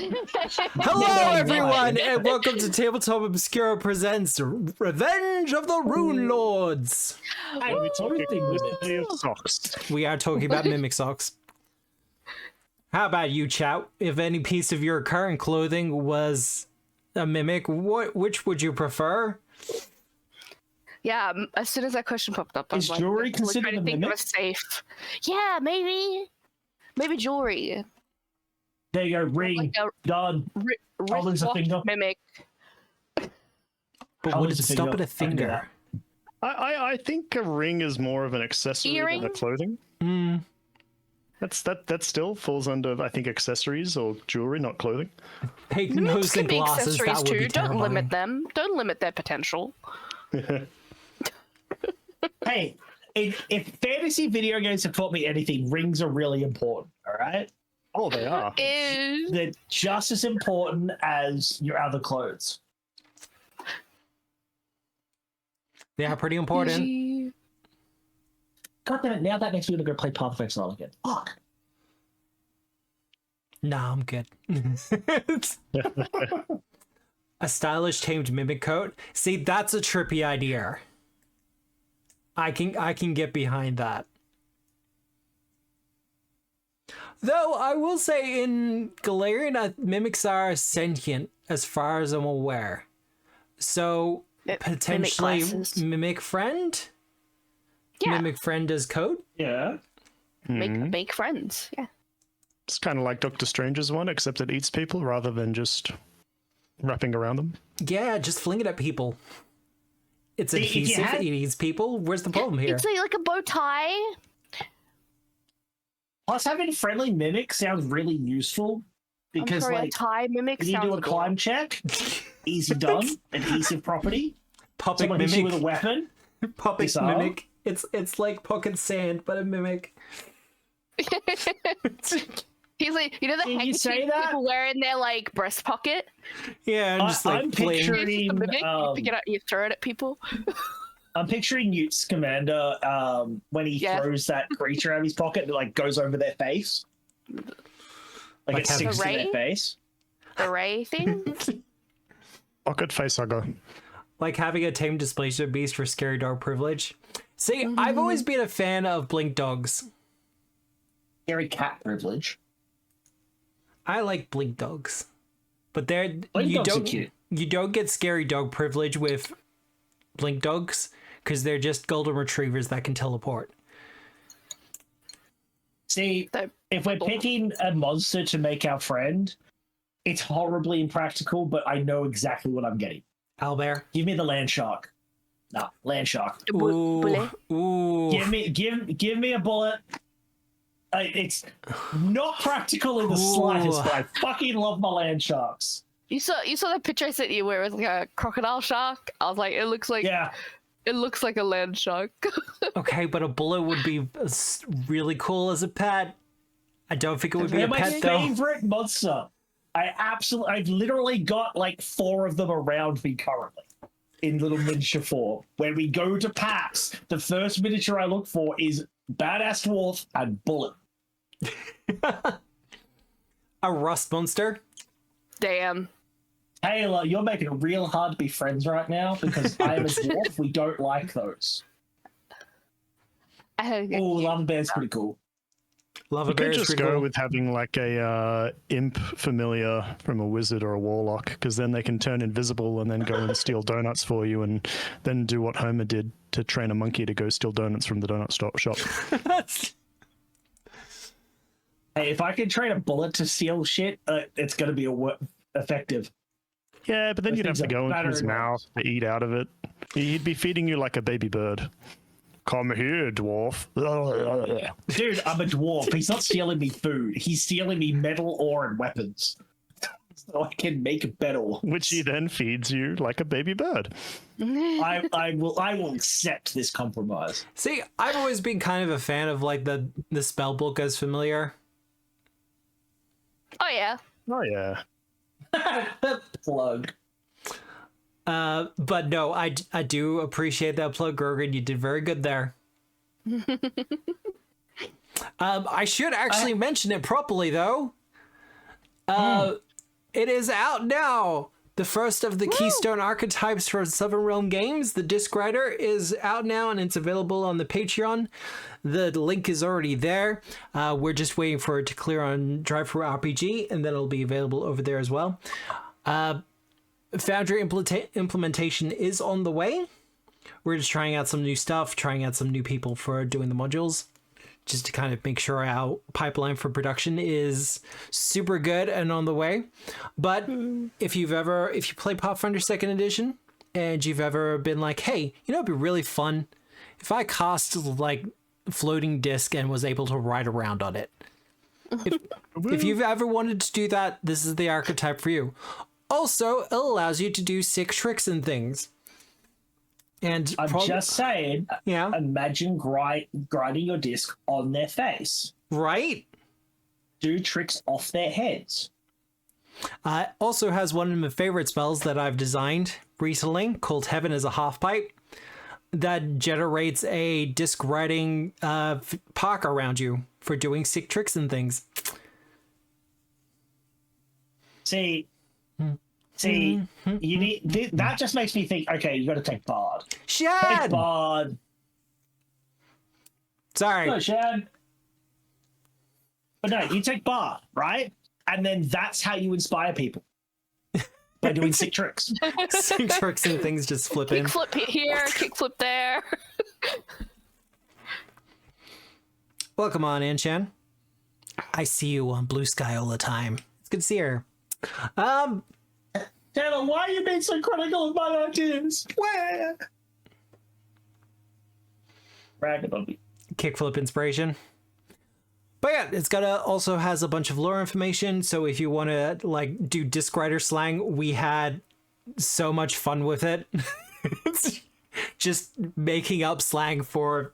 Hello, everyone, and welcome to Tabletop Obscura presents Revenge of the Runelords. Hey, we're talking of socks. We are talking about mimic socks. How about you, Chow? If any piece of your current clothing was a mimic, which would you prefer? Yeah, as soon as that question popped up, I was Is jewelry like, considered trying to a think mimic? of a safe. Yeah, maybe jewelry. There you go, ring, Like a done. Oh, there's a wristwatch finger. mimic. But Oh, would there's it a stop finger. at a I can do finger? I think a ring is more of an accessory Earring? than a clothing. Hmm. That still falls under, I think, accessories or jewelry, not clothing. Pig Mimics nose can and be glasses, accessories that would too. be Don't terrifying. limit them. Don't limit their potential. Hey, if fantasy video games have taught me anything, rings are really important, all right? Oh, they are. Ew. They're just as important as your other clothes. They are pretty important. God damn it, now that makes me want to go play Pathfinder again. Fuck. Nah, I'm good. A stylish tamed mimic coat. See, that's a trippy idea. I can get behind that. Though I will say in Galarian, mimics are sentient as far as I'm aware. So potentially classes. mimic friend? Yeah, Mimic friend as coat? Yeah. make friends. Yeah. It's kind of like Doctor Strange's one, except it eats people rather than just wrapping around them. Yeah, just fling it at people. It's If you adhesive, had- it eats people. Where's the problem here? It's like a bow tie. Plus, having friendly mimics sounds really useful because, I'm sorry, a like, tie mimic when you sounds do a climb check, easy done, adhesive property. Puppet Someone hits you with a mimic. weapon. Puppet Bizarre. mimic. It's like pocket sand, but a mimic. He's like, you know, the Can you handkerchief say that? people wear in their like breast pocket. Yeah, and just like I'm playing. It's just a picturing. mimic. You pick it up, you throw it at people. I'm picturing Newt's commander when he Yeah. throws that creature out of his pocket and it like goes over their face. Like it having- sinks to their Ray? face. The ray thing. Pocket facehugger. Like having a tame displacer beast for scary dog privilege. See, I've always been a fan of blink dogs. Scary cat privilege. I like blink dogs, but Blink you dogs are don't cute. you don't get scary dog privilege with blink dogs because they're just golden retrievers that can teleport. See, They're if we're picking a monster to make our friend, it's horribly impractical, but I know exactly what I'm getting. Owlbear. Give me the land shark. Nah, land shark. bullet. Ooh. Give me a bullet. It's not practical in the slightest, but I fucking love my land sharks. You saw that picture I sent you where it was like a crocodile shark. I was like, it looks like Yeah, a land shark. Okay, but a bullet would be really cool as a pet. I don't think it would be they're a my pet though. favorite monster. I've literally got like 4 of them around me currently in little miniature form. When we go to PAX, the first miniature I look for is Badass Dwarf and Bullet. A rust monster. Damn. Taylor, you're making it real hard to be friends right now because I am a dwarf. We don't like those. Oh, Lava Bear's pretty cool. Lava You bear could is just pretty go cool. with having like a imp familiar from a wizard or a warlock, because then they can turn invisible and then go and steal donuts for you, and then do what Homer did to train a monkey to go steal donuts from the donut shop. Hey, if I can train a bullet to steal shit, it's going to be effective. Yeah, but then Those you'd have things to are go into his battery mouth to eat out of it. He'd be feeding you like a baby bird. Come here, dwarf. Dude, I'm a dwarf. He's not stealing me food. He's stealing me metal, ore, and weapons. So I can make better ones. Which he then feeds you like a baby bird. I will accept this compromise. See, I've always been kind of a fan of like the spell book as familiar. Oh yeah. Oh yeah. Plug. But no, I do appreciate that plug, Grogan. You did very good there. I should actually mention it properly though. It is out now. The first of the Keystone archetypes for Southern Realm Games, the Disc Rider, is out now and it's available on the Patreon. The link is already there. We're just waiting for it to clear on Drive-Thru RPG, and then it'll be available over there as well. Foundry implementation is on the way. We're just trying out some new stuff, trying out some new people for doing the modules, just to kind of make sure our pipeline for production is super good and on the way. But if you play Pathfinder 2nd Edition and you've ever been like, hey, you know, it'd be really fun if I cast like floating disc and was able to ride around on it. If you've ever wanted to do that, this is the archetype for you. Also, it allows you to do sick tricks and things. And I'm just saying, yeah. Imagine grinding your disc on their face. Right? Do tricks off their heads. Also has one of my favorite spells that I've designed recently called Heaven as a Half-Pipe that generates a disc riding park around you for doing sick tricks and things. See, you need that. Just makes me think. Okay, you got to take Bard. Shad! Take Bard. Sorry. No, Shad. But no, you take Bard, right? And then that's how you inspire people by doing sick tricks. Sick tricks and things just flip in. Kickflip here, kickflip there. Welcome on, Anshan. I see you on Blue Sky all the time. It's good to see her. Taylor, why are you being so critical of my ideas? Where? Bragging on me. Kickflip inspiration. But yeah, it's also has a bunch of lore information. So if you want to like do Disc Rider slang, we had so much fun with it. Just making up slang for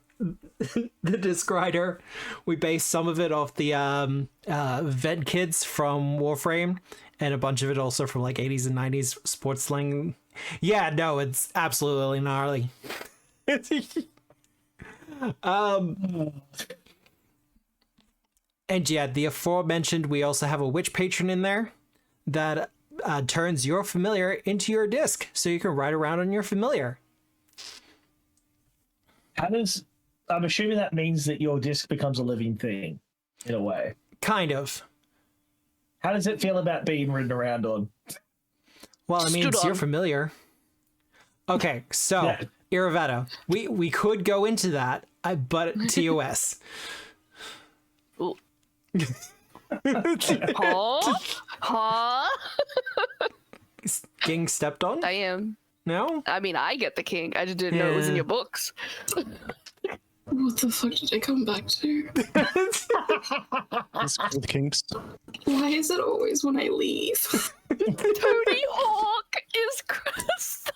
the Disc Rider. We based some of it off the Vent Kids from Warframe, and a bunch of it also from like 80s and 90s sports slang. Yeah, no, it's absolutely gnarly. And yeah, the aforementioned, we also have a witch patron in there that turns your familiar into your disc, so you can ride around on your familiar. I'm assuming that means that your disc becomes a living thing, in a way. Kind of. How does it feel about being ridden around on? Well, I mean, it's your familiar. Okay, so, yeah. Iravetta, we could go into that, but TOS. Huh? King stepped on? I am. No? I mean, I get the king. I just didn't know it was in your books. What the fuck did I come back to? It's called Kinks. Why is it always when I leave? Tony Hawk is Crystal.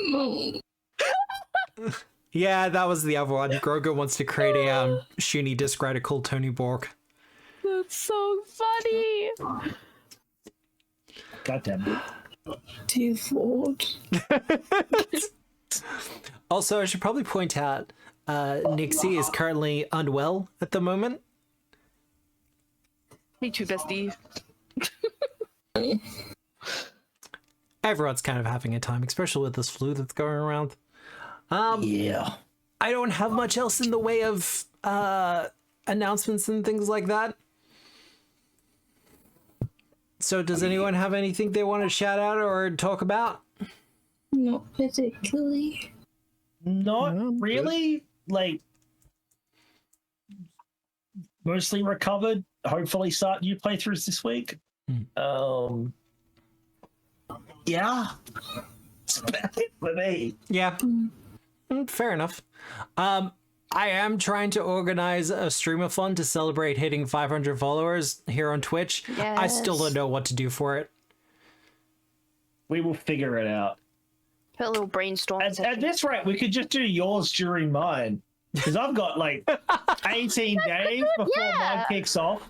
No. Yeah, that was the other one. Grogu wants to create a Shuni Disc Rider called Tony Bork. That's so funny. Goddamn. Dear Lord. Also, I should probably point out, Nixie is currently unwell at the moment. Me too, bestie. Everyone's kind of having a time, especially with this flu that's going around. Yeah. I don't have much else in the way of announcements and things like that. So does anyone have anything they want to shout out or talk about? Not particularly. Not really. Like, mostly recovered. Hopefully start new playthroughs this week. Yeah. That's about it for me. Yeah. Fair enough. I am trying to organize a streamathon to celebrate hitting 500 followers here on Twitch. Yes. I still don't know what to do for it. We will figure it out. Put a little brainstorm. At this rate, we could just do yours during mine. Because I've got like 18 days before mine kicks off.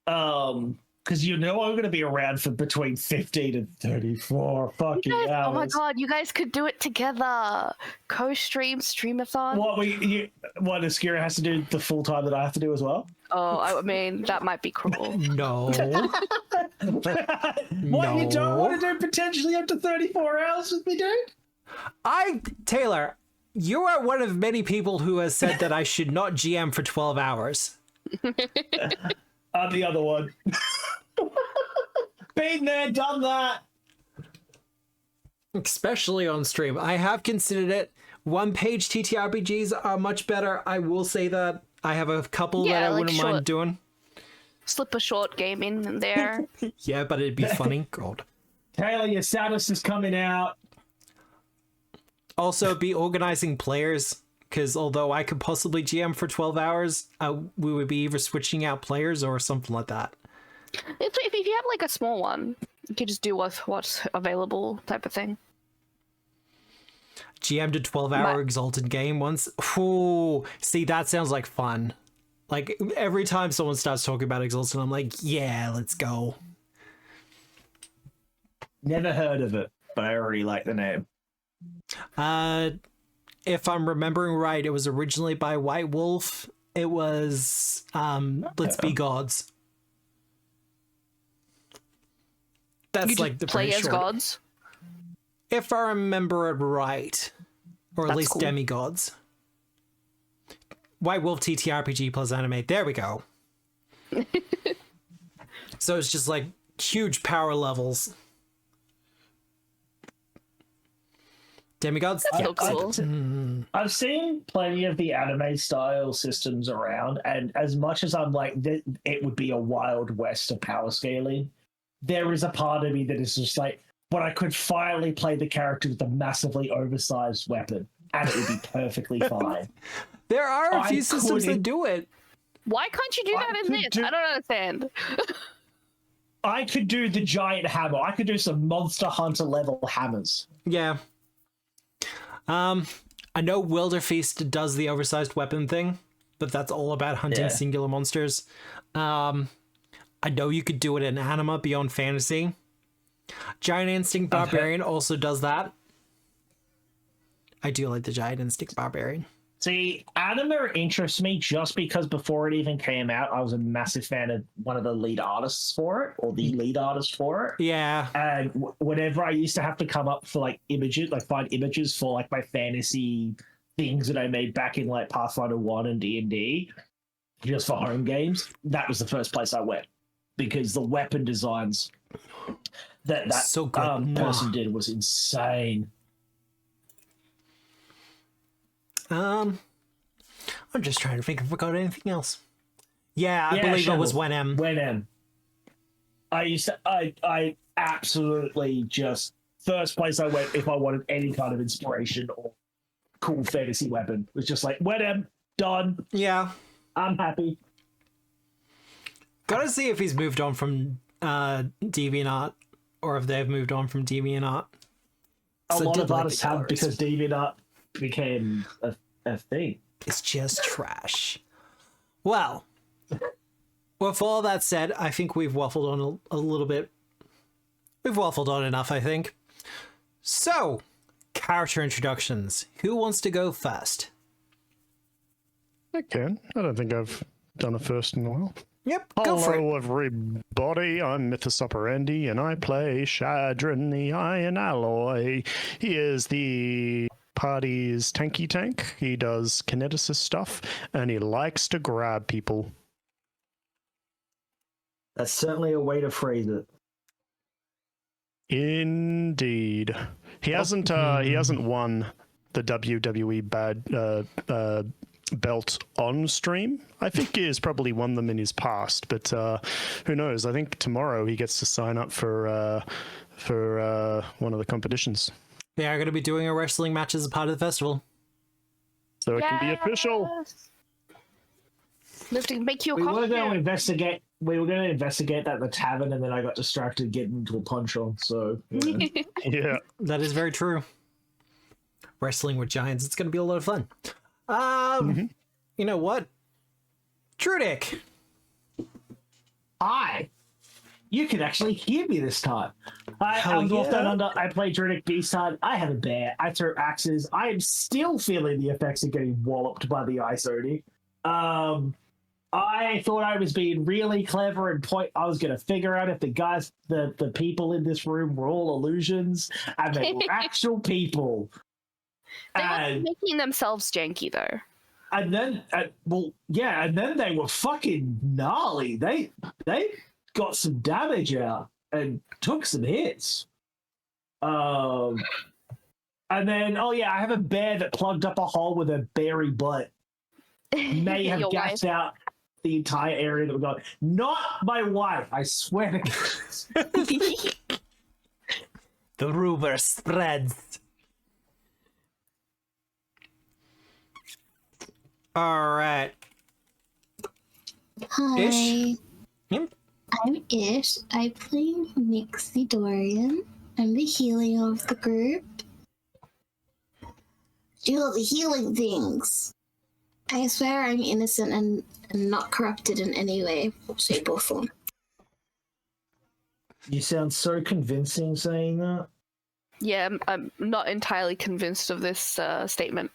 Because you know I'm going to be around for between 15 and 34 fucking hours. Oh my god, you guys could do it together. Co-stream, streamathon. What Obscura has to do the full time that I have to do as well? Oh, I mean, that might be cruel. No. What, you don't want to do potentially up to 34 hours with me, dude? Taylor, you are one of many people who has said that I should not GM for 12 hours. I'm the other one. Been there, done that. Especially on stream. I have considered it. One-page TTRPGs are much better. I will say that. I have a couple that I wouldn't mind doing. Slip a short game in there. Yeah, but it'd be funny. God. Taylor, your status is coming out. Also, be organizing players, because although I could possibly GM for 12 hours, we would be either switching out players or something like that. If you have like a small one, you could just do what's available type of thing. GM'd a 12-hour Exalted game once. Ooh, see, that sounds like fun. Like, every time someone starts talking about Exalted, I'm like, yeah, let's go. Never heard of it, but I already like the name. If I'm remembering right, it was originally by White Wolf. It was Let's Be Gods. That's you like just the play as short. gods. If I remember it right, or at That's least cool. demigods. White Wolf TTRPG plus anime. There we go. So it's just like huge power levels. Demigods? That's Yeah. so cool. I've seen plenty of the anime style systems around, and as much as I'm like, it would be a Wild West of power scaling, there is a part of me that is just like, but I could finally play the character with a massively oversized weapon, and it would be perfectly fine. There are a I few systems that couldn't- do it. Why can't you do I that in could this? do- I don't understand. I could do the giant hammer. I could do some Monster Hunter level hammers. Yeah. I know Wilderfeast does the oversized weapon thing, but that's all about hunting Yeah. singular monsters. I know you could do it in Anima Beyond Fantasy. Giant Instinct Barbarian also does that. I do like the Giant Instinct Barbarian. See, anime interests me just because before it even came out, I was a massive fan of one of the lead artists for it, or the lead artist for it. Yeah. And whenever I used to have to come up for like images, like find images for like my fantasy things that I made back in like Pathfinder 1 and D&D, just for home games, that was the first place I went. Because the weapon designs that So good. person did was insane. I'm just trying to think if I got anything else. Yeah, I believe it was When M. When M. I used to, I absolutely just, first place I went if I wanted any kind of inspiration or cool fantasy weapon was just like, When M, done, Yeah. I'm happy. Gotta see if he's moved on from DeviantArt, or if they've moved on from DeviantArt. A So lot did of like artists the have colors. because DeviantArt became a thing. It's just trash. Well, with all that said, I think we've waffled on a little bit. We've waffled on enough, I think. So, character introductions. Who wants to go first? I can. I don't think I've done a first in a while. Yep, go for it. Hello, everybody. I'm Mythos Operandi, and I play Shadrin the Iron Alloy. He is the party's tanky tank. He does kineticist stuff, and he likes to grab people. That's certainly a way to phrase it. Indeed. He hasn't won the WWE belt on stream. I think he has probably won them in his past, but who knows? I think tomorrow he gets to sign up for one of the competitions, They are going to be doing a wrestling match as a part of the festival. so it can be official. Yes. We have to make you a We were going to costume. investigate. We were going to investigate that at the tavern, and then I got distracted getting into a punch on. So yeah. Yeah. That is very true. Wrestling with giants, it's going to be a lot of fun. You know what? Trudick. Hi. You can actually hear me this time. Hell I'm Dwarf yeah. Down Under. I play Druidic Beasthide. I have a bear. I throw axes. I am still feeling the effects of getting walloped by the ice Oni. I thought I was being really clever and I was going to figure out if the people in this room were all illusions and they were actual people. They were making themselves janky though. And then, and then they were fucking gnarly. They got some damage out and took some hits. And then, I have a bear that plugged up a hole with a berry butt. May have gassed out the entire area that we're going. Not my wife, I swear to God. The rumor spreads. All right. Hi. Ish? Yep. I'm Ish. I play Nixie Dorian. I'm the healing of the group. Do all the healing things. I swear I'm innocent and not corrupted in any way, shape, or form. You sound so convincing saying that. Yeah, I'm not entirely convinced of this statement.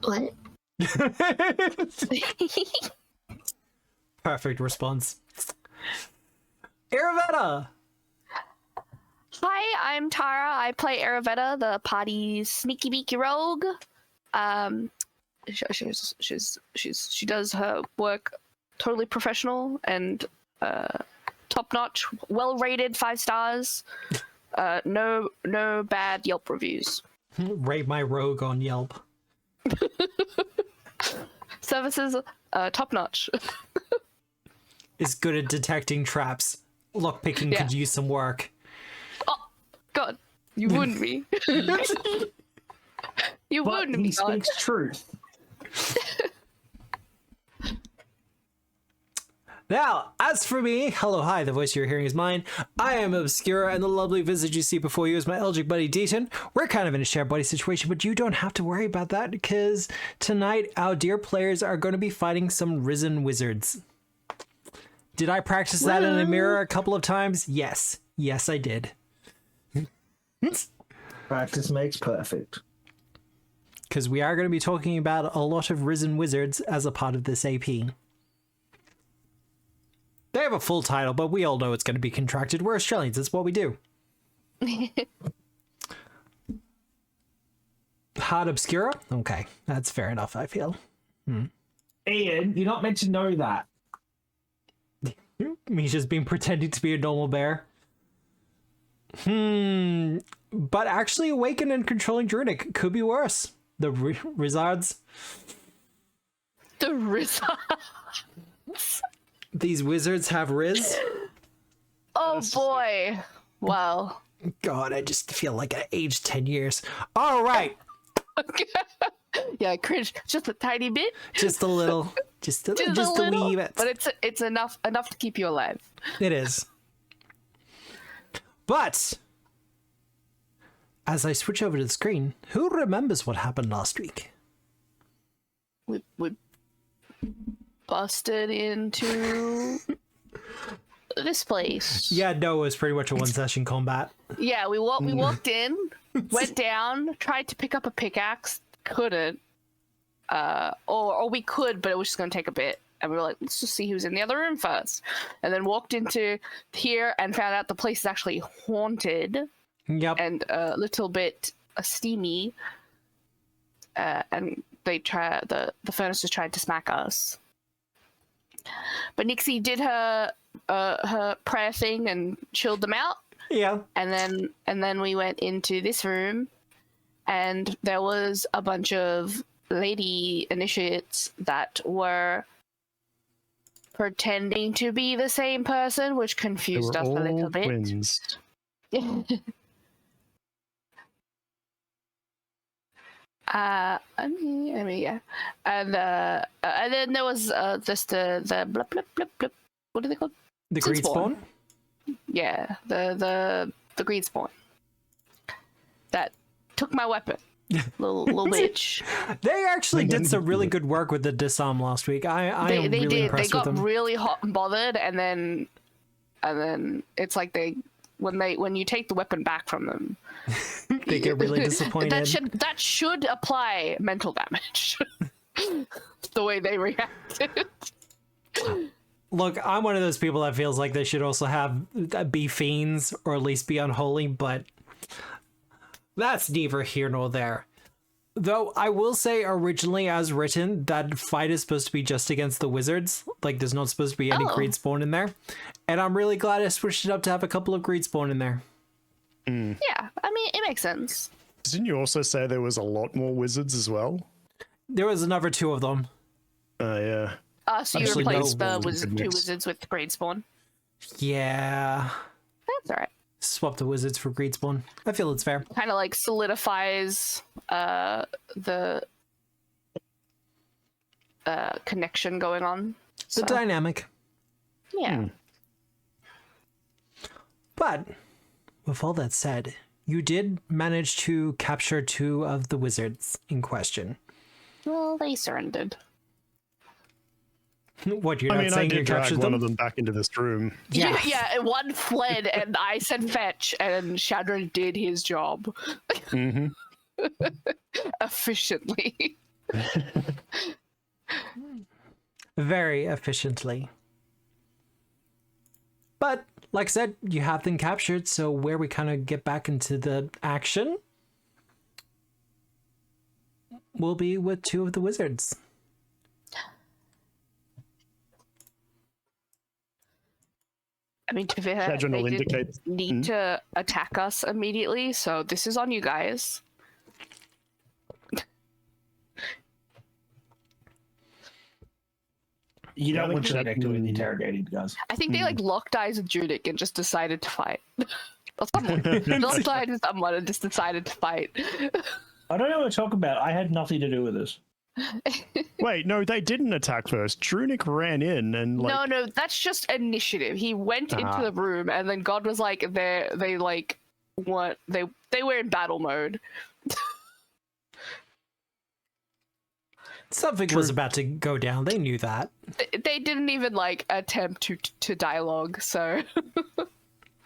What? Perfect response. Aravetta! Hi, I'm Tara. I play Aravetta, the party's sneaky beaky rogue. She does her work totally professional and top notch, well rated 5 stars. No bad Yelp reviews. Rate my rogue on Yelp. Services top notch. Is good at detecting traps. Lockpicking could use some work. God, you wouldn't be. You But wouldn't he be. God. speaks truth. Now, as for me, hello, hi, the voice you're hearing is mine. I am Obscura, and the lovely visage you see before you is my Eldritch buddy, Deaton. We're kind of in a shared buddy situation, but you don't have to worry about that, because tonight our dear players are going to be fighting some risen wizards. Did I practice that in a mirror a couple of times? Yes. Yes, I did. Practice makes perfect. Because we are going to be talking about a lot of risen wizards as a part of this AP. They have a full title, but we all know it's going to be contracted. We're Australians. It's what we do. Hard Obscura? Okay, that's fair enough, I feel. Ian, you're not meant to know that. He's just been pretending to be a normal bear. But actually awaken and controlling Druidic could be worse. The Rizards. The Rizards. These wizards have Riz. Oh boy. Wow. God, I just feel like I aged 10 years. All right. Yeah, cringe just a tiny bit. Just a little. Just a wee bit. But it's enough to keep you alive. It is. But as I switch over to the screen, who remembers what happened last week? We busted into this place. Yeah, no, it was pretty much a one-session combat. Yeah, we walked in, went down, tried to pick up a pickaxe, couldn't. Or we could, but it was just going to take a bit. And we were like, let's just see who's in the other room first. And then walked into here and found out the place is actually haunted. Yep. And a little bit steamy. And the furnaces tried to smack us. But Nixie did her prayer thing and chilled them out. Yeah. And then we went into this room, and there was a bunch of lady initiates that were pretending to be the same person, which confused us a little bit. Twins. I mean, yeah, and then there was just the blip blip blip blip. What are they called? The greed spawn? Yeah, the greed spawn that took my weapon. little bitch. They actually did some really good work with the disarm last week. I am really did. impressed They with them. got really hot and bothered, and then it's like when you take the weapon back from them, they get really disappointed. That should apply mental damage. The way they reacted. Look, I'm one of those people that feels like they should also be fiends or at least be unholy, but that's neither here nor there. Though I will say, originally as written, that fight is supposed to be just against the wizards. Like, there's not supposed to be any greedspawn in there. And I'm really glad I switched it up to have a couple of greedspawn in there. Yeah, I mean, it makes sense. Didn't you also say there was a lot more wizards as well? There was another 2 of them. Yeah. So you Actually, replaced no, the 2 wizards with greedspawn. Yeah. That's alright. Swap the wizards for greedspawn. I feel it's fair. Kind of like solidifies the connection going on. The dynamic. Yeah. But with all that said, you did manage to capture 2 of the wizards in question. Well, they surrendered. What, you're I not mean, I saying you did drag captured one them? of them back into this room. Yeah. Yeah, and one fled, and I said fetch, and Shadron did his job. Efficiently. Very efficiently. But, like I said, you have them captured, so where we kind of get back into the action will be with 2 of the wizards. I mean, to be fair, Shadron will they indicate. didn't need to attack us immediately, so this is on you guys. You don't want to Shadron- connect doing the interrogating, guys. I think they like locked eyes with Judic and just decided to fight. Or someone locked eyes with someone and just decided to fight. I don't know what to talk about. I had nothing to do with this. Wait, no, they didn't attack first. Drunic ran in and like. No, that's just initiative. He went into the room, and then God was like, they were in battle mode. Something was about to go down. They knew that. They didn't even like attempt to dialogue. So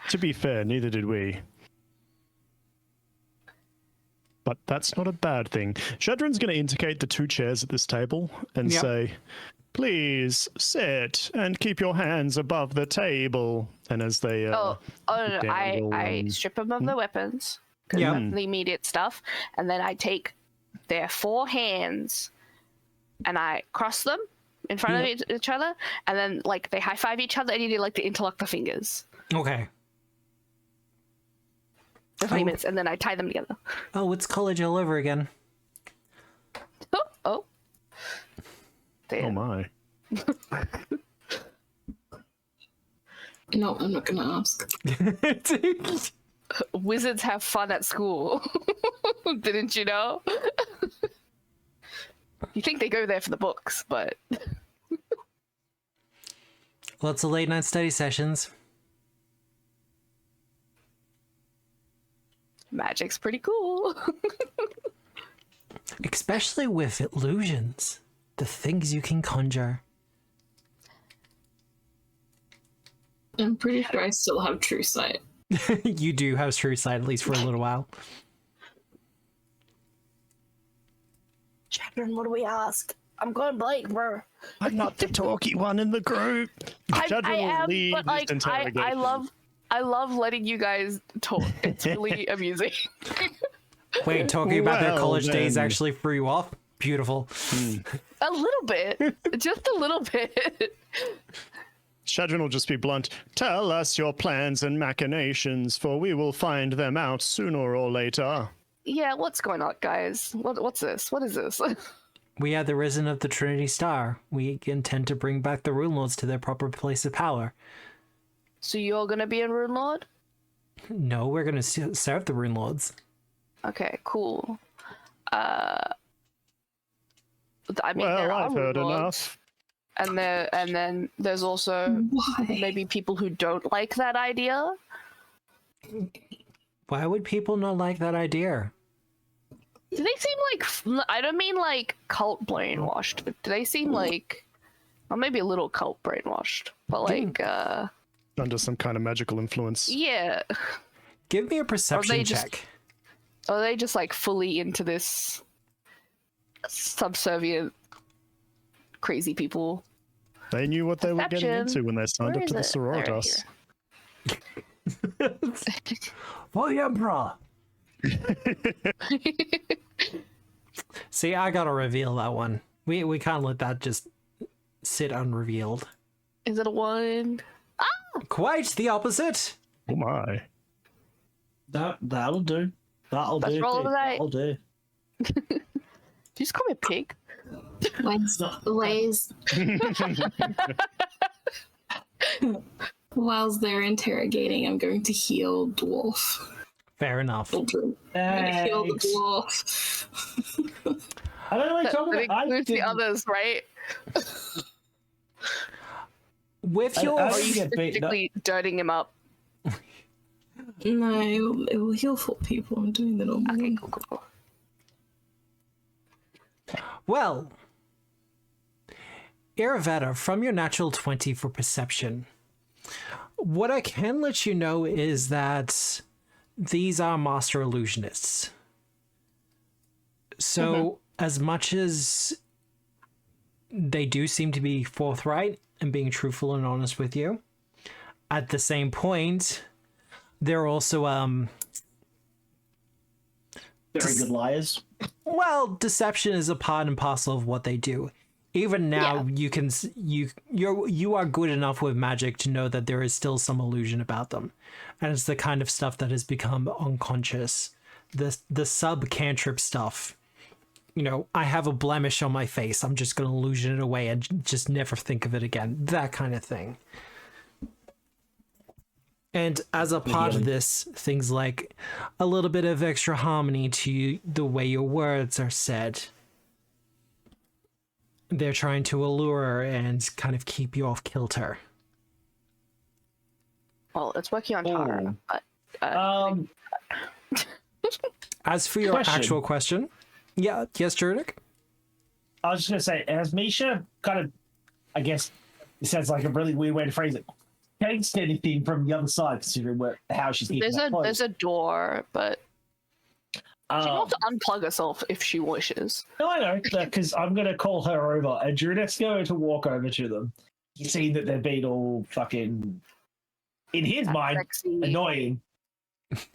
To be fair, neither did we. But that's not a bad thing. Shadron's going to indicate the 2 chairs at this table and say, please sit and keep your hands above the table. And as they no, dangle I and- strip them of their weapons, 'cause Yeah. that's the immediate stuff, and then I take their 4 hands and I cross them in front of each other, and then like they high five each other, and you do like to interlock the fingers Okay. for 20 minutes, and then I tie them together. Oh, it's college all over again. Oh. Oh my. No, I'm not gonna ask. Wizards have fun at school. Didn't you know? You think they go there for the books, but Lots of late night study sessions. magic's pretty cool. Especially with illusions. The things you can conjure. I'm pretty sure I still have true sight. You do have true sight, at least for a little while. Shadron, what do we ask? I'm going blank, bro. I'm not the talky one in the group. Shadron I will am, lead but this like, interrogation. I love letting you guys talk. It's really amusing. Wait, talking about their Well, college days then. actually threw you off? Beautiful. A little bit, just a little bit. Shadron will just be blunt. Tell us your plans and machinations, for we will find them out sooner or later. Yeah, what's going on, guys? What's this? What is this? We have the risen of the Trinity Star. We intend to bring back the Runelords to their proper place of power. So you're gonna be a Rune Lord? No, we're going to serve the Runelords. Okay, cool. I mean, Well, there are I've heard Rune enough. Lords, and then there's also Why? maybe people who don't like that idea. Why would people not like that idea? Do they seem like, I don't mean like cult brainwashed, but do they seem like, or maybe a little cult brainwashed, but like, Under some kind of magical influence. yeah. Give me a perception just- check. Or are they just like fully into this subservient crazy people? They knew what they were getting Perception. into when they signed Where up to the is it? There, right Sororitas. For the Emperor! See, I gotta reveal that one. We can't let that just sit unrevealed. Is it a 1? Quite the opposite! Oh my. That'll do. That'll Let's do. roll Pig. with that. That'll do. Did you just call me a pig? Whilst they're interrogating, I'm going to heal Dwarf. Fair enough. I'm going to heal the Thanks. Dwarf. I don't know what That you're talking about. includes the didn't- others, right? With your... I- Or are you get beat up. specifically dirting him up? No, it will heal 4 people. I'm doing the normal Okay, one. cool. Well, Iravetta, from your natural 20 for perception, what I can let you know is that these are master illusionists. So, as much as they do seem to be forthright and being truthful and honest with you, at the same point, they're also Very good liars. well, deception is a part and parcel of what they do. Even now, you are good enough with magic to know that there is still some illusion about them, and it's the kind of stuff that has become unconscious. The sub cantrip stuff. You know, I have a blemish on my face. I'm just going to illusion it away and just never think of it again. That kind of thing. And as a part of this, things like a little bit of extra harmony to the way your words are said. They're trying to allure and kind of keep you off kilter. Well, it's working on Tara. Oh. But, As for your Question. actual question, yes, Juridic? I was just gonna say, has Misha kind of, I guess, it sounds like a really weird way to phrase it, changed anything from the other side, considering how she's keeping that close? there's a door, but she can Um, also unplug herself if she wishes. No, I know, because I'm going to call her over, and Drudek's going to walk over to them. You see that they've been all fucking, in his mind, Sexy. annoying.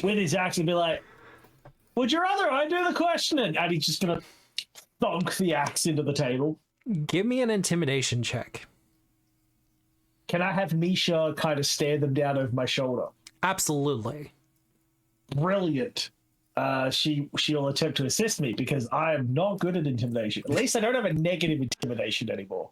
With his axe and be like, would you rather I do the questioning? And he's just going to thunk the axe into the table. Give me an intimidation check. Can I have Misha kind of stare them down over my shoulder? Absolutely. Brilliant. She'll attempt to assist me because I am not good at intimidation. At least I don't have a negative intimidation anymore.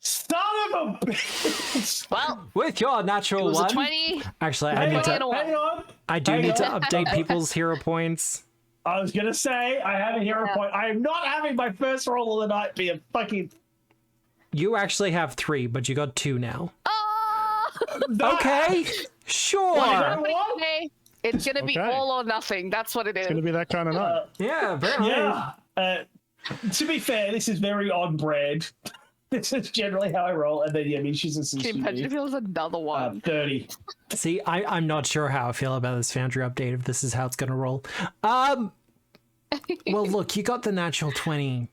Son of a bitch! Well, With your it natural was a one. 20. Actually, Hang on, to- hang on. I do hang need to on. update people's hero points. I was gonna say I have a hero Yeah. point. I am not having my first roll of the night be a fucking. You actually have 3, but you got 2 now. Oh! Okay, sure. Well, what? Okay. It's gonna be Okay. all or nothing. That's what it is. It's going to be that kind of night. Yeah, apparently. Yeah. To be fair, this is very on brand. This is generally how I roll, and then yeah, I mean she's Can you imagine if it was another one? 30. See, I'm not sure how I feel about this Foundry update if this is how it's gonna roll. Well, look, you got the natural 20.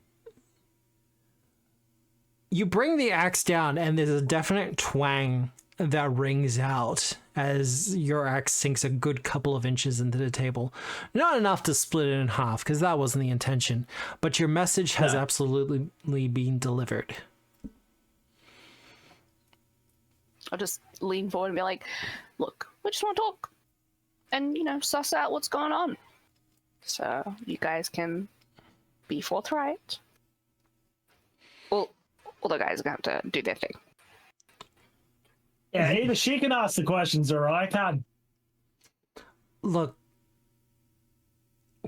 You bring the axe down, and there's a definite twang that rings out as your axe sinks a good couple of inches into the table. Not enough to split it in half, because that wasn't the intention. But your message has absolutely been delivered. I'll just lean forward and be like, look, we just want to talk and, suss out what's going on. So you guys can be forthright. Well, all the guys are going to have to do their thing. Yeah, either she can ask the questions or I can. Look,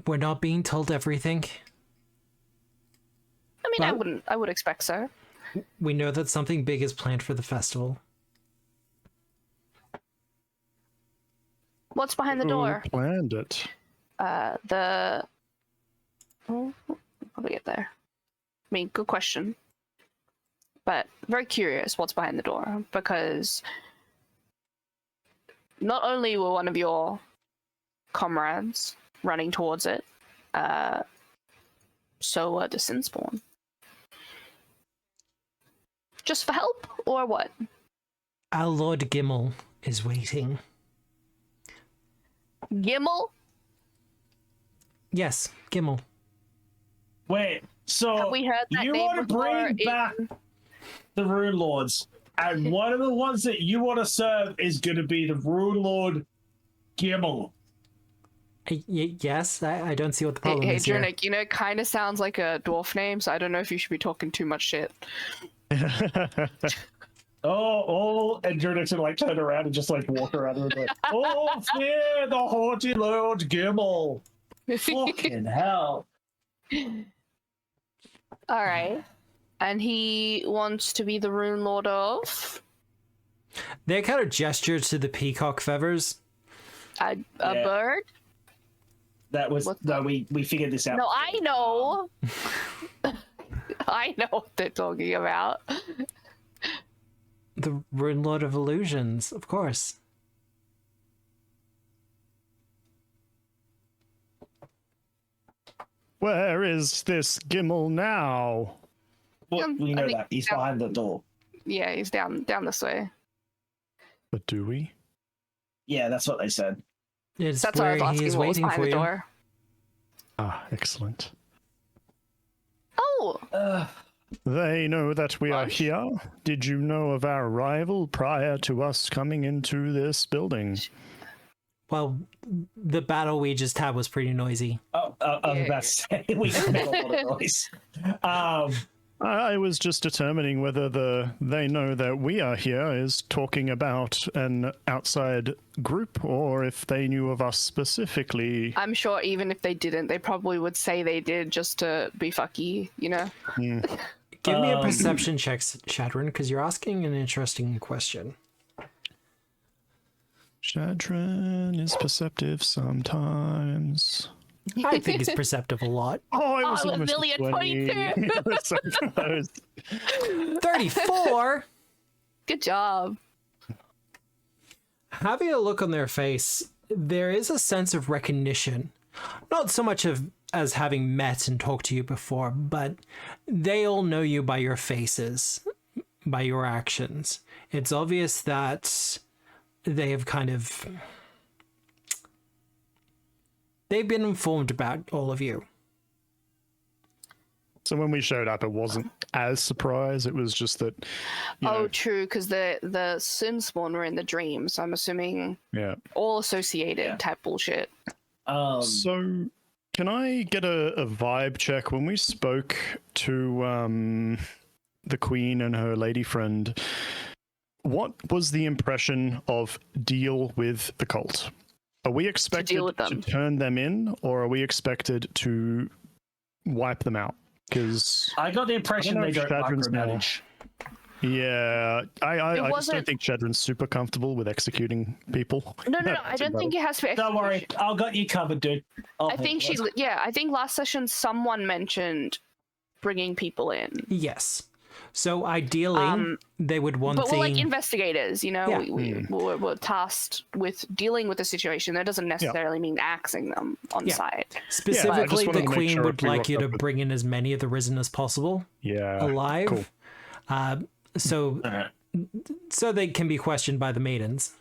we're not being told everything. I mean, Well- I would expect so. We know that something big is planned for the festival. What's behind the Who door? planned it? How do we get there? I mean, good question. But very curious what's behind the door, because not only were one of your comrades running towards it. So does Sinspawn. Just for help, or what? Our Lord Gimmel is waiting. Gimmel? Yes, Gimmel. Wait, so Have we heard that you name want to before bring back the Runelords, and one of the ones that you want to serve is going to be the Runelord Gimmel. Yes, I don't see what the problem Hey, is here. Drunic, it kind of sounds like a dwarf name, so I don't know if you should be talking too much shit. And Drunic's gonna turn around and just walk around and like, oh, fear the haughty Lord Gimmel. Fucking hell. All right. And he wants to be the Rune Lord of They kind of gesture to the peacock feathers. a bird. That was we figured this out. No, I know. I know what they're talking about. The Rune Lord of Illusions, of course. Where is this Gimmel now? Well, we I know think that he's down- behind the door. Yeah, he's down this way. But do we? Yeah, that's what they said. It's That's why I where was he asking is what was waiting behind for the you. door. Ah, excellent. Oh, They know that we are Lunch? here. Did you know of our arrival prior to us coming into this building? Well, the battle we just had was pretty noisy. I was about to say we made a lot of noise. I was just determining whether they know that we are here is talking about an outside group, or if they knew of us specifically. I'm sure even if they didn't, they probably would say they did just to be fucky, you know? Give me a perception check, Shadron, because you're asking an interesting question. Shadron is perceptive sometimes. I think he's perceptive a lot. Oh, it was Oh, almost Amelia, 20. 22. It was so close. 34! Good job. Having a look on their face, there is a sense of recognition. Not so much as having met and talked to you before, but they all know you by your faces, by your actions. It's obvious that they have they've been informed about all of you. So when we showed up, it wasn't as surprise. It was just that, you Oh, know, true, because the Sinspawn were in the dream, so I'm assuming yeah. all associated type bullshit. So can I get a vibe check? When we spoke to the Queen and her lady friend, what was the impression of deal with the cult? Are we expected deal with to them. turn them in, or are we expected to wipe them out? Because I got the impression I they don't know don't if Shadron's more- micromanage. yeah, I just wasn't- don't think Shadron's super comfortable with executing people. No, I don't think it has to be. Don't worry, I'll got you covered, dude. I think I think last session someone mentioned bringing people in. Yes. So ideally, they would want But the... we're like investigators, you know? Yeah. We're tasked with dealing with the situation. That doesn't necessarily mean axing them on Yeah. site. Specifically, wanted the to make Queen sure would if we like rocked you up to with- bring in as many of the Risen as possible Yeah, alive. cool. So they can be questioned by the maidens.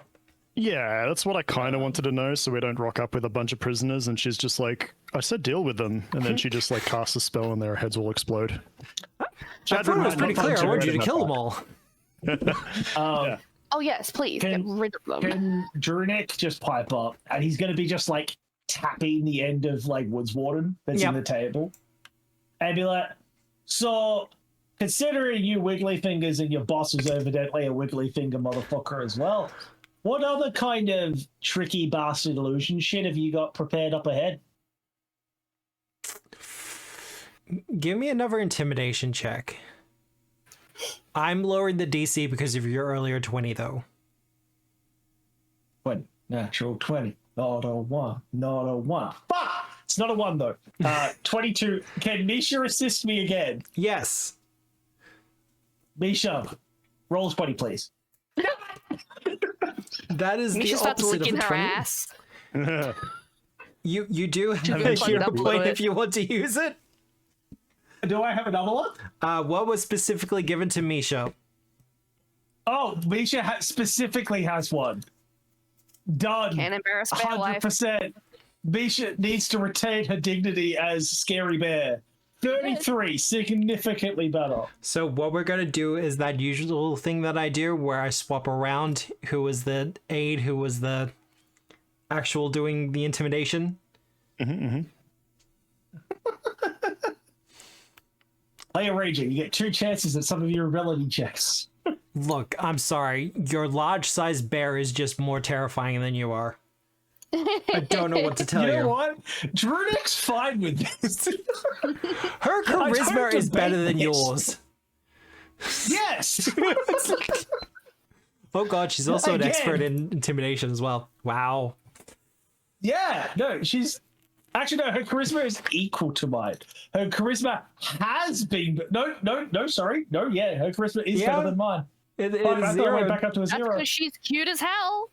Yeah, that's what I kind of wanted to know, so we don't rock up with a bunch of prisoners and she's just like, I said deal with them, and then she just casts a spell and their heads will explode. I thought it was pretty clear. I wanted you to kill them all. Oh yes, please get rid of them. Can Drunic just pipe up, and he's going to be just tapping the end of Woodswarden that's in the table, and be like, so considering you wiggly fingers and your boss is evidently a wiggly finger motherfucker as well, what other kind of tricky bastard illusion shit have you got prepared up ahead? Give me another intimidation check. I'm lowering the DC because of your earlier 20, though. 20. Natural 20. Not a 1. Not a 1. Fuck! It's not a 1, though. 22. Can Misha assist me again? Yes. Misha, roll 20, please. That is Misha the starts opposite of licking a her 20. ass. You do have can a fund hero up a little point bit. if you want to use it. Do I have another one? What was specifically given to Misha? Oh, Misha specifically has one. Done. Can't embarrass my life. 100%. Misha needs to retain her dignity as Scary Bear. 33, significantly better. So what we're gonna do is that usual thing that I do where I swap around who was the aide, who was the actual doing the intimidation. Play a raging. You get 2 chances at some of your ability checks. Look, I'm sorry. Your large-sized bear is just more terrifying than you are. I don't know what to tell You you. know what? Drunek's fine with this. Her charisma is better than debate yours. Yes. Oh god, she's also an Again. expert in intimidation as well. Wow. Yeah. No, she's actually no. Her charisma is equal to mine. Her charisma has been sorry. No, yeah. Her charisma is Yeah. better than mine. It Fuck, I thought I zero. went back up to a That's 0. because she's cute as hell.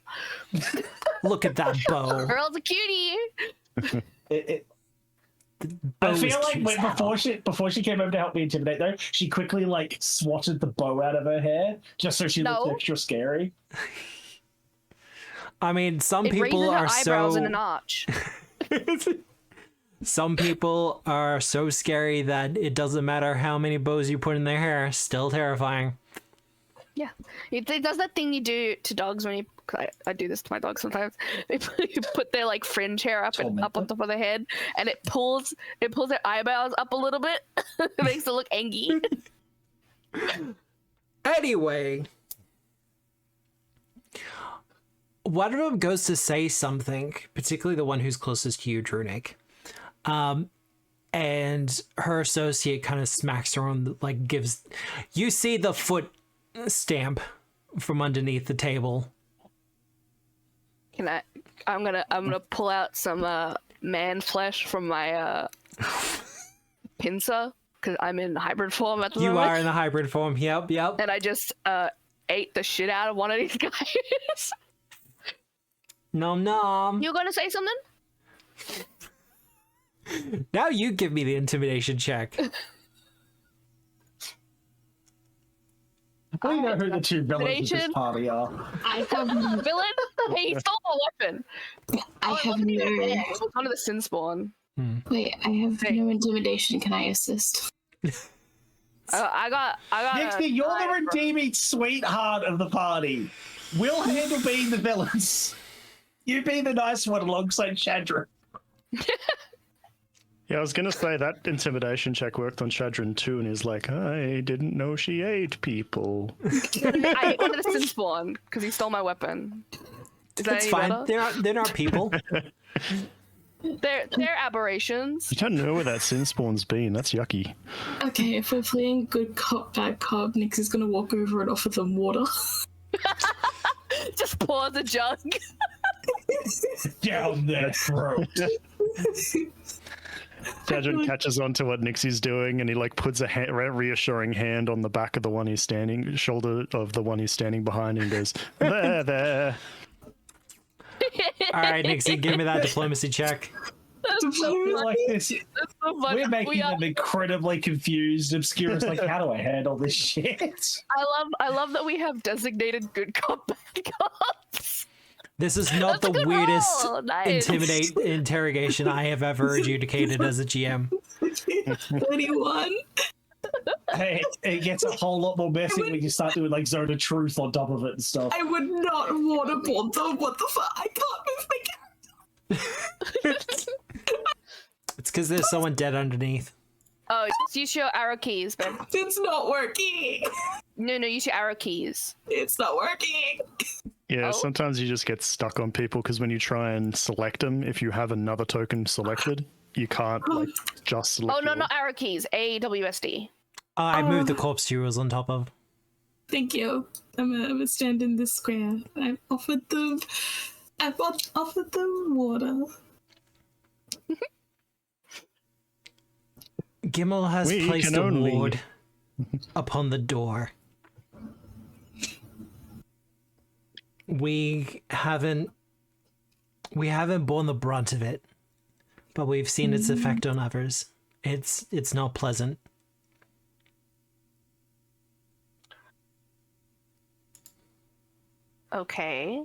Look at that bow. Girl's a cutie. I Bow feel is like cute as hell. before she came over to help me intimidate though, she quickly like swatted the bow out of her hair just so she looked No. extra scary. I mean, some It people raises her are eyebrows in so a notch. some people are so scary that it doesn't matter how many bows you put in their hair, still terrifying. Yeah, it does that thing you do to dogs when you. I do this to my dog sometimes. You put their like fringe hair up and up on top of their head, and it pulls their eyebrows up a little bit. It makes it look angry. Anyway, one of them goes to say something, particularly the one who's closest to you, Drunik. And her associate kind of smacks her on, like gives. You see the foot stamp from underneath the table. Can I? I'm gonna pull out some man flesh from my pincer because I'm in hybrid form at the You moment. are in the hybrid form. Yep. And I just ate the shit out of one of these guys. Nom nom. You gonna say something? Now you give me the intimidation check. I know who the 2 villains of this Intimidation? party are. I have Villain? He stole my weapon. I have no It was one of the sin spawn. wait, I have no intimidation. Can I assist? I got. Nixie, you're the redeeming sweetheart of the party. We'll handle being the villains. You be the nice one alongside Shadra. Yeah, I was going to say that intimidation check worked on Shadrin too, and he's like, I didn't know she ate people. I ate one of the sin spawn because he stole my weapon. Is that It's any fine. better? They're not people. They're aberrations. You don't know where that sin spawn's been. That's yucky. Okay, if we're playing good cop, bad cop, Nix is gonna walk over and offer them water. Just pour the jug. Down their throat. Shadrin catches on to what Nixie's doing, and he like puts a reassuring hand on the back of the one he's standing, shoulder of the one he's standing behind, and goes, there. All right, Nixie, give me that diplomacy check. That's so funny. Like this. That's so funny. We're making We are- them incredibly confused. Obscura's like, how do I handle this shit? I love that we have designated good cop, bad cops. This is not That's a the good weirdest roll. Nice. interrogation I have ever adjudicated as a GM. 31. Hey, it gets a whole lot more messy when you start doing like Zone of Truth on top of it and stuff. I would not waterboard them. What the fuck? I can't move my character. It's because there's someone dead underneath. Oh, just use your arrow keys, babe. It's not working. No, use your arrow keys. It's not working. Yeah, Oh. sometimes you just get stuck on people because when you try and select them, if you have another token selected, you can't like just select. Oh no, yours. not arrow keys. AWSD. I moved the corpse you was on top of. Thank you. I'm gonna stand in this square. I've offered them water. Gimel has We placed can a only- ward upon the door. We haven't borne the brunt of it. but we've seen its effect on others. It's not pleasant. Okay.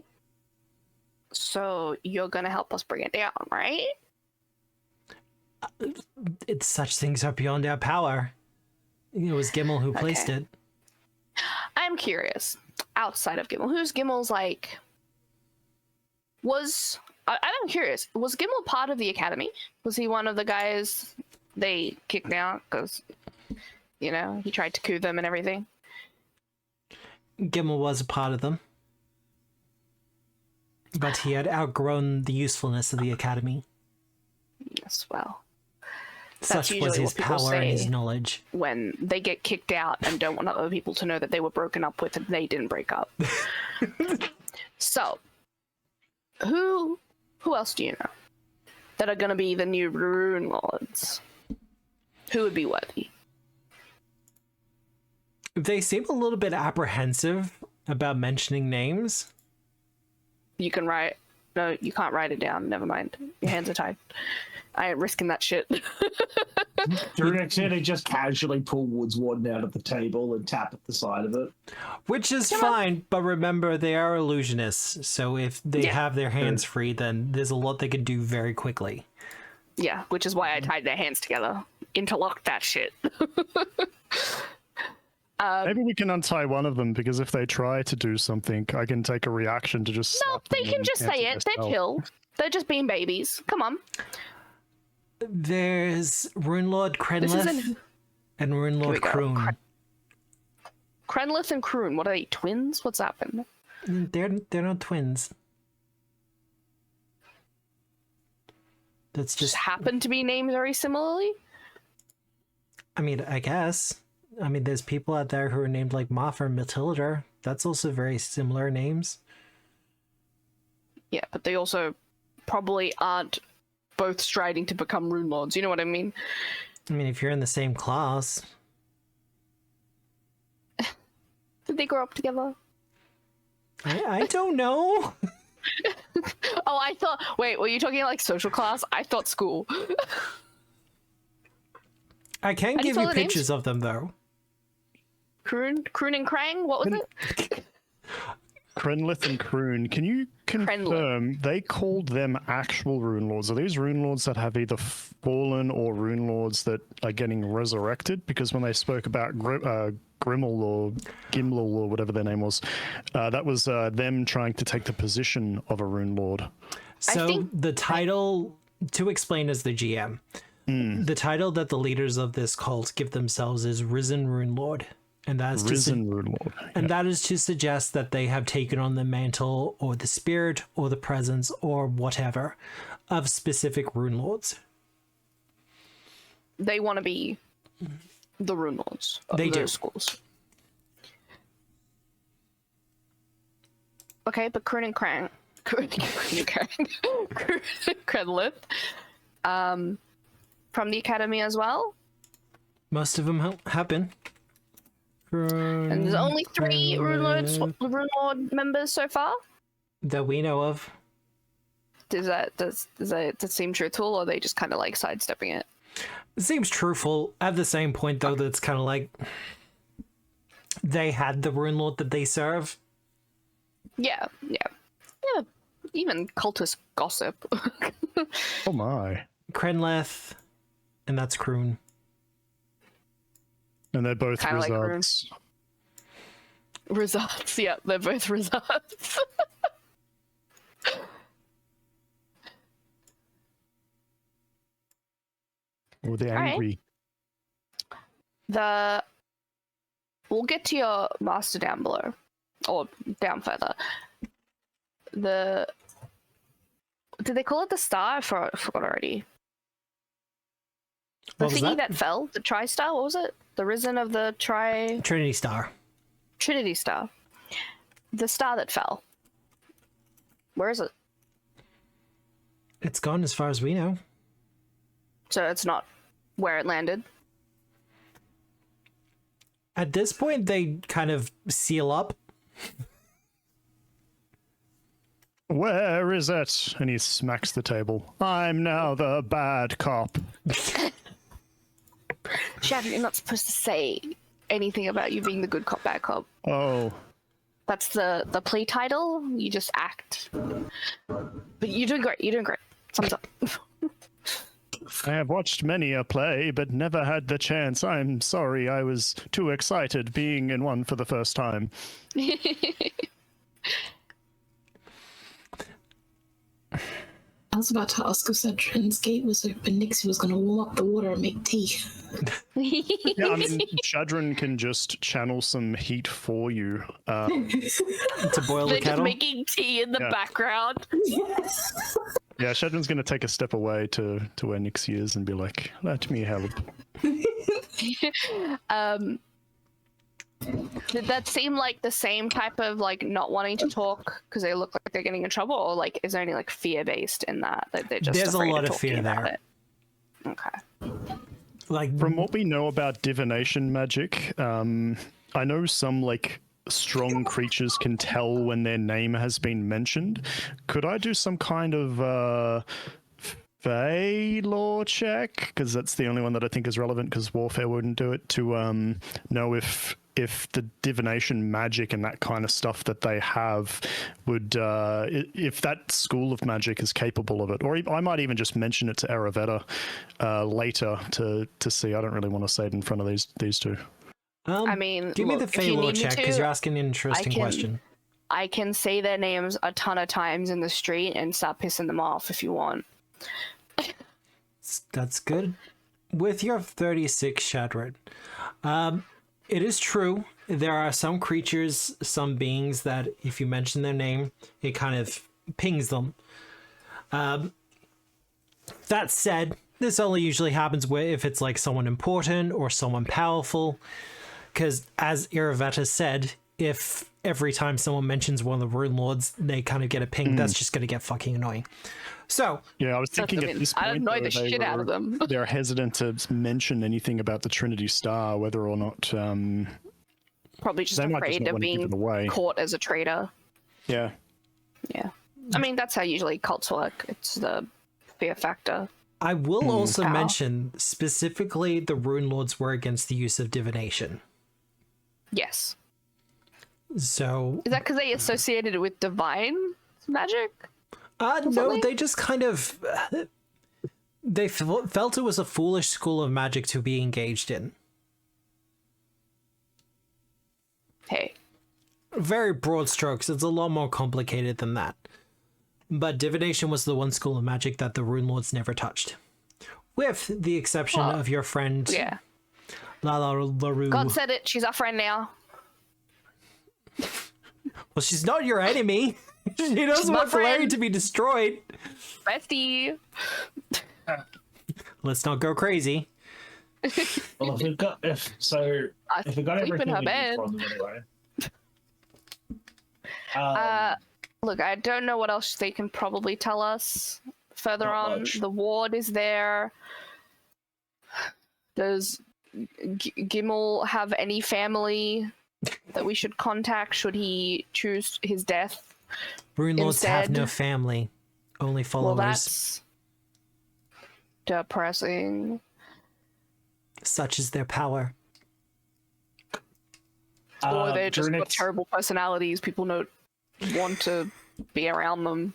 So you're gonna help us bring it down, right? It's such things are beyond our power. It was Gimel who placed Okay. it. I'm curious. Outside of Gimel, who's Gimel's like? I'm curious. Was Gimel part of the academy? Was he one of the guys they kicked out because, he tried to coup them and everything? Gimel was a part of them. But he had outgrown the usefulness of the academy. Yes, well, Such was usually his what people power and his say. knowledge. When they get kicked out and don't want other people to know that they were broken up with and they didn't break up. So, who else do you know that are going to be the new Runelords? Who would be worthy? They seem a little bit apprehensive about mentioning names. You can write. No, you can't write it down. Never mind. Your hands are tied. I ain't risking that shit. Druid's gonna just casually pull Wood's wand out of the table and tap at the side of it. Which is fine, but remember, they are illusionists, so if they have their hands free, then there's a lot they can do very quickly. Yeah, which is why I tied their hands together. Interlock that shit. Maybe we can untie one of them, because if they try to do something, I can take a reaction to just No, slap they them can and just cancel say their it. They're spell. chill. They're just being babies. Come on. There's Runelord This Krenlith isn't and Here we Runelord go. Kroon. Krenlith and Kroon. What are they? Twins? What's happened? They're not twins. That's Just just, happen to be named very similarly. I mean, I guess. I mean, there's people out there who are named like Moff or Matilda. That's also very similar names. Yeah, but they also probably aren't both striding to become Runelords. You know what I mean? I mean, if you're in the same class, Did they grow up together? I don't know. Oh, I thought. Wait, were you talking like social class? I thought school. I can do you give spell you the names? pictures of them though. Kroon and Krang. What was it? Krenlith and Kroon, can you confirm they called them actual Runelords? Are these Runelords that have either fallen or Runelords that are getting resurrected? Because when they spoke about Grimmel or Gimlil or whatever their name was, that was them trying to take the position of a Runelord. So think- the title, to explain as the GM, the title that the leaders of this cult give themselves is Risen Runelord. And that is Risen Runelord. and that is to suggest that they have taken on the mantle or the spirit or the presence or whatever of specific Runelords. They want to be the Runelords of They those do. schools. Okay, but Kroon and Krang, Krenlith, from the academy as well. Most of them have been. And there's only 3 Runelord members so far. That we know of. Does that seem truthful, or are they just kind of like sidestepping it? It seems truthful. At the same point, though, that's kind of like they had the Runelord that they serve. Yeah. Even cultist gossip. Oh my. Krenlith, and that's Kroon. And they're both Kinda like Kroon. Rizards. Results. Yeah, they're both results. Or the right. angry. We'll get to your master down below, or down further. Did they call it the star? I forgot already. The What was thingy that? that fell, the tri-star. What was it? The risen of the Trinity Star. Trinity star. The star that fell. Where is it? It's gone as far as we know. So it's not where it landed. At this point, they kind of seal up. Where is it? And he smacks the table. I'm now the bad cop. Shadron, you're not supposed to say anything about you being the good cop, bad cop. Oh. That's the play title. You just act. But you're doing great. You're doing great. Thumbs up. I have watched many a play, but never had the chance. I'm sorry, I was too excited being in one for the first time. I was about to ask if Cedrin's gate was open. Nixie was going to warm up the water and make tea. Yeah, I mean, Shadron can just channel some heat for you. To boil the They're just kettle. making tea in the background. Yeah, Shadron's going to take a step away to where Nixie is and be like, let me help. Did that seem like the same type of like not wanting to talk because they look like they're getting in trouble, or like is there any like fear based in that they're just There's a afraid lot of talking fear about there. it? Okay. Like From what we know about divination magic, I know some like strong creatures can tell when their name has been mentioned. Could I do some kind of Fey law check? Because that's the only one that I think is relevant, because warfare wouldn't do it, to know if the divination magic and that kind of stuff that they have would, if that school of magic is capable of it. Or I might even just mention it to Aravetta later to see. I don't really want to say it in front of these two. I mean, give me the look, if Fey you law need me check because to, you're asking an interesting question. I can say their names a ton of times in the street and start pissing them off if you want. That's good. With your 36 Shadred, it is true. There are some creatures, some beings that if you mention their name, it kind of pings them. That said, this only usually happens if it's like someone important or someone powerful. Because as Iravetta said, if every time someone mentions one of the Runelords, they kind of get a ping, that's just going to get fucking annoying. So yeah, I was thinking at this point I annoy the shit out of them. They're hesitant to mention anything about the Trinity Star, whether or not. Probably just they might just afraid not of want to give being it away. caught as a traitor. Yeah. Yeah. I mean, that's how usually cults work. It's the fear factor. I will also Ow. mention specifically the Runelords were against the use of divination. Yes. So Is that because they associated it with divine magic? no, they just kind of they felt it was a foolish school of magic to be engaged in. Hey. Very broad strokes. It's a lot more complicated than that. But divination was the one school of magic that the Runelords never touched. With the exception of your friend Yeah. LaRue. God said it. She's our friend now. Well, she's not your enemy. She doesn't my want Valerian friend. to be destroyed. Bestie. Let's not go crazy. Well, if we've got if we got sleep in everything her we bed. need from them anyway. Look, I don't know what else they can probably tell us. Further Not on, much. the ward is there. Does Gimel have any family that we should contact should he choose his death? Runelords have Instead- no family, only Well, followers. that's depressing. Such is their power. Or they're just got Drunix- terrible personalities. People don't want to be around them.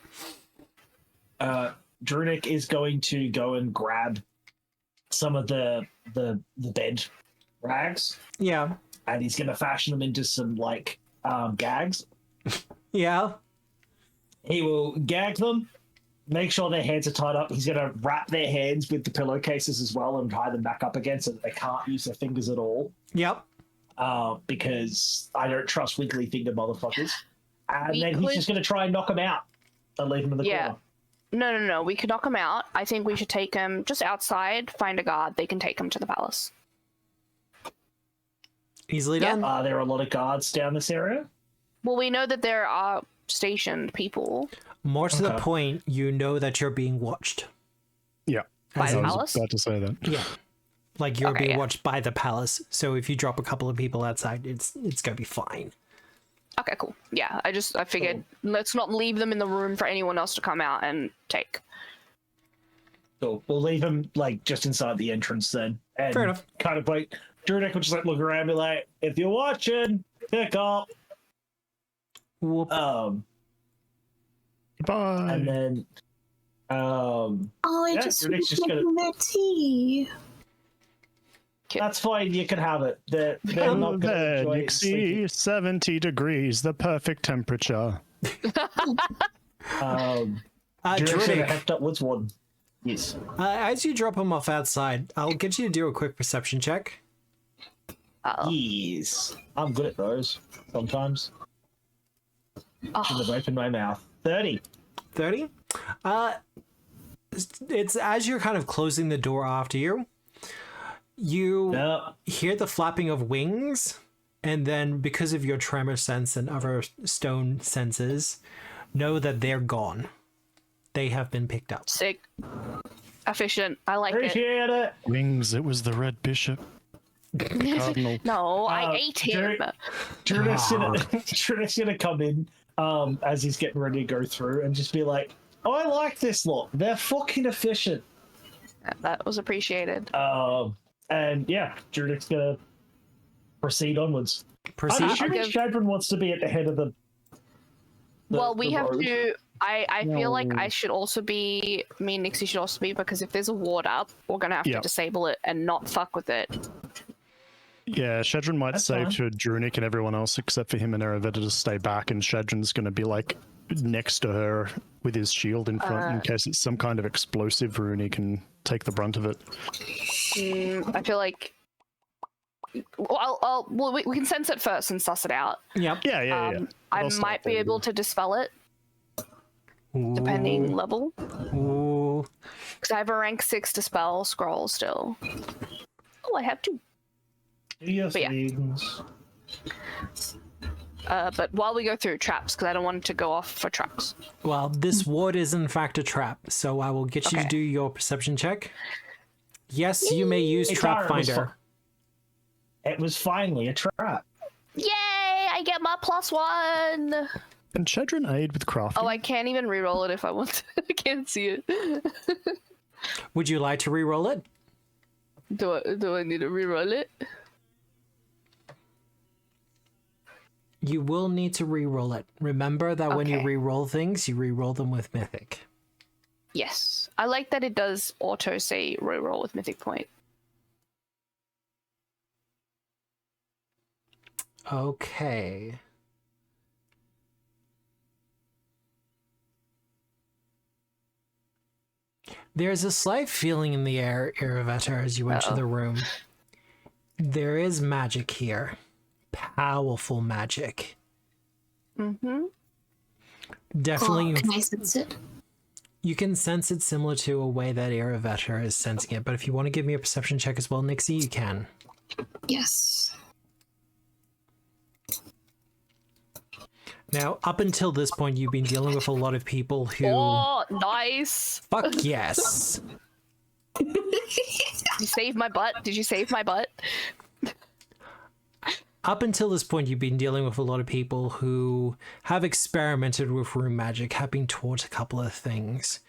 Drunic is going to go and grab some of the bed rags, Yeah. and he's going to fashion them into some like gags. Yeah. He will gag them, make sure their hands are tied up. He's going to wrap their hands with the pillowcases as well and tie them back up again so that they can't use their fingers at all. Yep. Because I don't trust wiggly finger motherfuckers. And then he's could- just going to try and knock them out and leave them in the Yeah. corner. No. We could knock him out. I think we should take him just outside, find a guard. They can take him to the palace. Easily Yeah. done. Are there a lot of guards down this area? Well, we know that there are stationed people More to the Okay. point, you know that you're being watched. Yeah. by As the in- I was palace. about to say that. Yeah. Like you're Okay, being yeah. watched by the palace. So if you drop a couple of people outside, it's gonna be fine. Okay, cool. Yeah, I figured let's not leave them in the room for anyone else to come out and take. So we'll leave him like just inside the entrance then. And Fair enough. kind of like Druidic will just like look around and be like, if you're watching, pick up. Whoop. Bye. And then Oh, I Yeah, just your next finished just making their tea. that's fine, you can have it. They're not Oh, gonna there, enjoy it Nixie, 70 degrees, the perfect temperature. Druidic's gonna Druidic, heft up Woodswarden. Yes. as you drop him off outside, I'll get you to do a quick perception check. Yes. I'm good at those sometimes. Oh. Should have opened my mouth. 30. 30? It's as you're kind of closing the door after you, you No. hear the flapping of wings, and then because of your tremor sense and other stone senses, know that they're gone. They have been picked up. Sick. Efficient. I like it. Appreciate it. Wings, it was the Red Bishop. The Cardinal. No, I ate him. Druidic's gonna come in as he's getting ready to go through and just be like, oh, I like this lot. They're fucking efficient. That was appreciated. And yeah, Druidic's gonna proceed onwards. Proceed. I'm assuming I'll give- Shadron wants to be at the head of the Well, we have road. to. I feel like I should also be. Me and Nixie should also be, because if there's a ward up, we're gonna have to Yep. disable it and not fuck with it. Yeah, Shadron might That's say fine. to Drunik and everyone else except for him and Eraveta to stay back, and Shadron's going to be like next to her with his shield in front in case it's some kind of explosive rune. He can take the brunt of it. I feel like. Well, we can sense it first and suss it out. Yep. Yeah. I I'll start might be there, able to dispel it, depending level. Ooh. Because I have a rank 6 dispel scroll still. Oh, I have 2. Yes, But yeah. things. But while we go through traps, because I don't want it to go off for traps. Well, this ward is in fact a trap, so I will get you to Okay. do your perception check. Yes, you may use It's Trap alright, it was Finder. It was finally a trap. Yay! I get my +1! Can Shadron aid with crafting? Oh, I can't even reroll it if I want to. I can't see it. Would you like to re-roll it? Do I need to reroll it? You will need to re-roll it. Remember that when you Okay. re-roll things, you re-roll them with Mythic. Yes. I like that it does auto say reroll with Mythic Point. Okay. There's a slight feeling in the air, Iravetter, as you enter the room. There is magic here. Powerful magic. Mm-hmm. Definitely, Oh, can I sense it? you can sense it similar to a way that Iravetter is sensing it, but if you want to give me a perception check as well, Nixie, you can. Yes. Now, up until this point, you've been dealing with a lot of people who... Oh, nice! Fuck yes! You saved my butt. Did you save my butt? Up until this point, you've been dealing with a lot of people who have experimented with rune magic, have been taught a couple of things.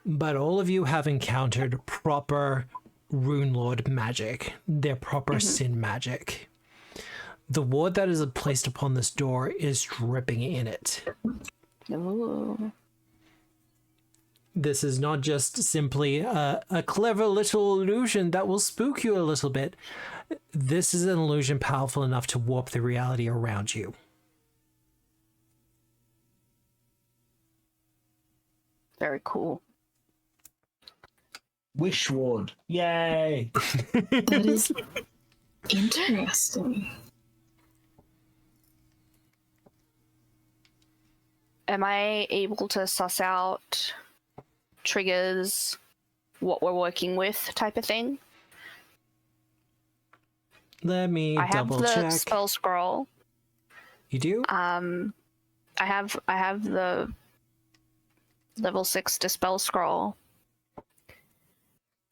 But all of you have encountered proper Runelord magic. They're proper sin magic. The ward that is placed upon this door is dripping in it. Ooh. This is not just simply a clever little illusion that will spook you a little bit. This is an illusion powerful enough to warp the reality around you. Very cool. Wish ward. Yay! That is interesting. Am I able to suss out triggers, what we're working with type of thing? Let me I have double the check. spell scroll. You do? I have the level 6 dispel scroll.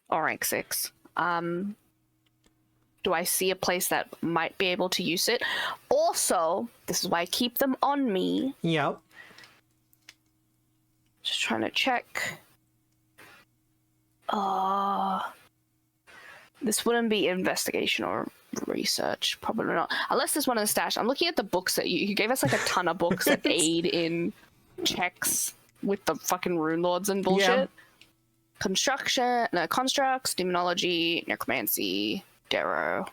Or rank 6. Do Do I see a place that might be able to use it? Also, this is why I keep them on me. Yep. Just trying to check. This wouldn't be investigation or research. Probably not. Unless there's one in the stash. I'm looking at the books that you gave us, like a ton of books that aid in checks with the fucking Runelords and bullshit. Yeah. Constructs, demonology, necromancy, Darrow.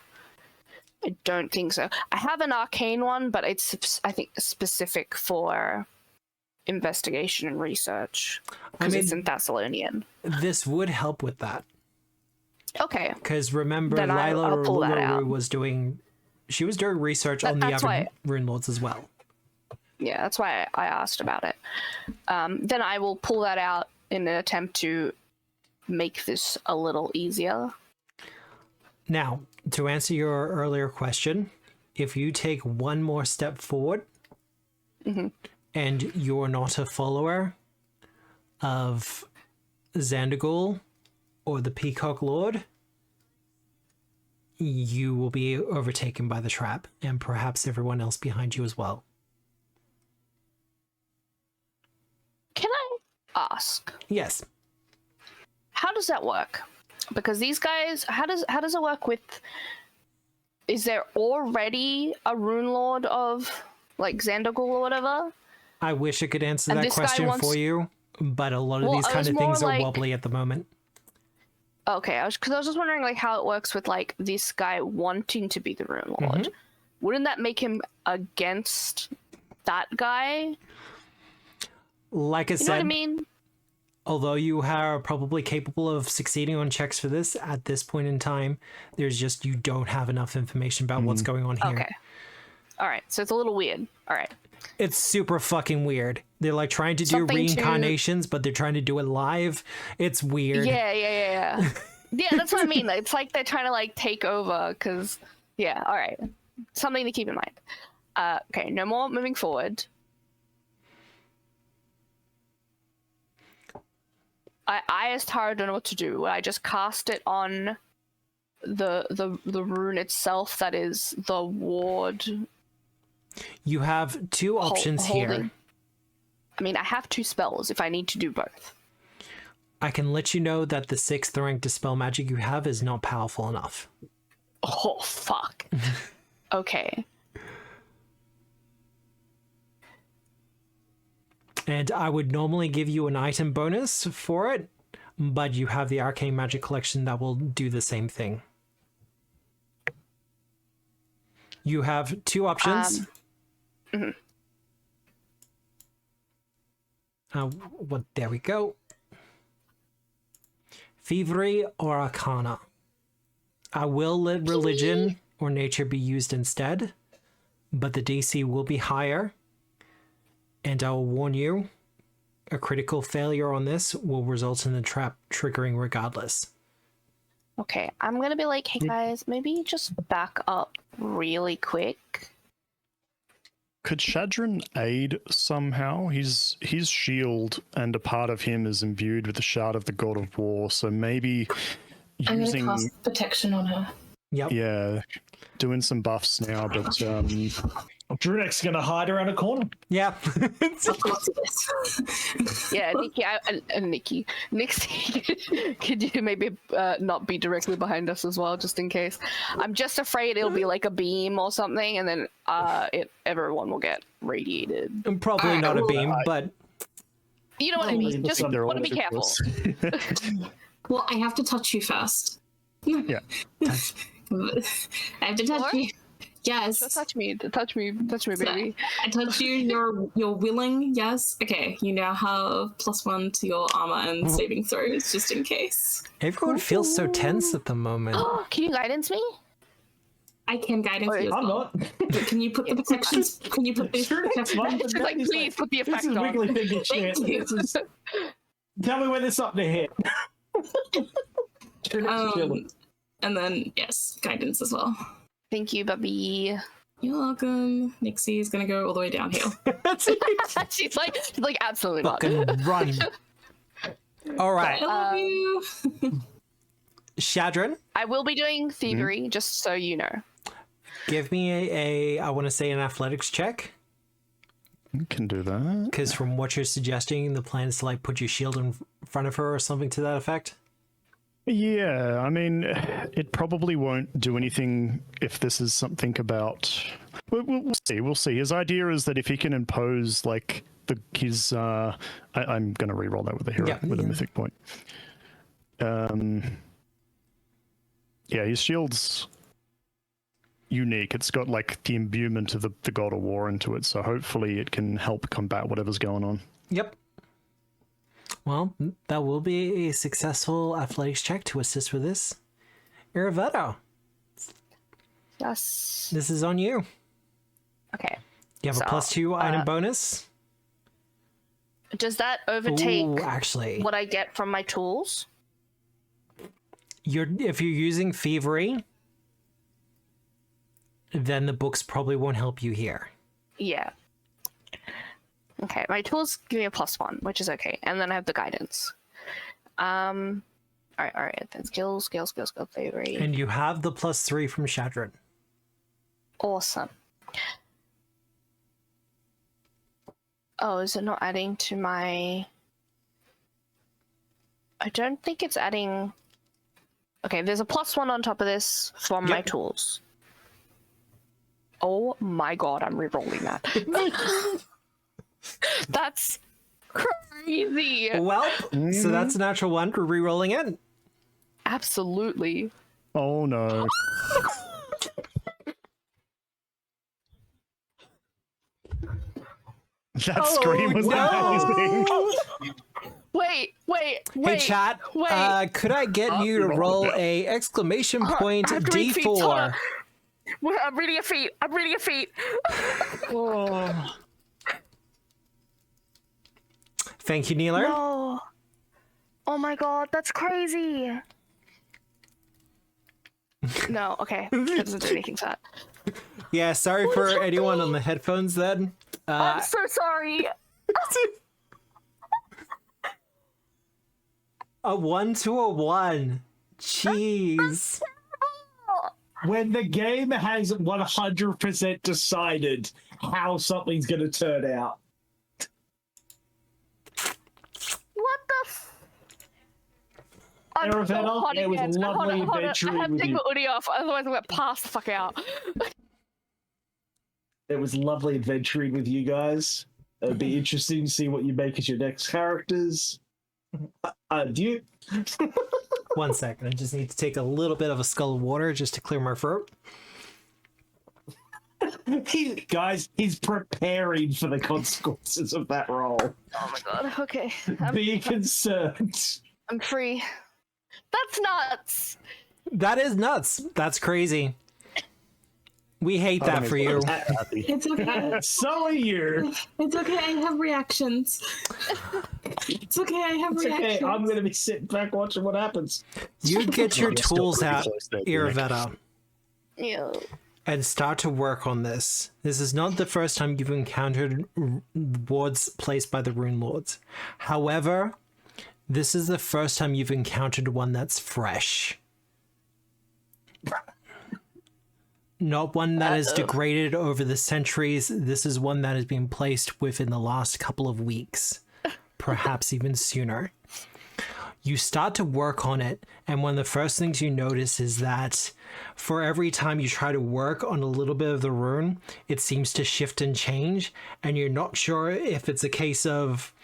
I don't think so. I have an arcane one, but it's, I think, specific for investigation and research because it's in Thessalonian. This would help with that. Okay. Because remember, Then I'll pull that out. was doing research on the other Runelords as well. Yeah, that's why I asked about it. Then I will pull that out in an attempt to make this a little easier. Now, to answer your earlier question, if you take one more step forward and you're not a follower of Xandagul or the Peacock Lord, you will be overtaken by the trap and perhaps everyone else behind you as well. Can I ask? Yes. How does that work? Because these guys, how does it work with? Is there already a Rune Lord of like Xandagul or whatever? I wish I could answer that question for you, but a lot of these kind of things are wobbly at the moment. Okay, I was just wondering like how it works with like this guy wanting to be the Rune Lord. Wouldn't that make him against that guy? Like I You know said, what I mean? although you are probably capable of succeeding on checks for this at this point in time, there's just, you don't have enough information about what's going on here. Okay. All right. So it's a little weird. All right. It's super fucking weird. They're like trying to do reincarnations, but they're trying to do it live. It's weird. Yeah. Yeah, that's what I mean. It's like they're trying to like take over because, yeah. All right. Something to keep in mind. Okay. No more moving forward. I as Tara don't know what to do. I just cast it on the rune itself that is the ward. You have two options here. I mean, I have two spells if I need to do both. I can let you know that the 6th rank dispel magic you have is not powerful enough. Oh, fuck. Okay. And I would normally give you an item bonus for it, but you have the Arcane Magic Collection that will do the same thing. You have two options. There we go. Thievery or Arcana. I will let Religion or Nature be used instead, but the DC will be higher. And I will warn you, a critical failure on this will result in the trap triggering regardless. Okay, I'm gonna be like, hey guys, maybe just back up really quick. Could Shadrin aid somehow? His shield and a part of him is imbued with the shard of the God of War, so maybe I'm using... gonna cast protection on her. Yep. Yeah, doing some buffs now, but... Drunek's gonna hide around a corner. Yeah. Of course it is. Yeah, Nikki, Nixie, could you maybe not be directly behind us as well, just in case? I'm just afraid it'll be like a beam or something, and then everyone will get radiated. Probably not a beam, but you know what I mean. Just want to be careful. Well, I have to touch you first. Yeah. I have to touch you. Yes. So touch me, baby. I touch you. You're willing. Yes. Okay. You now have +1 to your armor and saving throws, just in case. everyone feels so tense at the moment. Can you guidance me? I can guidance you as I'm well. not. Can you put the protections? Can you put the That's fine. She's like, please put the effect This is on. wiggly finger shit. Thank you. Tell me when there's something to hit. And then yes, guidance as well. Thank you, Bubby. You're welcome. Nixie is gonna go all the way downhill. she's like absolutely not. Fucking run. All right. I love you. Shadron, I will be doing thievery, just so you know. give me a I want to say an athletics check. You can do that. Because from what you're suggesting, the plan is to like put your shield in front of her or something to that effect. Yeah, I mean, it probably won't do anything if this is something about. We'll see. We'll see. His idea is that if he can impose like his, I'm going to re-roll that with a hero with a mythic point. Yeah, his shield's unique. It's got like the imbuement of the God of War into it, so hopefully it can help combat whatever's going on. Yep. Well, that will be a successful athletics check to assist with this. Iraveto, Yes. this is on you. Okay. You have a +2 item bonus. Does that overtake Ooh, actually, what I get from my tools? if you're using thievery, then the books probably won't help you here. Yeah. Okay, my tools give me a +1, which is okay, and then I have the guidance. All right. Then skill, thievery. And you have the +3 from Shadron. Awesome. Oh, is it not adding to my? I don't think it's adding. Okay, there's a +1 on top of this from my tools. Oh my god, I'm re-rolling that. That's crazy. Well, so that's a natural one. We're re-rolling it. Absolutely. Oh no. That scream was amazing. Wait. Hey, chat. Could I get you to roll a exclamation point I have to read feats, hold on. D4? Wait, I'm reading a feat. Oh. Thank you, Neeler. No. Oh my god, that's crazy. No, okay. That doesn't do anything to that. Yeah, sorry for anyone on the headphones then. I'm so sorry. A 1 to a 1. Jeez. When the game has 100% decided how something's going to turn out. What the I'm so Arabella, hot it was again. lovely Hold on. adventuring I have to with take you. my hoodie off, otherwise I'm going to pass the fuck out. It was lovely adventuring with you guys. It'd be interesting to see what you make as your next characters. Do you? 1 second. I just need to take a little bit of a skull of water just to clear my throat. He's preparing for the consequences of that role. Oh my god, okay. Be concerned. I'm free. That's nuts! That is nuts. That's crazy. We hate that for you. It's okay. So are you. It's okay. I have reactions. It's okay. I have It's reactions. okay. I'm going to be sitting back watching what happens. You get your You're still tools pretty out, close there, Derek. Iravetta, Ew. and start to work on this. This is not the first time you've encountered wards placed by the Runelords. However, this is the first time you've encountered one that's fresh. Not one that is degraded over the centuries. This is one that has been placed within the last couple of weeks, perhaps even sooner. You start to work on it, and one of the first things you notice is that for every time you try to work on a little bit of the rune, it seems to shift and change, and you're not sure if it's a case of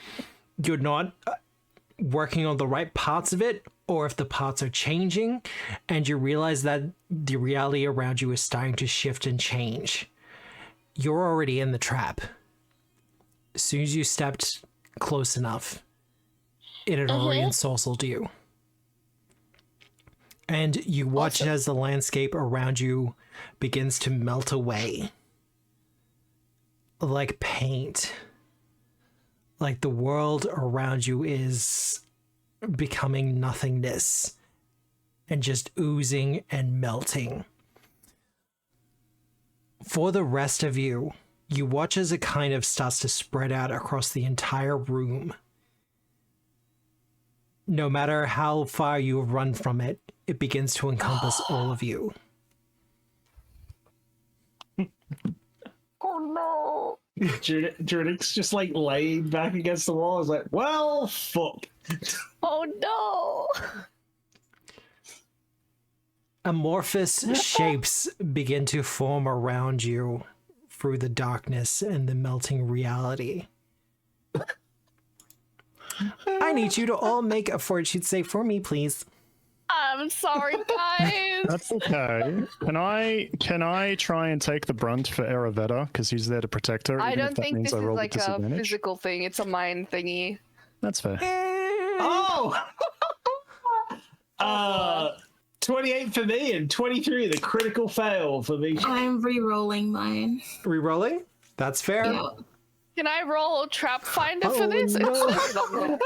you're not working on the right parts of it, or if the parts are changing, and you realize that the reality around you is starting to shift and change. You're already in the trap. As soon as you stepped close enough, it had already ensorcelled you. And you watch as the landscape around you begins to melt away. Like paint. Like the world around you is becoming nothingness and just oozing and melting. For the rest of you, you watch as it kind of starts to spread out across the entire room. no matter how far you run from it, it begins to encompass all of you. Oh no. Druidic's just like laying back against the wall. Is like, well, fuck. Oh no. Amorphous shapes begin to form around you through the darkness and the melting reality. I need you to all make a fortitude save for me, please. I'm sorry, guys. That's okay. Can I try and take the brunt for Eravetta because he's there to protect her? I even if don't that think means this I is roll like with a disadvantage? physical thing. It's a mind thingy. That's fair. Oh! 28 for me and 23 the critical fail for me. I'm re-rolling mine. Rerolling? That's fair. Yeah. Can I roll Trap Finder for Oh, this? no.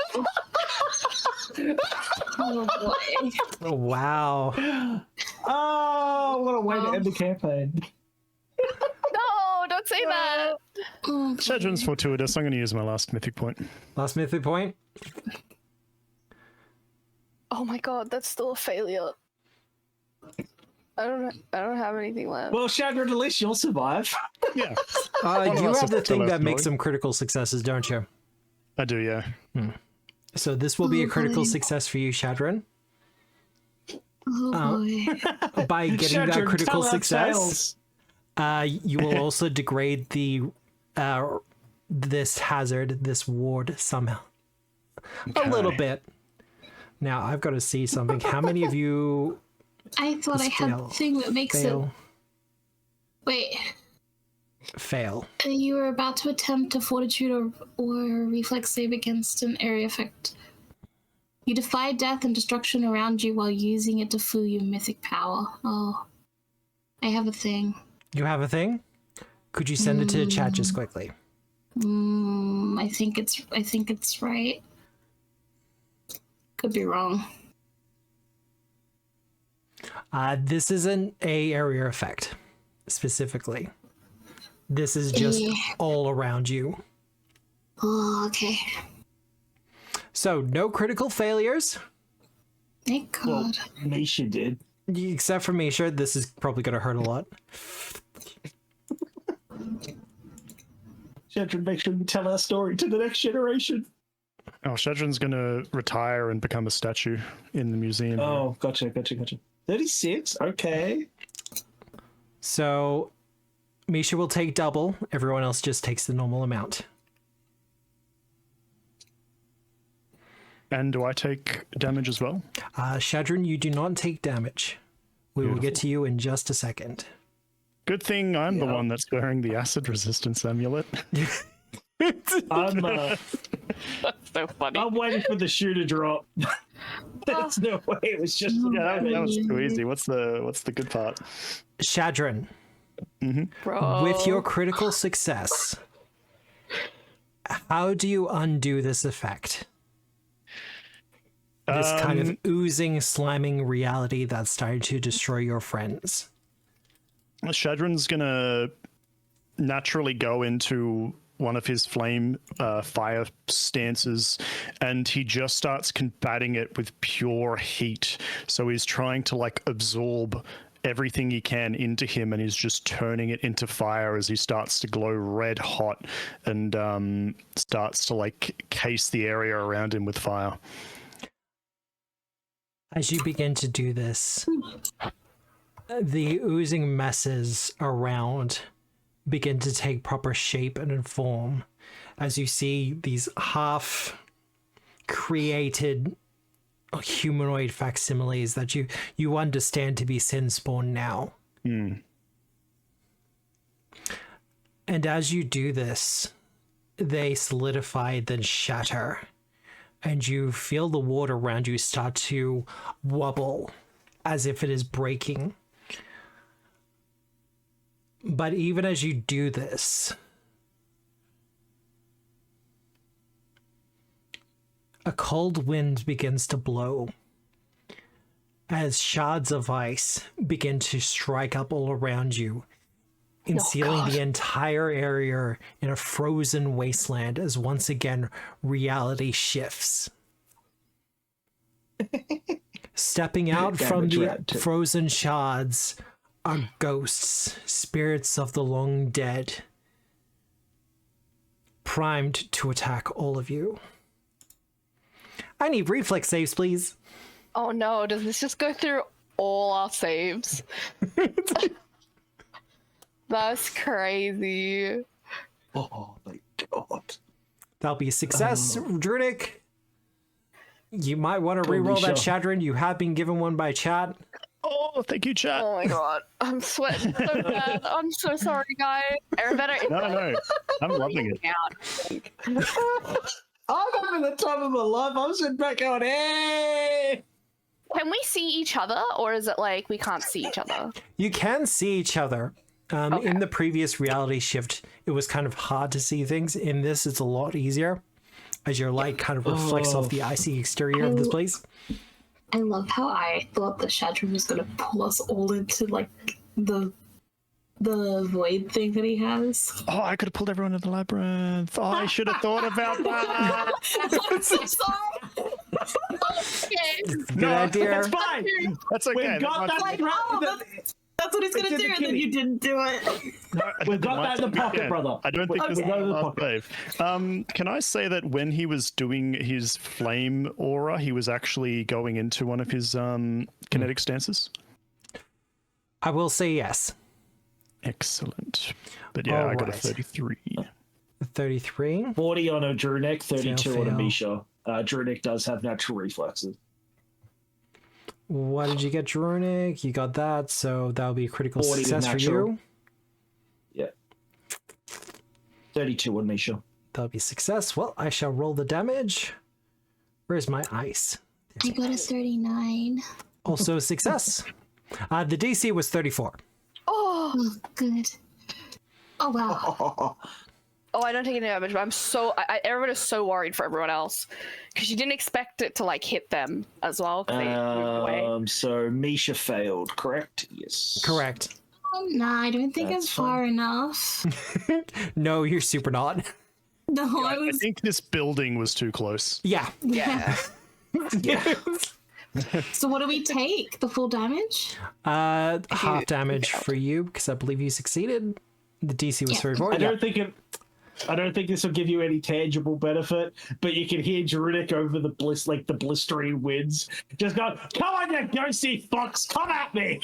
Oh boy. Oh, wow. Oh, what a way to end the campaign. No, don't say that. Oh, Shadrin's fortuitous. I'm going to use my last mythic point. Last mythic point. Oh my god, that's still a failure. I don't have anything left. Well, Shadron, at least you'll survive. Yeah, You us have the is thing still that makes left, some critical successes, don't you? I do. Yeah. So this will be a critical Okay. success for you, Shadron. Oh boy. By getting that Shadron, critical tell our success, tales. you will also degrade the this hazard, this ward somehow. A little bit. Now I've got to see something. How many of you I thought I had Fail. the thing that makes it. fail? Wait. Fail. You were about to attempt a fortitude or reflex save against an area effect. You defy death and destruction around you while using it to fool your mythic power. Oh. I have a thing. You have a thing? Could you send it to the chat just quickly? I think it's right. Could be wrong. This isn't a area effect specifically. This is just Yeah. all around you. Oh, okay. So no critical failures, Thank Well, God. Misha did. except for Misha. This is probably going to hurt a lot. Shadron, make sure you tell our story to the next generation. Oh, Shadrin's going to retire and become a statue in the museum. Oh, gotcha. 36? Okay. So Misha will take double. Everyone else just takes the normal amount. And do I take damage as well? Shadron, you do not take damage. We will get Beautiful. to you in just a second. Good thing I'm the Yeah. one that's wearing the acid resistance amulet. So funny. I'm waiting for the shoe to drop. There's no way it was just. Yeah, that was too easy. What's the good part? Shadron, Bro. with your critical success, how do you undo this effect? This kind of oozing, slamming reality that's starting to destroy your friends. Shadron's gonna naturally go into one of his flame fire stances, and he just starts combating it with pure heat. So he's trying to like absorb everything he can into him, and he's just turning it into fire as he starts to glow red hot and starts to like case the area around him with fire. As you begin to do this, the oozing messes around begin to take proper shape and form as you see these half created humanoid facsimiles that you understand to be sin spawn now. And as you do this, they solidify, then shatter, and you feel the water around you start to wobble as if it is breaking. But even as you do this, a cold wind begins to blow as shards of ice begin to strike up all around you, sealing the entire area in a frozen wasteland as once again reality shifts. Stepping out Damage from the rat, too. frozen shards are ghosts, spirits of the long dead, primed to attack all of you. I need reflex saves, please. Oh no, does this just go through all our saves? That's crazy. Oh my god. That'll be a success, Druidic. You might want to reroll that Shadrin. You have been given one by chat. Oh, thank you, chat. Oh my god, I'm sweating so bad. I'm so sorry, guys. Arabetta, No, I'm loving it. I'm having the time of my life. I'm sitting back going, hey! Can we see each other, or is it like we can't see each other? You can see each other. Okay. In the previous reality shift, it was kind of hard to see things. In this, it's a lot easier, as your light kind of reflects off the icy exterior of this place. I love how I thought that Shadrin was going to pull us all into like the void thing that he has. Oh, I could have pulled everyone into the labyrinth. Oh, I should have thought about that. I'm so sorry. Good idea. That's fine. That's okay. We've got that. Like, oh, that's what he's going to It's in do, the and then you didn't do it. We've got that in the pocket, brother. I don't think this is We've got it in the the last pocket. save. Can I say that when he was doing his flame aura, he was actually going into one of his kinetic stances? I will say yes. Excellent. But yeah, I got a Alright. 33. 33. 40 on a Drunic, 32 on a fail. Misha. Drunic does have natural reflexes. What did you get, Drunic? You got that, so that'll be a critical 40 with success for natural. you. Yeah. 32 on Misha. That'll be success. Well, I shall roll the damage. Where's my ice? I got a 39. Also a success. The DC was 34. Oh, Oh, good. Oh, wow. I don't take any damage, but I'm so. Everyone is so worried for everyone else because you didn't expect it to like hit them as well. 'Cause they moved away. So Misha failed, correct? Yes. Correct. Nah, I don't think That's it's far enough. No, you're super not. No, I I was. think this building was too close. Yeah. Yeah. Yeah. So what do we take? The full damage? Half damage for you because I believe you succeeded. The DC was Yeah. 34. I don't think this will give you any tangible benefit, but you can hear Druidic over the the blistering winds. Just go, come on, you ghosty fox, come at me!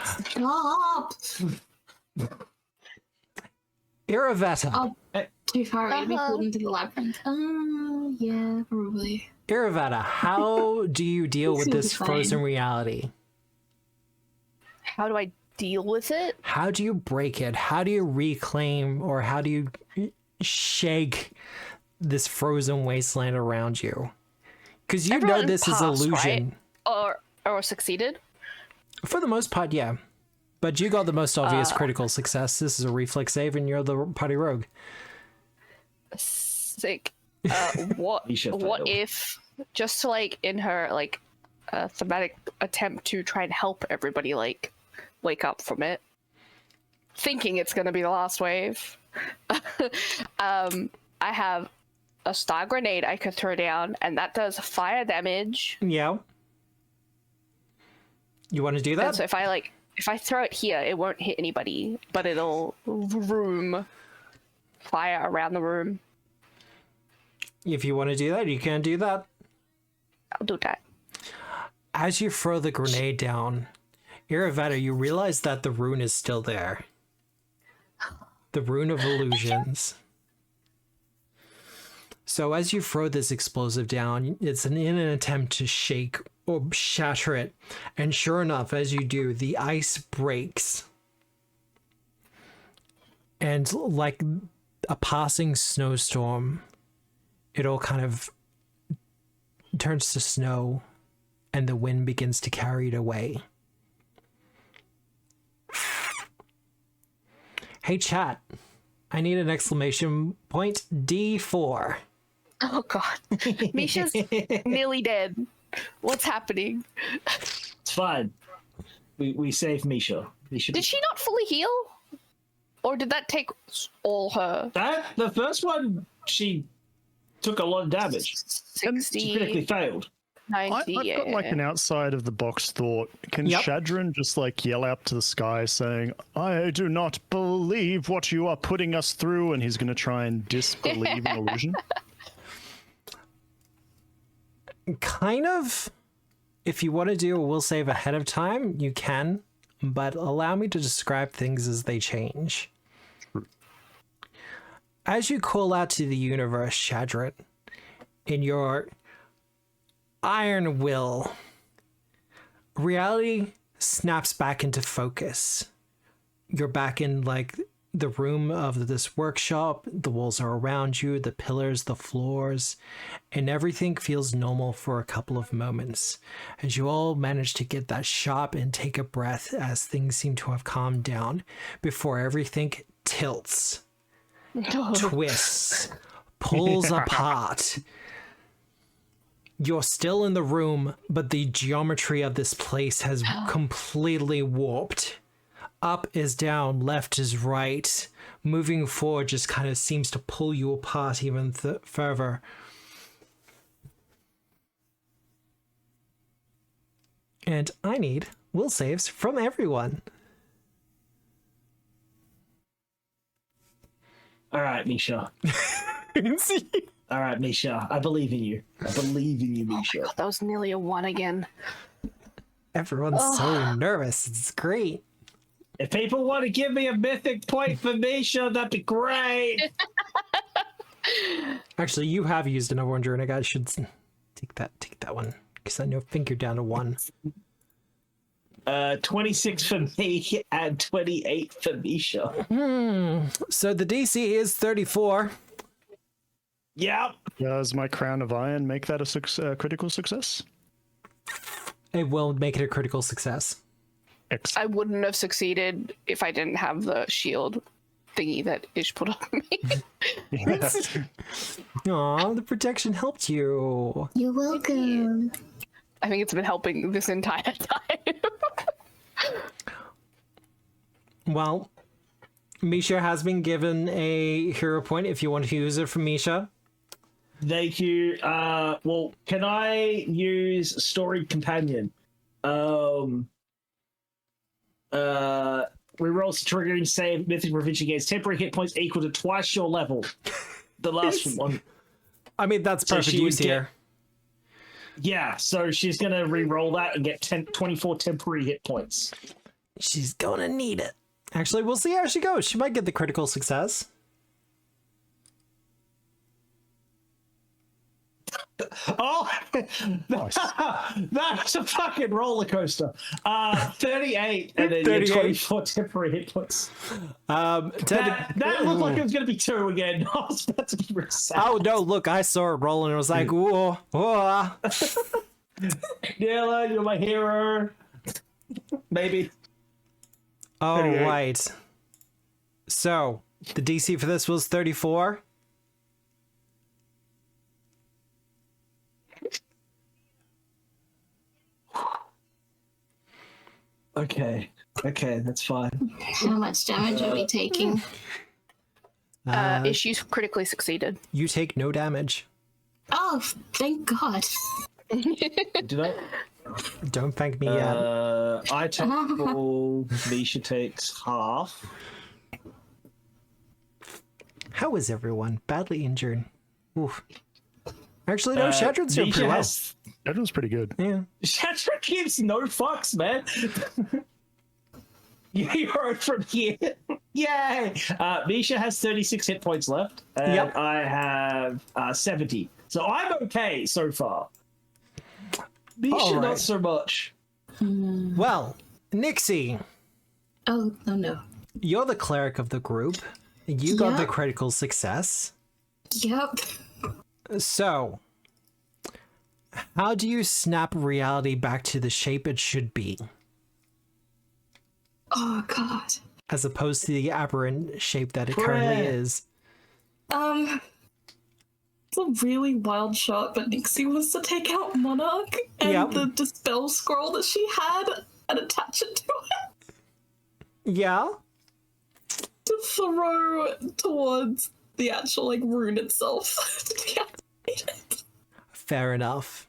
Stop! Iravetta. Oh, too far away to be pulled into the labyrinth. Yeah, probably. Iravetta, how do you deal with this Seems fine. frozen reality? How do I deal with it? How do you break it? How do you reclaim or how do you shake this frozen wasteland around you? Because you know Everyone this is passed, illusion. right? Or succeeded? For the most part, yeah. But you got the most obvious critical success. This is a reflex save and you're the party rogue. Sick. What Misha what failed. if just to like in her like thematic attempt to try and help everybody like wake up from it, thinking it's gonna be the last wave. I have a star grenade I could throw down, and that does fire damage. Yeah. You want to do that? And so if I throw it here, it won't hit anybody, but it'll fire around the room. If you want to do that, you can do that. I'll do that. As you throw the grenade down, Iravetta, you realize that the rune is still there. The rune of illusions. So as you throw this explosive down, it's in an attempt to shake or shatter it. And sure enough, as you do, the ice breaks. And like a passing snowstorm, it all kind of turns to snow and the wind begins to carry it away. Hey chat, I need an exclamation point D4. Oh god. Misha's nearly dead. What's happening? It's fine. We saved Misha. Did she not fully heal? Or did that take all her? The first one, she took a lot of damage. She critically 60. failed. I've got like an outside of the box thought. Can Shadrin just like yell out to the sky saying, "I do not believe what you are putting us through," and he's going to try and disbelieve an illusion? Kind of. If you want to do a will save ahead of time, you can, but allow me to describe things as they change. As you call out to the universe, Shadrin, in your iron will, reality snaps back into focus. You're back in like the room of this workshop. The walls are around you, the pillars, the floors, and everything feels normal for a couple of moments as you all manage to get that sharp and take a breath as things seem to have calmed down before everything tilts, twists, pulls apart. You're still in the room, but the geometry of this place has completely warped. Up is down, left is right. Moving forward just kind of seems to pull you apart even further. And I need will saves from everyone. All right, Misha. All right, Misha. I believe in you. I believe in you, Misha. Oh God, that was nearly a 1 again. Everyone's so nervous. It's great. If people want to give me a mythic point for Misha, that'd be great. Actually, you have used another one, Drunic. I should take that one because I think you're down to 1. 26 for me and 28 for Misha. So the DC is 34. Yep. Does my crown of iron make that a critical success? It will make it a critical success. I wouldn't have succeeded if I didn't have the shield thingy that Ish put on me. Aw, the protection helped you. You're welcome. I think it's been helping this entire time. Well, Misha has been given a hero point if you want to use it from Misha. Thank you. Well, can I use Storied Companion? Rerolls triggering save mythic revenge against temporary hit points equal to twice your level. The last one. I mean, that's So perfect she would use here. Yeah, so she's going to re-roll that and get 24 temporary hit points. She's gonna need it. Actually, we'll see how she goes. She might get the critical success. Oh, that's a fucking roller coaster. 38 and then 38. 24 temporary hit points. That looked like it was going to be 2 again. I was about to be really sad. Oh no! Look, I saw it roll and it was like, whoa, whoa. Dylan, you're my hero. Maybe. All 38. right. So the DC for this was 34. Okay, that's fine. How much damage are we taking? Issues critically succeeded. You take no damage. Oh, thank God. Did I? Don't thank me yet. I take full. Misha takes half. How is everyone? Badly injured. Oof. Actually, no, Shadron's doing pretty well. That was pretty good. Yeah. Shadron gives no fucks, man. You're from here. Yay! Misha has 36 hit points left, and Yep. I have 70. So I'm okay so far. Misha, All right. not so much. Well, Nixie, Oh, no. you're the cleric of the group. You got the Yeah. critical success. Yep. So, how do you snap reality back to the shape it should be, Oh, God. as opposed to the aberrant shape that it currently Prayer. is? It's a really wild shot, but Nixie wants to take out Monarch and Yep. the dispel scroll that she had and attach it to it Yeah? to throw towards the actual rune itself to deactivate it. Fair enough.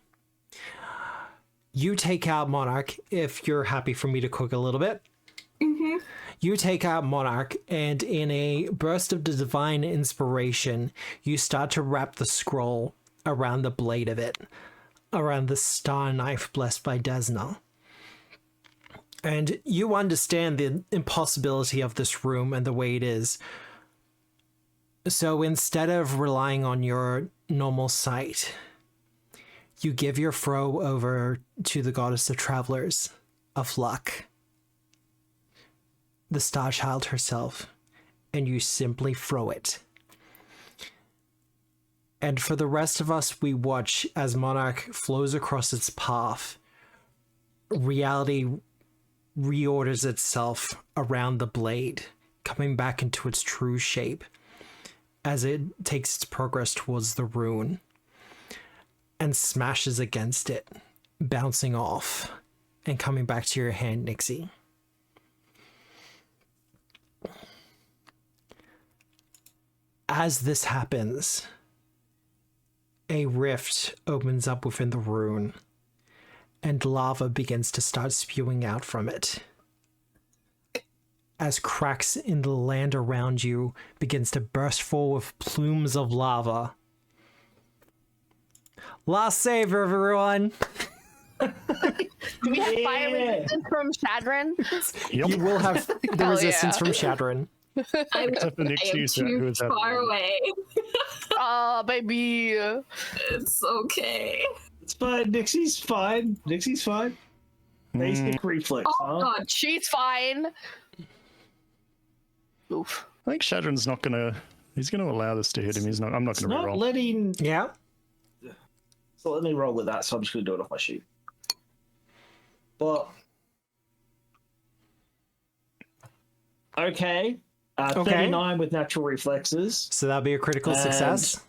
You take out Monarch, if you're happy for me to cook a little bit. You take out Monarch, and in a burst of the divine inspiration, you start to wrap the scroll around the blade of it, around the star knife blessed by Desna. And you understand the impossibility of this room and the way it is. So instead of relying on your normal sight, you give your throw over to the goddess of travelers, of luck, the Star Child herself, and you simply throw it. And for the rest of us, we watch as Monarch flows across its path. Reality reorders itself around the blade, coming back into its true shape as it takes its progress towards the rune and smashes against it, bouncing off and coming back to your hand, Nixie. As this happens, a rift opens up within the rune, and lava begins to start spewing out from it. As cracks in the land around you begins to burst forth with plumes of lava. Last save, everyone! Do we have fire resistance from Shadrin? Yep. You will have the Hell resistance yeah. from Shadrin. Except for I am Nixie's who too is that? far away. Oh, baby. It's okay. It's fine. Nixie's fine. Nixie's fine. Basic reflex, Oh huh? god. She's fine. Oof. I think Shadrin's not gonna. He's gonna allow this to hit him. He's not. I'm not It's gonna not reroll. letting. Yeah? So let me roll with that. So I'm just gonna do it off my sheet. But okay. Okay. 39 with natural reflexes. So that'll be a critical And- success.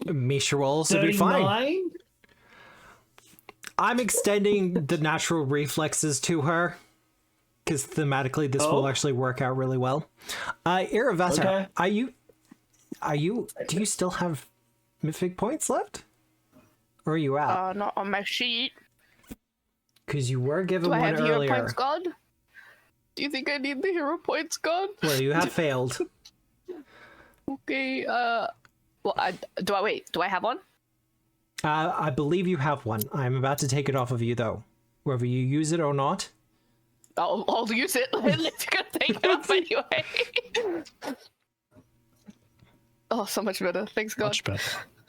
Misha will also be fine. 39. I'm extending the natural reflexes to her, because thematically this will Oh. actually work out really well. Iravata, Okay. do you still have mythic points left? Or are you out? Not on my sheet. Because you were given Do I one have hero earlier. points, God? Do you think I need the hero points, God? Well, you have failed. Okay, well, do I have one? I believe you have one. I'm about to take it off of you, though. Whether you use it or not. I'll use it. It's gonna take it off anyway. Oh, so much better. Thanks, God. Much better.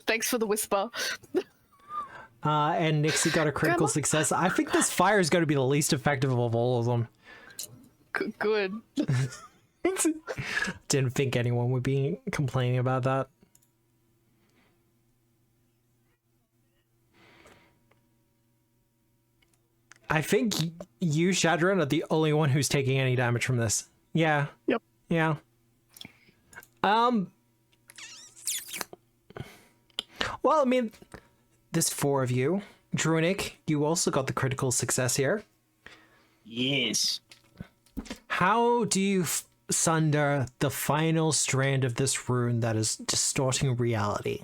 Thanks for the whisper. And Nixie got a critical Grandma? success. I think this fire is going to be the least effective of all of them. Good. Didn't think anyone would be complaining about that. I think you, Shadran, are the only one who's taking any damage from this. Yeah. Yep. Yeah. Well, I mean, there's four of you. Drunic, you also got the critical success here. Yes. How do you sunder the final strand of this rune that is distorting reality?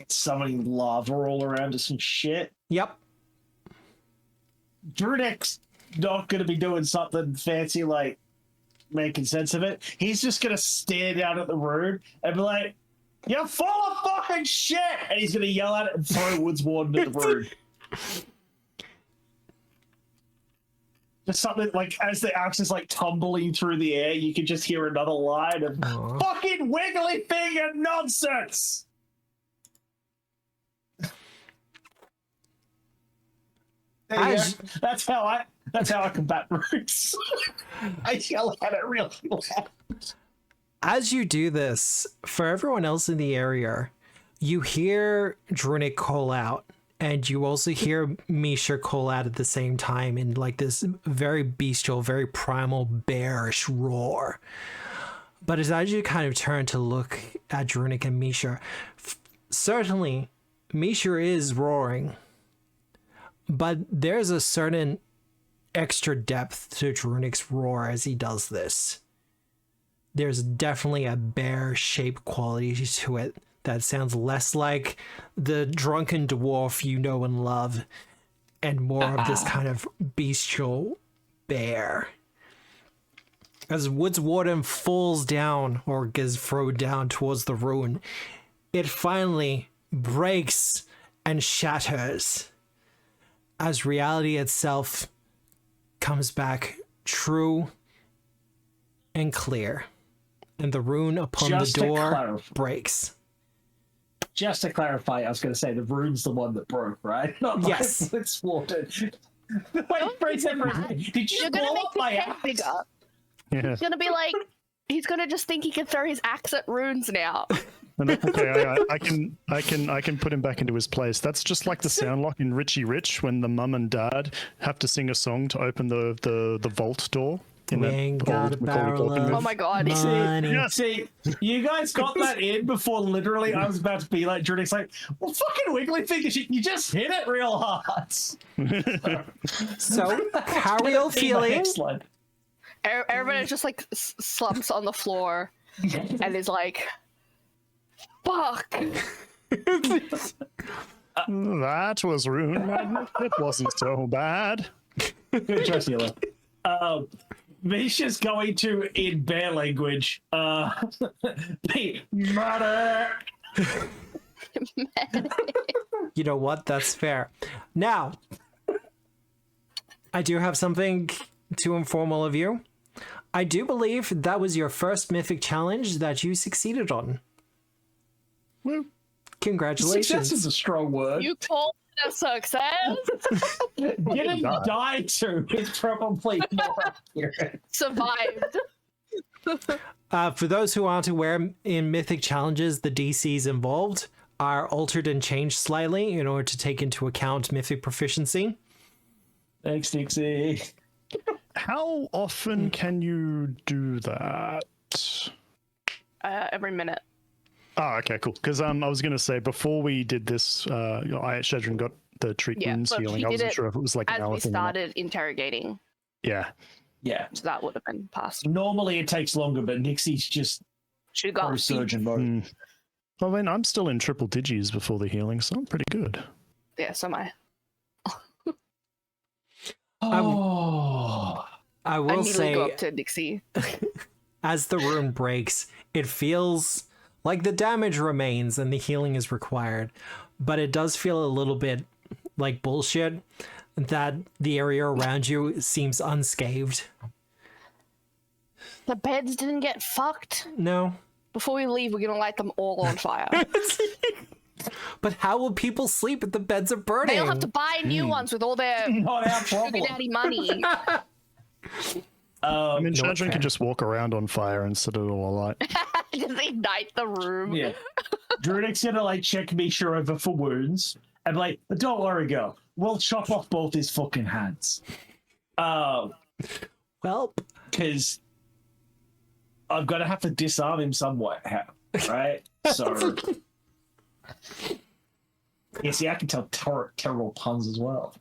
Summoning lava all around us and shit. Yep. Drunic's not going to be doing something fancy like making sense of it. He's just going to stare down at the rune and be like, "You're full of fucking shit!" And he's going to yell at it and throw Woods Warden at the rune. Just something like, as the axe is like tumbling through the air, you can just hear another line of Aw. fucking wiggly finger nonsense. There you As- go. That's how I combat runes. I yell at it real loud. As you do this, for everyone else in the area, you hear Drunic call out, and you also hear Misha call out at the same time in like this very bestial, very primal, bearish roar. But as you kind of turn to look at Drunic and Misha, certainly Misha is roaring, but there's a certain extra depth to Drunic's roar as he does this. There's definitely a bear-shaped quality to it that sounds less like the drunken dwarf you know and love, and more of this kind of bestial bear. As Woods Warden falls down or gets thrown down towards the rune, it finally breaks and shatters as reality itself comes back true and clear, and the rune upon the door breaks. Just to clarify, I was going to say the rune's the one that broke, right? Not Yes. It's watered. Wait, for a second. Did you blow up my axe? Bigger. Yeah. He's gonna be like, he's gonna just think he can throw his axe at runes now. And that's okay. I can put him back into his place. That's just like the sound lock in Richie Rich when the mum and dad have to sing a song to open the vault door. In We that ain't got a Macaulay barrel Culkin of movie. Oh my god. money. See, you guys got that in before literally I was about to be like, Drudik's like, well, fucking Wiggly fingers, you just hit it real hard. So, how are you feeling? Everybody just like slumps on the floor and is like, fuck. That was ruined. It wasn't so bad. Good choice, Yellow. Misha's going to, in bear language, be murder. You know what? That's fair. Now, I do have something to inform all of you. I do believe that was your first mythic challenge that you succeeded on. Woo. Congratulations. Success is a strong word. You called it a success? Getting died to is probably more accurate. Survived. For those who aren't aware, in mythic challenges, the DCs involved are altered and changed slightly in order to take into account mythic proficiency. Thanks, Dixie. How often can you do that? Every minute. Oh, okay, cool. Because I was going to say, before we did this, Shedrin got the treat wounds but healing. he I did wasn't it sure if it was like an As hour we thing or not. started interrogating. Yeah. Yeah. So that would have been past. Normally it takes longer, but Nixie's just She got pro-surgeon mode. I mean, I'm still in triple digis before the healing, so I'm pretty good. Yeah, so am I. Oh. I I will immediately go say, up to Dixie. as the rune breaks, it feels like the damage remains and the healing is required, but it does feel a little bit like bullshit that the area around you seems unscathed. The beds didn't get fucked. No. Before we leave, we're gonna light them all on fire. But how will people sleep if the beds are burning? They'll have to buy new ones with all their Not our sugar problem. daddy money. I mean, not Shedrin fair. could just walk around on fire and set it all alight. Just ignite the room. Yeah. Drudik's gonna like check Misha over for wounds and be like, but don't worry, girl. We'll chop off both his fucking hands. Well, Because I'm gonna have to disarm him somewhat, right? So yeah, see, I can tell terrible puns as well.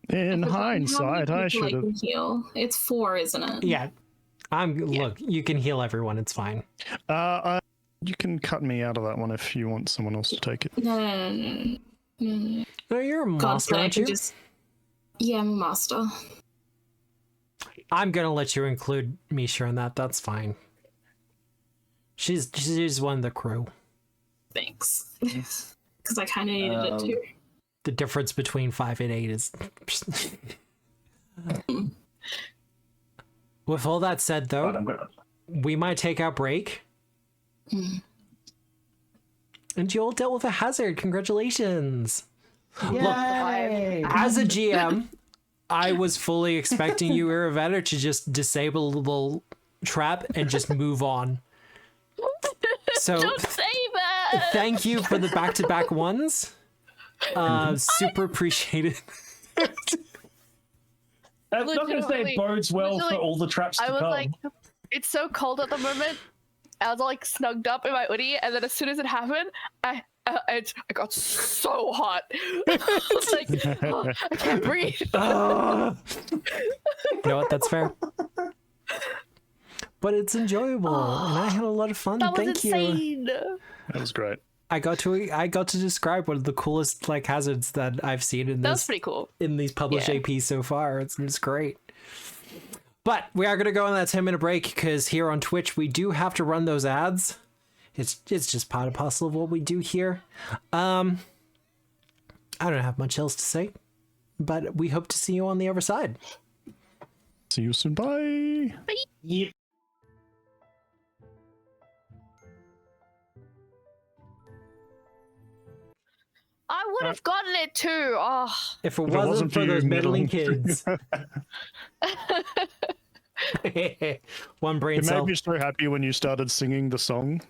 In hindsight, I should have. Heal. It's 4, isn't it? yeah. Look, you can heal everyone. It's fine. You can cut me out of that one if you want someone else to take it. No. No, you're a master, I aren't can you? just. Yeah, I'm a master. I'm gonna let you include Misha in that. That's fine. She's one of the crew. Thanks. Because I kind of needed it too. The difference between 5 and 8 is. With all that said, But though, I'm gonna. we might take our break. And you all dealt with a hazard. Congratulations. Yay! As a GM, I was fully expecting you, Iravetta, to just disable the little trap and just move on. So Don't say that. thank you for the back-to-back ones. Super appreciated. I'm not gonna say Legitimately- it bodes well for legitimately, all the traps to I was come. like, it's so cold at the moment. I was like snugged up in my hoodie, and then as soon as it happened, I got so hot. I was like, oh, I can't breathe. You know what? That's fair. but it's enjoyable, and I had a lot of fun. That was Thank you. insane. That was great. I got to describe one of the coolest like hazards that I've seen in That was this pretty cool. in these published Yeah. APs so far. It's great. But we are gonna go on that 10-minute break because here on Twitch we do have to run those ads. It's just part and parcel of what we do here. I don't have much else to say, but we hope to see you on the other side. See you soon. Bye. Yep. I would have gotten it too. Oh, If it If it wasn't, wasn't for for you those meddling meddling. kids. One brain It cell. made me so happy when you started singing the song.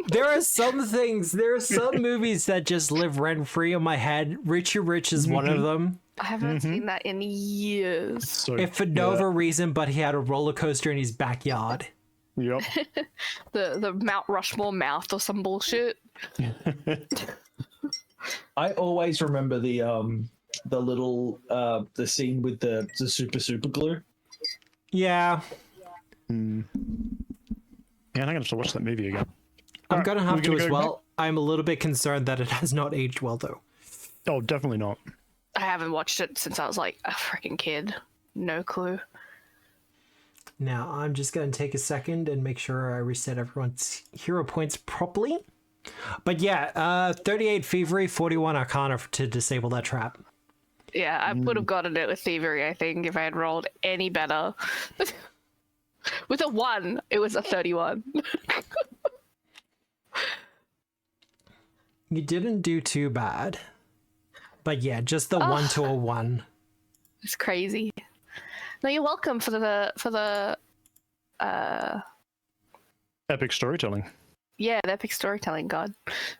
There are some things, there are some movies that just live rent free in my head. Richie Rich is one of them. I haven't seen that in years. So If for no other reason, but he had a roller coaster in his backyard. Yep. The Mount Rushmore mouth or some bullshit. I always remember the little the scene with the super glue. Yeah, Yeah, I'm gonna have to watch that movie again. I'm gonna have we're to gonna as go well. I'm a little bit concerned that it has not aged well, though. Oh, definitely not. I haven't watched it since I was like a freaking kid. No clue. Now, I'm just gonna take a second and make sure I reset everyone's hero points properly. But yeah, 38 Thievery, 41 Arcana to disable that trap. Yeah, I would have gotten it with Thievery, I think, if I had rolled any better. With a 1, it was a 31. You didn't do too bad. But yeah, just the 1 to a 1. It's crazy. No, you're welcome for the Epic storytelling. yeah, the epic storytelling god.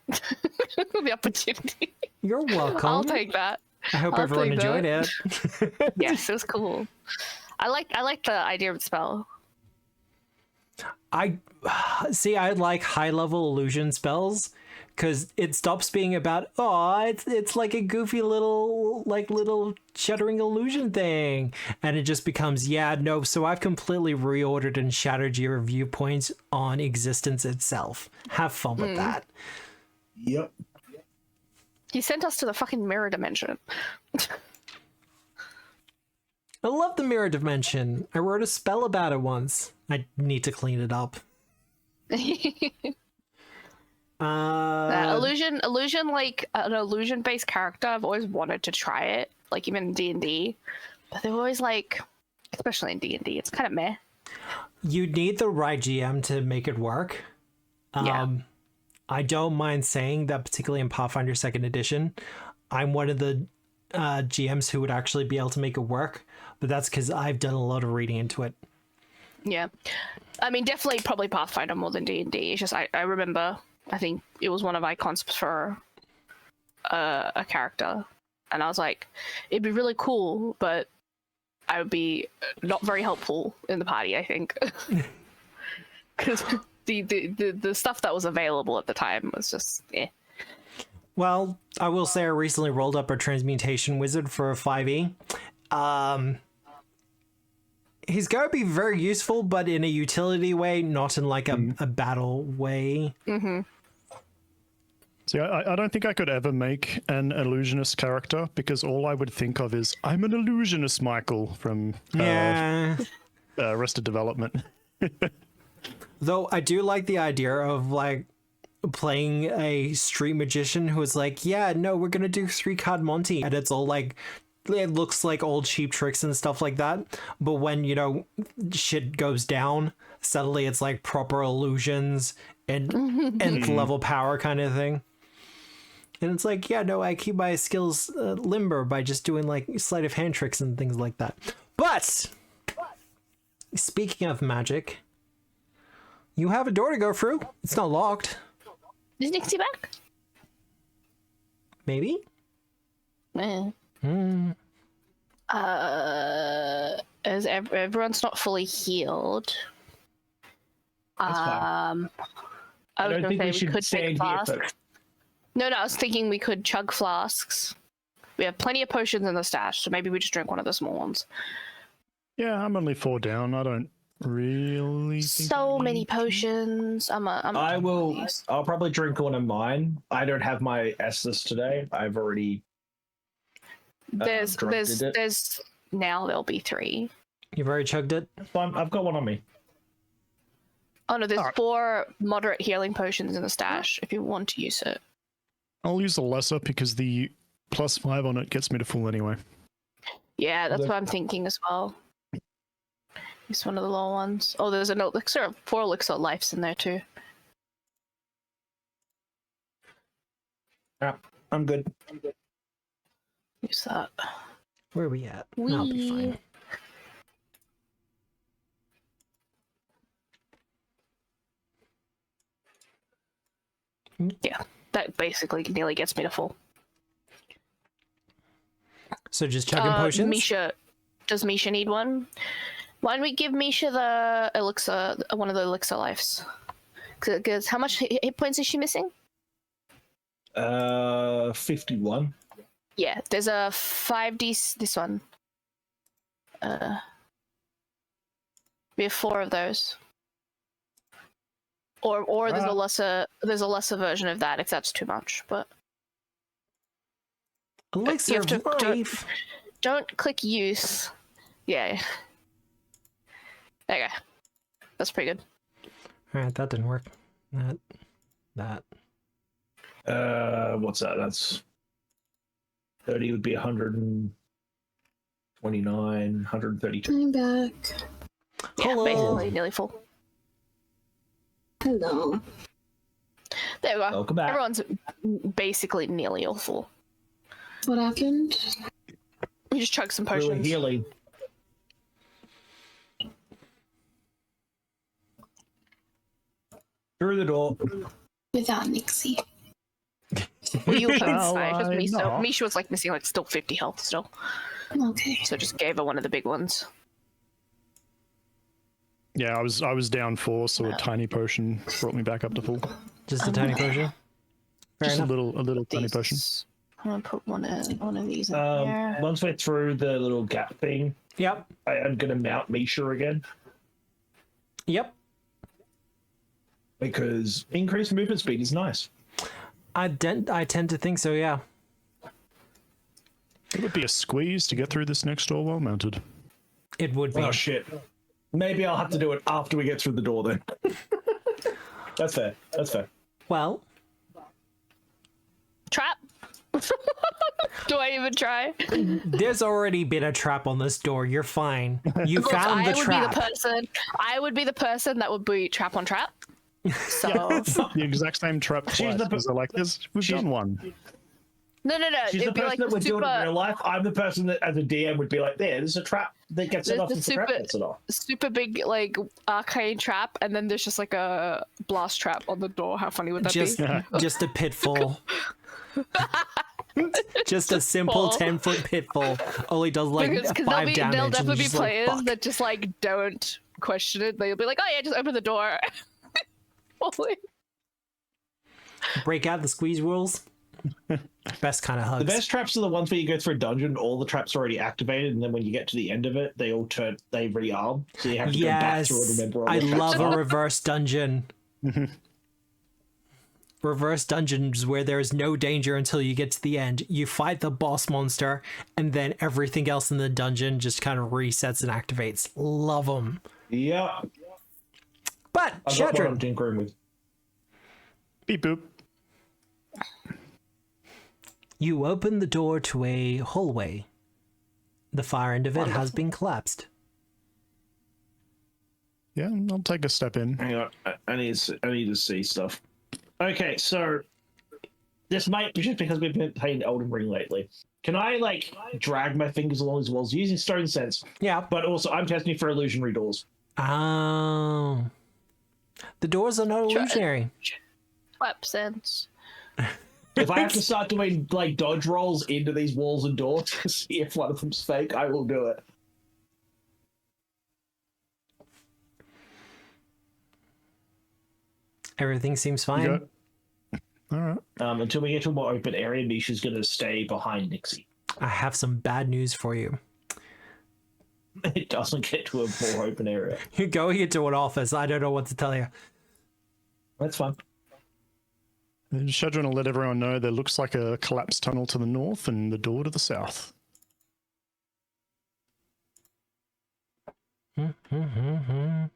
The opportunity. You're welcome. I'll take that. I hope I'll everyone take enjoyed that. it. Yes, it was cool. I like the idea of the spell. I like high level illusion spells because it stops being about it's like a goofy little shuddering illusion thing, and it just becomes so I've completely reordered and shattered your viewpoints on existence itself. Have fun with that. Yep. He sent us to the fucking mirror dimension. I love the mirror dimension. I wrote a spell about it once. I need to clean it up. Illusion, like an illusion-based character. I've always wanted to try it, like even in D&D, but they're always like, especially in D&D, it's kind of meh. You need the right GM to make it work. Yeah. I don't mind saying that, particularly in Pathfinder 2nd Edition, I'm one of the GMs who would actually be able to make it work, but that's because I've done a lot of reading into it. Yeah, I mean, definitely probably Pathfinder more than D&D. It's just I remember, I think it was one of my concepts for a character, and I was like, it'd be really cool, but I would be not very helpful in the party, I think, because the stuff that was available at the time was just Well, I will say I recently rolled up a transmutation wizard for a 5e. He's going to be very useful, but in a utility way, not in like a battle way. See, I don't think I could ever make an illusionist character because all I would think of is I'm an illusionist, Michael, from Arrested Development. Though I do like the idea of like playing a street magician who is like, yeah, no, we're gonna do 3-card Monty, and it's all like, it looks like old cheap tricks and stuff like that, but when shit goes down, suddenly it's like proper illusions and nth level power kind of thing. And it's like, yeah, no, I keep my skills limber by just doing like sleight of hand tricks and things like that. But speaking of magic, you have a door to go through. It's not locked. Is Nixie back? Maybe? As everyone's not fully healed. That's fine. I was don't gonna think say we we should could stand take here, flasks. but- No, I was thinking we could chug flasks. We have plenty of potions in the stash, so maybe we just drink one of the small ones. Yeah, I'm only 4 down. I don't really think So I many need to. potions. I'll probably drink one of mine. I don't have my Estus today. I've already. There's drunk it. now there'll be 3. You've already chugged it? Fine, I've got one on me. Oh no, there's Alright. 4 moderate healing potions in the stash if you want to use it. I'll use the lesser because the +5 on it gets me to full anyway. Yeah, that's what I'm thinking as well. Use one of the lower ones. Oh, there's an elixir, 4 elixir lives in there too. Yeah, I'm good. Use that. Where are we at? I'll be fine. Yeah, that basically nearly gets me to full. So just chugging potions? Misha, does Misha need one? Why don't we give Misha the elixir, one of the elixir lives? Because how much hit points is she missing? 51. Yeah, there's a 5d. This one. We have 4 of those. Or there's a lesser version of that if that's too much, but Elixir you have to of life. don't click use. Yeah. There you go. That's pretty good. Alright, that didn't work. That. What's that? That's 30 would be 129, 132. Coming back. Yeah, Hello. basically nearly full. Hello. There we go. Welcome back. Everyone's basically nearly all full. What happened? We just chug some We were potions. healing. Through the door. Without Nixie. Well, you were fine. Shall It's just I Misha. not? Misha was like missing like still 50 health still. Okay. So just gave her one of the big ones. Yeah, I was down 4, so a tiny potion brought me back up to full. Just a tiny potion? Fair Just enough. a little tiny These- potion. I'm gonna put one of these in here. Once we're through the little gap thing, Yep. I am going to mount Misha again Yep. because increased movement speed is nice. I tend to think so, yeah. It would be a squeeze to get through this next door while mounted. It would be. Oh shit. Maybe I'll have to do it after we get through the door then. That's fair. That's fair. Well, Trap. Do I even try? there's already been a trap on this door. You're fine. You Look, found the trap. I would be the person that would be trap on trap. So The exact same trap She's twice. the- Because they're like this. We've done one. no. She's the It'd be person like that the would do it in super, real life. I'm the person that, as a DM, would be like, there's a trap that gets it There's off. the It's a trap super- gets it off. super big like arcane trap, and then there's just like a blast trap on the door. How funny would that Just, be? just a pitfall. Just a simple Pitfall. 10-foot pitfall. Only does like Because 5 there'll damage. and definitely you're be just like, players "Fuck." that just like don't question it. They'll be like, oh yeah, just open the door. Holy- Break out the squeeze rules. Best kind of hugs. The best traps are the ones where you go through a dungeon, all the traps are already activated, and then when you get to the end of it, they rearm. So you have to go back through and remember all I the traps love are. a reverse dungeon. Reverse dungeons where there is no danger until you get to the end. You fight the boss monster, and then everything else in the dungeon just kind of resets and activates. Love them. Yeah. But, I've got one I'm Shedrin, tinkering with. Beep boop. you open the door to a hallway. The far end of it has been collapsed. Yeah, I'll take a step in. Hang on, I need to see stuff. Okay, so this might be just because we've been playing Elden Ring lately. Can I like drag my fingers along these walls using stone sense? Yeah. But also, I'm testing for illusionary doors. Oh. The doors are not illusionary. Flap sense. If I have to start doing like dodge rolls into these walls and doors to see if one of them's fake, I will do it. Everything seems fine. Good. All right. Until we get to a more open area, Misha's going to stay behind Nixie. I have some bad news for you. It doesn't get to a more open area. You're going into an office. I don't know what to tell you. That's fine. Shadron will let everyone know there looks like a collapsed tunnel to the north and the door to the south. Twap,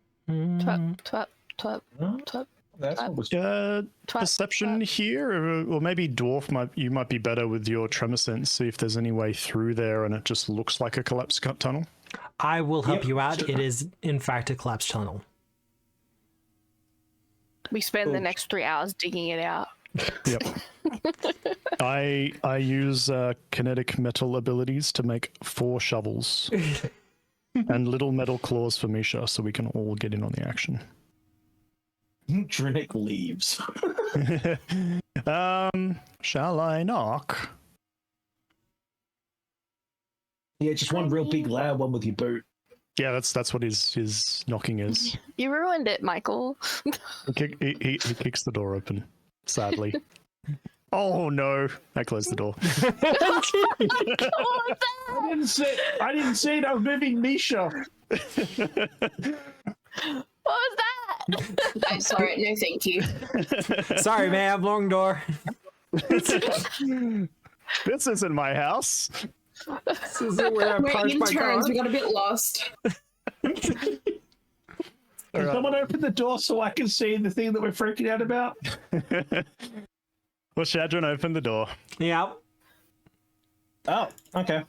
twap, twap, twap. That's what was Perception here, or maybe dwarf you might be better with your tremor sense. See if there's any way through there, and it just looks like a collapsed tunnel. I will help Yep, you out. sure. It is, in fact, a collapsed tunnel. We spend the next 3 hours digging it out. Yep. I use kinetic metal abilities to make 4 shovels and little metal claws for Misha, so we can all get in on the action. Drinic leaves. Shall I knock? Yeah, just one real big loud one with your boot. Yeah, that's what his knocking is. You ruined it, Michael. He kicks the door open, sadly. Oh no! I closed the door. I didn't say it. I was moving Misha. What was that? I'm sorry, no thank you. Sorry, ma'am. Long door. This isn't my house. This isn't where I We're parked my car. interns, we got a bit lost. Can someone open the door so I can see the thing that we're freaking out about? Well, Shadron opened the door. Yeah. Oh, okay.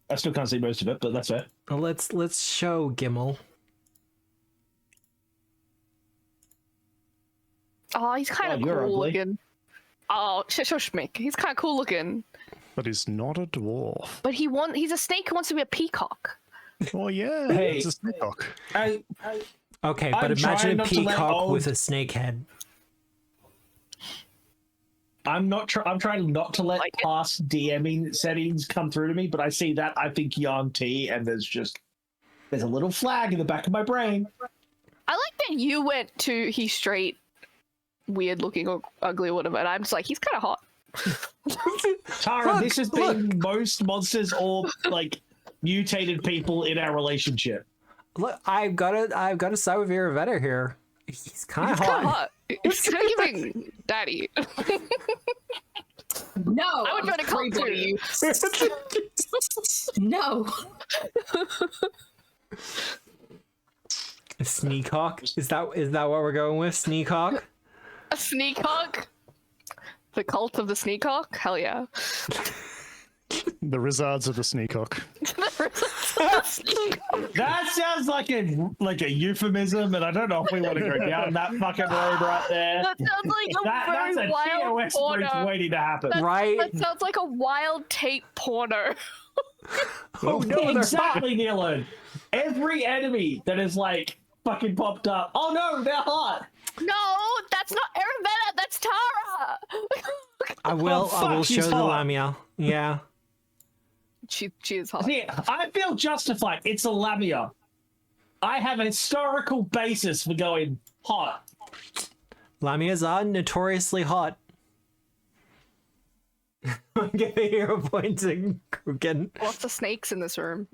I still can't see most of it, but that's it. Well, let's show Gimel. Oh, he's kind of you're cool ugly. looking. Oh, shush, Mick. He's kind of cool looking. But he's not a dwarf. But he's a snake who wants to be a peacock. Oh yeah, Hey. it's a snakecock. Okay, but I'm imagine trying a not to let peacock old- with a snake head. I'm trying not to let Like it. past DMing settings come through to me, but I see that, I think Yang T, and there's a little flag in the back of my brain. I like that you went to he's straight, weird looking or ugly or whatever, and I'm just like, he's kind of hot. Tara, Look, this has been most monsters or like mutated people in our relationship. Look, I've got to side with Iravetta here. He's kind of He's kind of hot. hot. He's kind of giving daddy. No, I would run a cult everybody. too. No. A sneak hawk? Is that what we're going with? Sneak hawk? A sneak hawk? The cult of the sneak hawk? Hell yeah. The Rizards of the Sneakhawk. That sounds like a euphemism, and I don't know if we want to go down that fucking road right there. That sounds like a That's very a wild TOS porno. brief waiting to happen. Right? That sounds like a wild tape porno. Oh no, they're hot. Exactly, Neelan. Every enemy that is like fucking popped up. Oh no, they're hot. No, that's not Arabella, that's Tara. I will fuck, show she's the hot. lamia. Yeah. She is hot. See, I feel justified. It's a lamia. I have a historical basis for going hot. Lamias are notoriously hot. I'm giving you a point to Krugen. Lots of snakes in this room.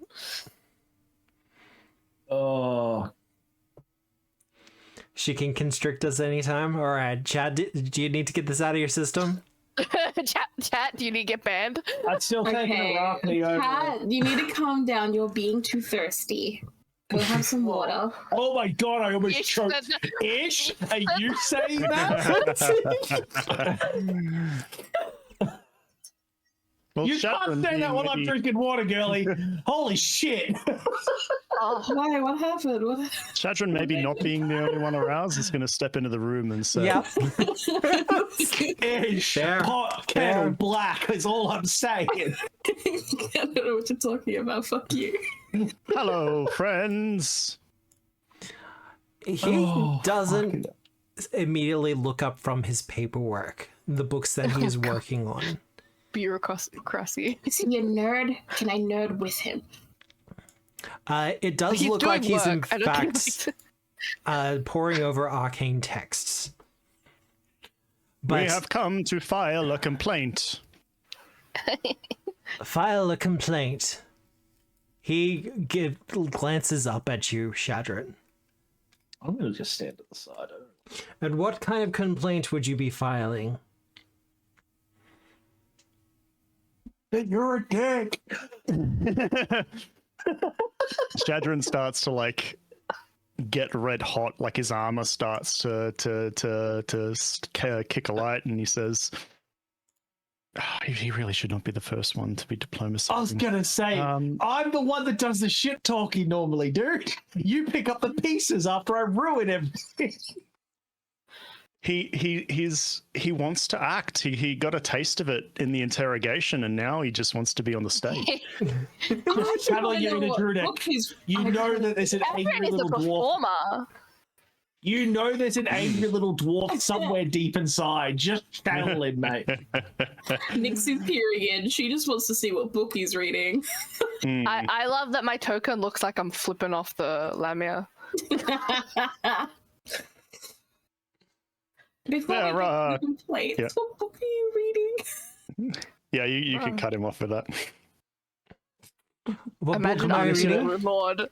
Oh, She can constrict us anytime. All right, Chad, do you need to get this out of your system? Chat, do you need to get banned? I'd still take Okay. a rock me over. Kat, you need to calm down. You're being too thirsty. Go have some water. Oh my god, I almost Ish choked. said- Ish? Are you saying that? Well, You can't Shadron say that being while I'm maybe- drinking water, girly. Holy shit. Oh, Why? What happened? What? Shadron maybe not being the only one aroused is going to step into the room and say, Yep. Ish. Fair. Pot, kettle, Fair. black is all I'm saying. I don't know what you're talking about. Fuck you. "Hello, friends." He Oh, doesn't immediately look up from his paperwork, the books that he is working on. bureaucracy. Is he a nerd? Can I nerd with him? It does He's look like doing he's in work. I don't think fact poring over arcane texts. But We have come to file a complaint. file a complaint. He glances up at you, Shadrin. I'm gonna just stand at the side. And what kind of complaint would you be filing? That you're a dick. Shadrin starts to like get red hot, like his armor starts to kick a light, and he says, he really should not be the first one to be diplomatizing. I was gonna say, I'm the one that does the shit talking normally, dude. You pick up the pieces after I ruin everything. He wants to act. He got a taste of it in the interrogation, and now he just wants to be on the stage. Channeling you in a druidic. You know that there's an angry little dwarf. Performer. You know there's an angry little dwarf somewhere deep inside. Just channel him, mate. Nixie's period. She just wants to see what book he's reading. I love that my token looks like I'm flipping off the lamia. Before we get to complaints, yeah. what book are you reading? Yeah, you can cut him off with that. What Imagine book am I I'm reading? a Lord.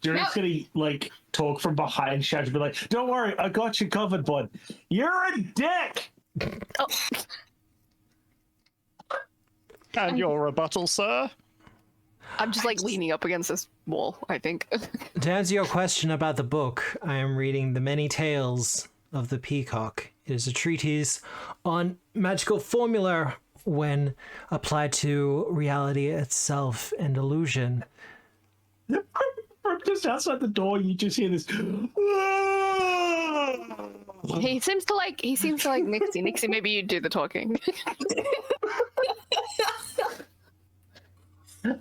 Druidic's gonna like talk from behind Shad and be like, "Don't worry, I got you covered, bud. You're a dick." Oh. And your rebuttal, sir? I'm just like leaning up against this wall, I think. To answer your question about the book, I am reading The Many Tales of the Peacock. It is a treatise on magical formula when applied to reality itself and illusion. From just outside the door, you just hear this. He seems to like Nixie. Nixie, maybe you do the talking.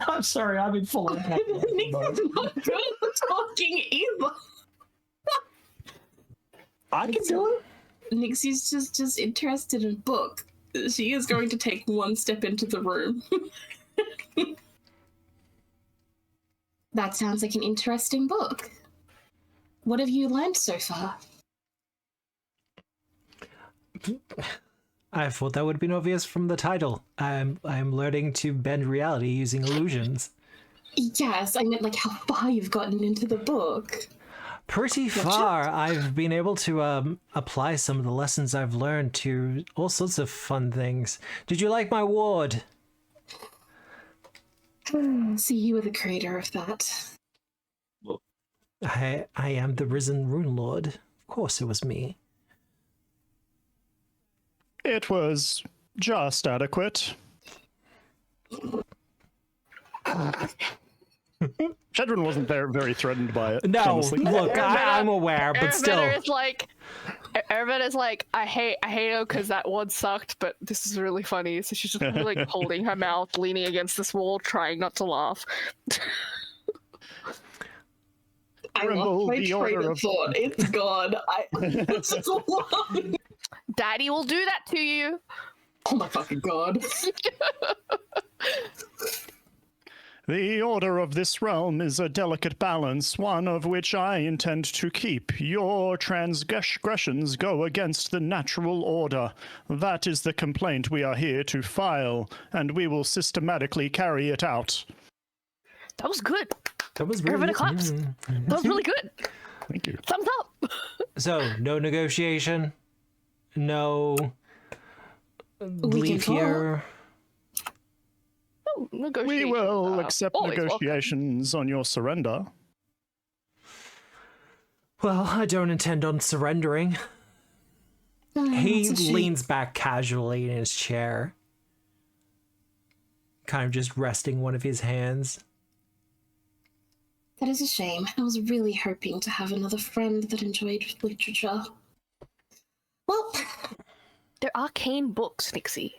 I'm sorry, I'm in full. Nixie's not good at talking either. I can do it. Nixie's just interested in book. She is going to take one step into the room. That sounds like an interesting book. What have you learned so far? I thought that would have been obvious from the title. I'm learning to bend reality using illusions. Yes, I meant like how far you've gotten into the book. Pretty far. I've been able to apply some of the lessons I've learned to all sorts of fun things. Did you like my ward? See, you were the creator of that. I am the risen Runelord. Of course it was me. It was just adequate. Shadrin wasn't very threatened by it. No, honestly. look, I'm aware, but still. Everyone is like, I hate her because that one sucked, but this is really funny. So she's just like holding her mouth, leaning against this wall, trying not to laugh. I lost my train of thought. It's gone. It's gone. Daddy will do that to you. Oh my fucking god. The order of this realm is a delicate balance, one of which I intend to keep. Your transgressions go against the natural order. That is the complaint we are here to file, and we will systematically carry it out. That was good. That was really Everybody claps. That was really good. Thank you. Thumbs up. So, no negotiation. No leave here. Oh, negotiation. We will accept always negotiations on your surrender. Well, I don't intend on surrendering. He leans back casually in his chair, kind of just resting one of his hands. That is a shame. I was really hoping to have another friend that enjoyed literature. Well, They're arcane books, Nixie.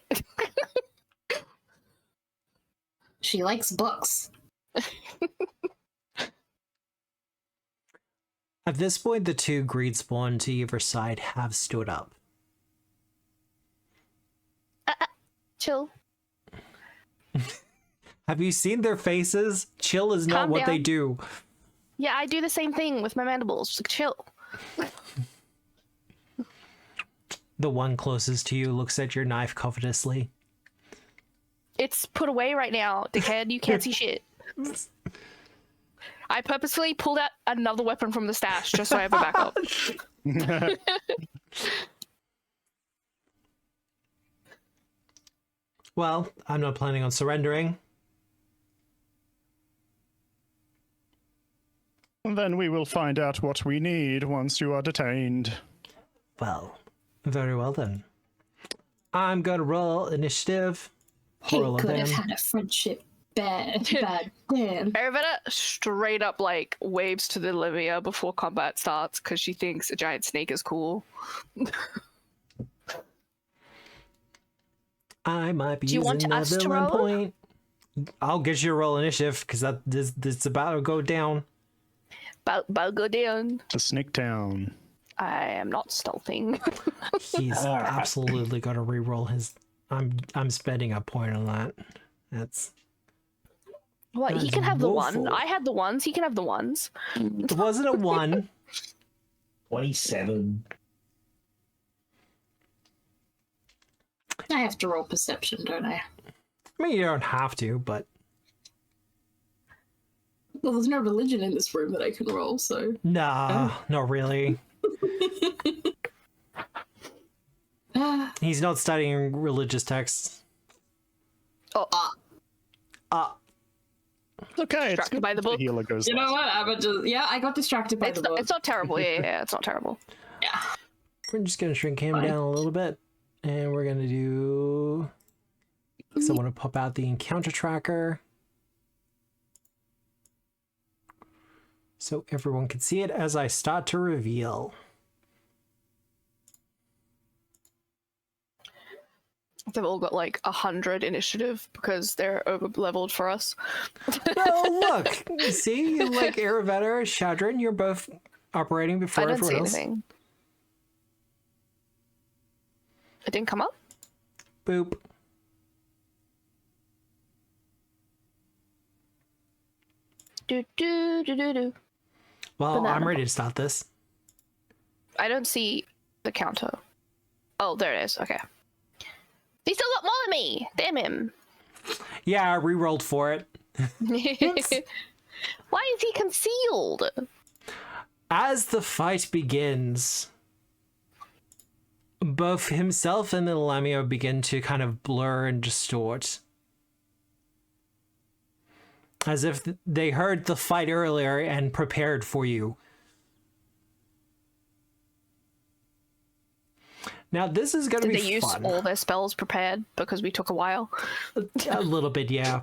she likes books. At this point, the two greedspawn to either side have stood up. Chill. Have you seen their faces? Chill is not Calm what down. they do. Yeah, I do the same thing with my mandibles. Just like, chill. The one closest to you looks at your knife covetously. It's put away right now, dickhead. You can't see shit. I purposely pulled out another weapon from the stash just so I have a backup. Well, I'm not planning on surrendering. Then we will find out what we need once you are detained. Well, very well then. I'm gonna roll initiative. He Roll could have them. had a friendship bad damn. Arvada straight up like waves to the lamia before combat starts because she thinks a giant snake is cool. I might be Do you want using a us to villain roll? point. I'll get you a roll initiative because this about to go down. About go down. To Snake Town. I am not stealthing. He's Alright. absolutely gonna re-roll his. I'm spending a point on that. That's. What? He That's can have the one. woeful. I had the ones. He can have the ones. It wasn't a 1. 27. I have to roll perception, don't I? I mean, you don't have to, but Well, there's no religion in this room that I can roll, so. nah, not really. He's not studying religious texts. Oh, It's okay. It's Distracted good by the if book. healer goes You know last. what? I got distracted by it's the book. it's not terrible. Yeah, it's not terrible. Yeah. We're just gonna shrink him Fine. down a little bit, and we're gonna do. So I want to pop out the encounter tracker, so everyone can see it as I start to reveal. They've all got like 100 initiative because they're over leveled for us. Oh look! See, like Aravetta, Shadrin, you're both operating I before don't see everyone else. anything. It didn't come up. Boop. Do do do do do. Well, Banana I'm ready to start this. I don't see the counter. Oh, there it is. Okay. He still got more than me. Damn him. Yeah, I re-rolled for it. Why is he concealed? As the fight begins, both himself and the lamia begin to kind of blur and distort. As if they heard the fight earlier and prepared for you. Now, this is going to Did be they use fun. all their spells prepared because we took a while? A little bit, yeah.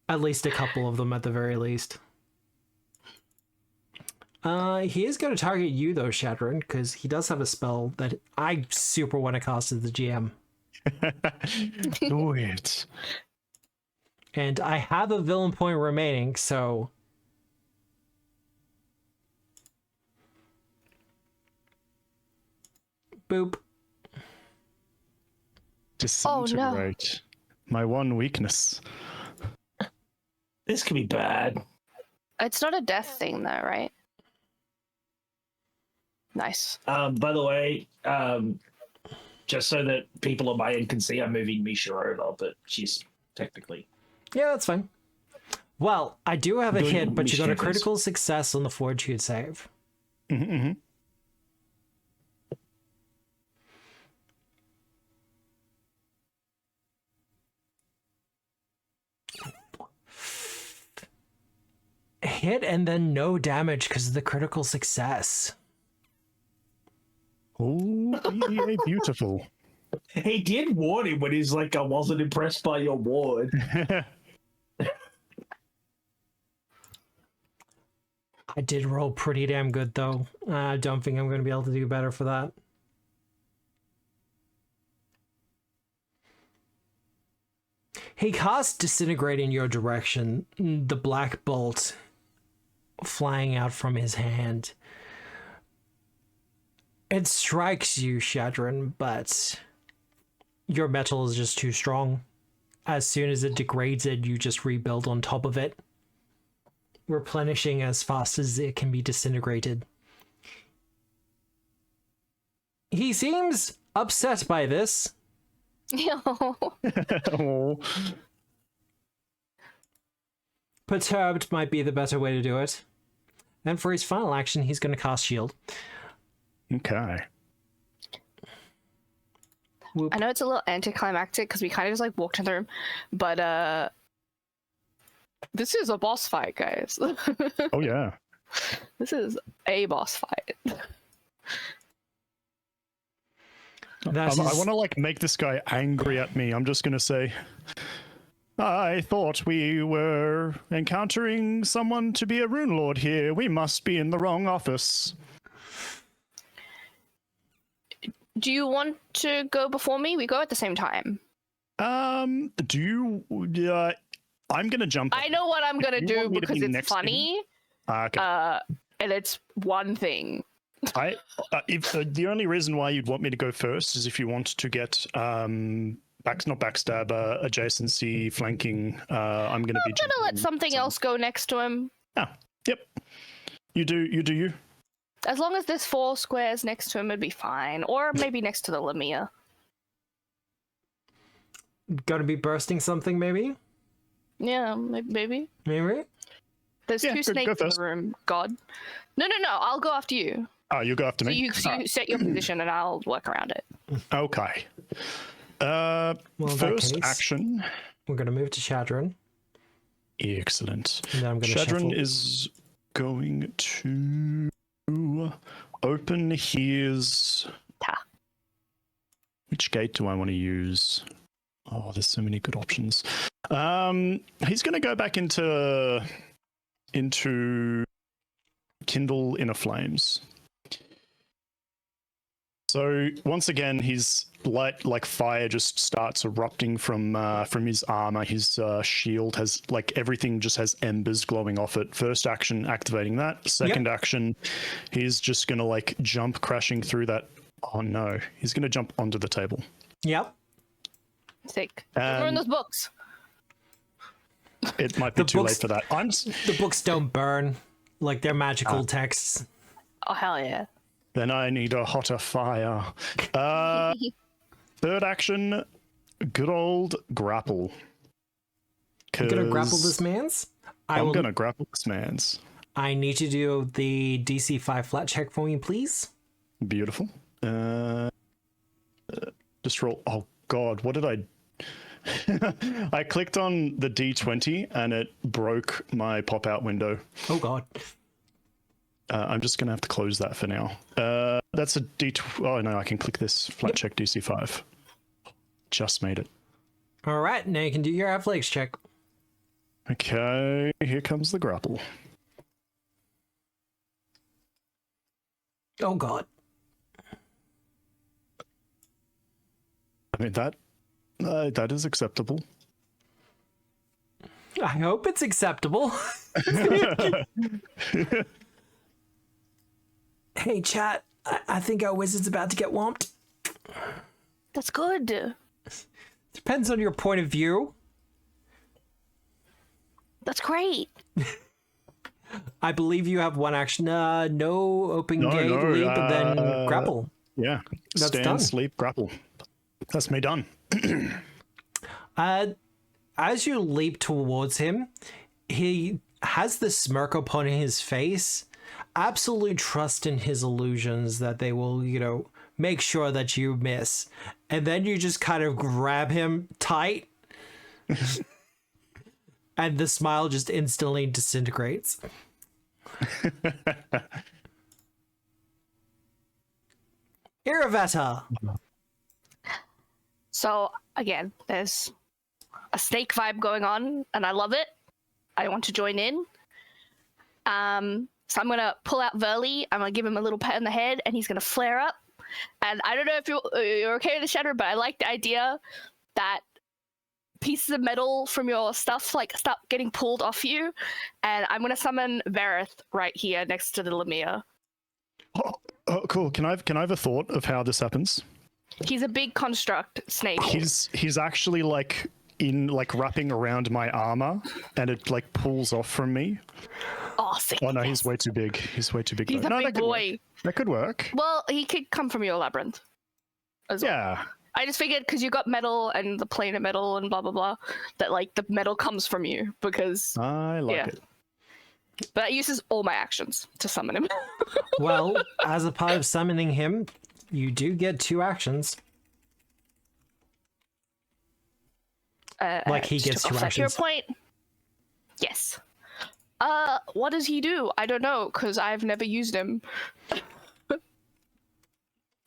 At least a couple of them at the very least. He is going to target you though, Shadrin, because he does have a spell that I super want to cast as the GM. Do it. And I have a villain point remaining, so... Boop. Disintegrate. My one weakness. This could be bad. It's not a death thing though, right? Nice. By the way, just so that people on my end can see, I'm moving Misha over, but she's technically. Yeah, that's fine. Well, I do have a Doing hit, but you got a mischievous. critical success on the fortitude save. Mm-hmm. Hit and then no damage because of the critical success. Oh, EDA beautiful. He did warn him when he's like, I wasn't impressed by your ward. I did roll pretty damn good, though. I don't think I'm going to be able to do better for that. He casts Disintegrate in your direction, the black bolt flying out from his hand. It strikes you, Shadrin, but your metal is just too strong. As soon as it degrades it, you just rebuild on top of it, replenishing as fast as it can be disintegrated. He seems upset by this, Oh. Perturbed might be the better way to do it. And for his final action, he's going to cast Shield. Okay. Whoop. I know it's a little anticlimactic because we kind of just like walked in the room, but this is a boss fight, guys. Oh yeah. This is a boss fight. That I is- want to like make this guy angry at me. I'm just gonna say, I thought we were encountering someone to be a rune lord here. We must be in the wrong office. Do you want to go before me? We go at the same time. Do you? I'm gonna jump. I know what I'm gonna You do want me to because be it's next to him? funny. Okay. And it's one thing. If the only reason why you'd want me to go first is if you want to get not backstab, adjacency, flanking. I'm gonna be. I'm gonna let something else go next to him. Ah, yep. You do you. As long as there's 4 squares next to him, it'd be fine. Or maybe next to the lamia. Gonna be bursting something, maybe? Yeah, maybe. Maybe? There's Yeah, 2 go snakes in first. the room. God. No. I'll go after you. Oh, you go after So me. you set your position and I'll work around it. Okay. Well, in that First case- action. We're gonna move to Shadron. Excellent. And then I'm gonna Shadron shuffle. is going to open his. Ta. Which gate do I want to use? Oh, there's so many good options. He's going to go back into Kindle Inner Flames. So once again, his light, like fire, just starts erupting from his armor. His shield has like everything just has embers glowing off it. First action, activating that. Second action, he's just gonna like jump crashing through that. Oh no, he's gonna jump onto the table. Yep. Sick. Ruin those books. It might be The too books- late for that. The books don't burn. Like, they're magical texts. Oh, hell yeah. Then I need a hotter fire. Third action, good old grapple. I'm gonna grapple 'Cause this man's. I'm gonna grapple this man's. I need to do the DC 5 flat check for me, please. Beautiful. Just roll. Oh god, what did I? I clicked on the D20 and it broke my pop-out window. Oh god. I'm just gonna have to close that for now. That's a D20. Oh no, I can click this flat check DC 5. Just made it. All right, now you can do your athletics check. Okay, here comes the grapple. Oh god. I mean that is acceptable. I hope it's acceptable. Hey, chat. I think our wizard's about to get whomped. That's good. Depends on your point of view. That's great. I believe you have one action. No open gate, leap, and then grapple. Yeah, That's stand, done. sleep, grapple. That's me done. As you leap towards him, he has the smirk upon his face. Absolute trust in his illusions that they will, make sure that you miss. And then you just kind of grab him tight. And the smile just instantly disintegrates. Iravetta. So, again, there's a snake vibe going on, and I love it. I want to join in. So I'm going to pull out Verly. I'm going to give him a little pat on the head, and he's going to flare up. And I don't know if you're okay with the shatter, but I like the idea that pieces of metal from your stuff start getting pulled off you. And I'm going to summon Vareth right here next to the lamia. Oh, cool. Can I have a thought of how this happens? He's a big construct snake. He's actually wrapping around my armor, and it pulls off from me. Oh, sick. Oh no, he's way too big. He's way too big. He's though. a No, big that could work. boy. That could work. Well, he could come from your labyrinth as well. Yeah. I just figured because you got metal and the plane of metal and blah blah blah, that like the metal comes from you because I like it. But that uses all my actions to summon him. Well, as a part of summoning him, you do get 2 actions. Like he just gets to 2 offset your actions. point. Yes. What does he do? I don't know because I've never used him.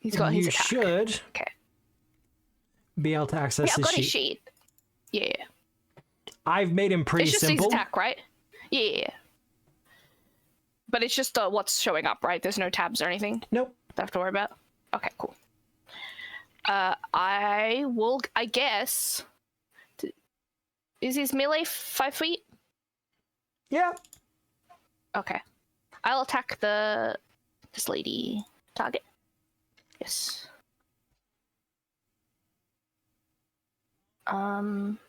He's got his You attack. should Okay. be able to access Yeah, I've his got sheet. his sheet. Yeah. I've made him pretty It's just simple. his attack, right? Yeah. But it's just what's showing up, right? There's no tabs or anything Nope. that I have to worry about. Okay, cool. I will. I guess. Is his melee 5 feet? Yeah. Okay. I'll attack this lady target. Yes.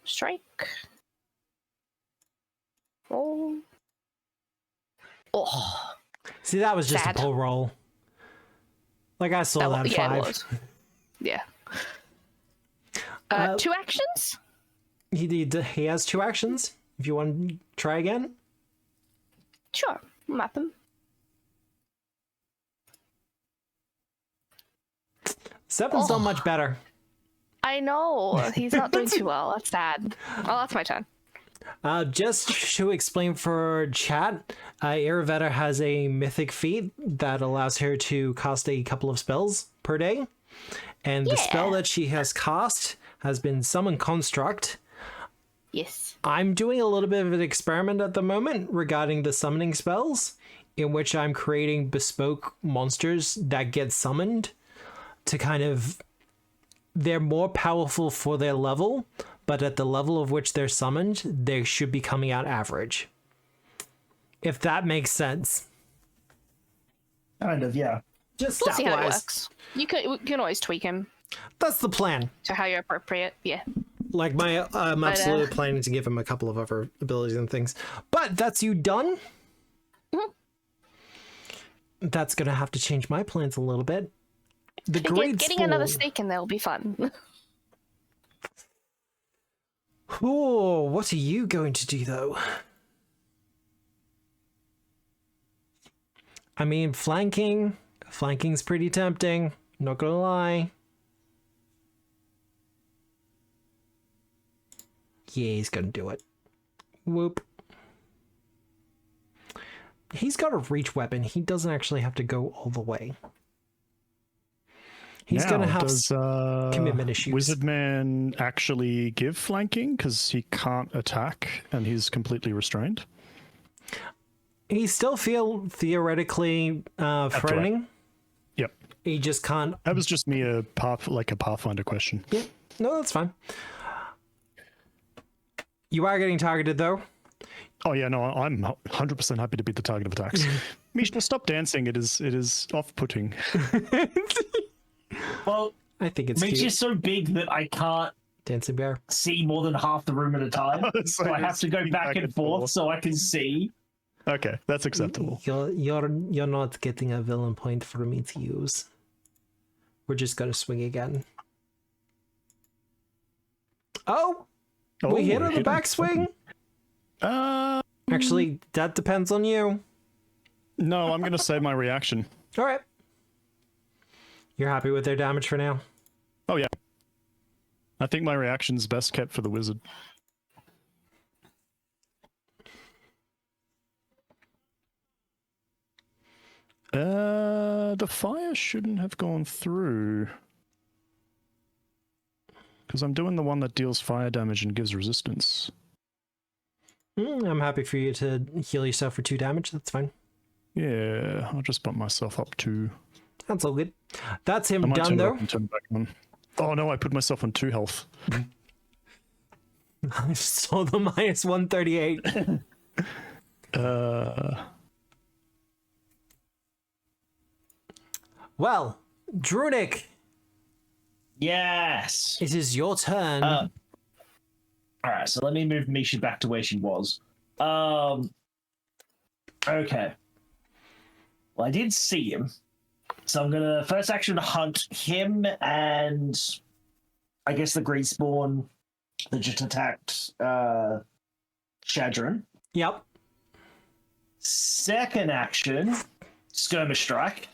Strike. Roll. Oh, See, that was just Sad. a pull roll. Like I saw that, yeah, 5. it was. Yeah. 2 actions? He has 2 actions. If you want to try again. Sure. Map him. 7's not much better. I know. He's not doing too well. That's sad. Oh, that's my turn. Just to explain for chat, Iravetta has a mythic feat that allows her to cast a couple of spells per day. And the spell that she has cast has been Summon Construct. Yes. I'm doing a little bit of an experiment at the moment regarding the summoning spells, in which I'm creating bespoke monsters that get summoned to kind of... They're more powerful for their level, but at the level of which they're summoned, they should be coming out average. If that makes sense. Kind of, yeah. Just We'll see how it stat-wise. works. You can always tweak him That's the plan. to how you're appropriate. Yeah. Like, I'm absolutely planning to give him a couple of other abilities and things. But that's you done? Mhm. That's going to have to change my plans a little bit. The great Getting another Spawn. snake in there will be fun. Ooh, what are you going to do, though? I mean, flanking. Flanking's pretty tempting. Not gonna lie. Yeah, he's gonna do it. Whoop. He's got a reach weapon. He doesn't actually have to go all the way. He's Now, gonna have does commitment issues. Wizardman actually give flanking because he can't attack and he's completely restrained? He still feel theoretically threatening. Yep. He just can't. That was just me a Pathfinder question. Yeah, no, that's fine. You are getting targeted, though. Oh yeah, no, I'm 100% happy to be the target of attacks. Misha, stop dancing. It is off-putting. Well, I think it's Mitch cute. is so big that I can't Dancing bear. see more than half the room at a time. So I have to go back and forth so I can see. Okay, that's acceptable. You're not getting a villain point for me to use. We're just gonna swing again. Oh, we hit on the backswing. Actually, that depends on you. No, I'm going to save my reaction. All right. You're happy with their damage for now? Oh yeah. I think my reaction's best kept for the wizard. The fire shouldn't have gone through. Because I'm doing the one that deals fire damage and gives resistance. I'm happy for you to heal yourself for 2 damage. That's fine. Yeah, I'll just bump myself up to... That's all good. That's him I might done, turn it though. up and turn it back on. Oh no, I put myself on 2 health. I saw the minus 138. Well, Drunic, Yes. it is your turn. All right, so let me move Misha back to where she was. Okay. Well, I did see him, so I'm gonna first action hunt him and I guess the Greenspawn that just attacked Shadron. Yep. Second action, skirmish strike.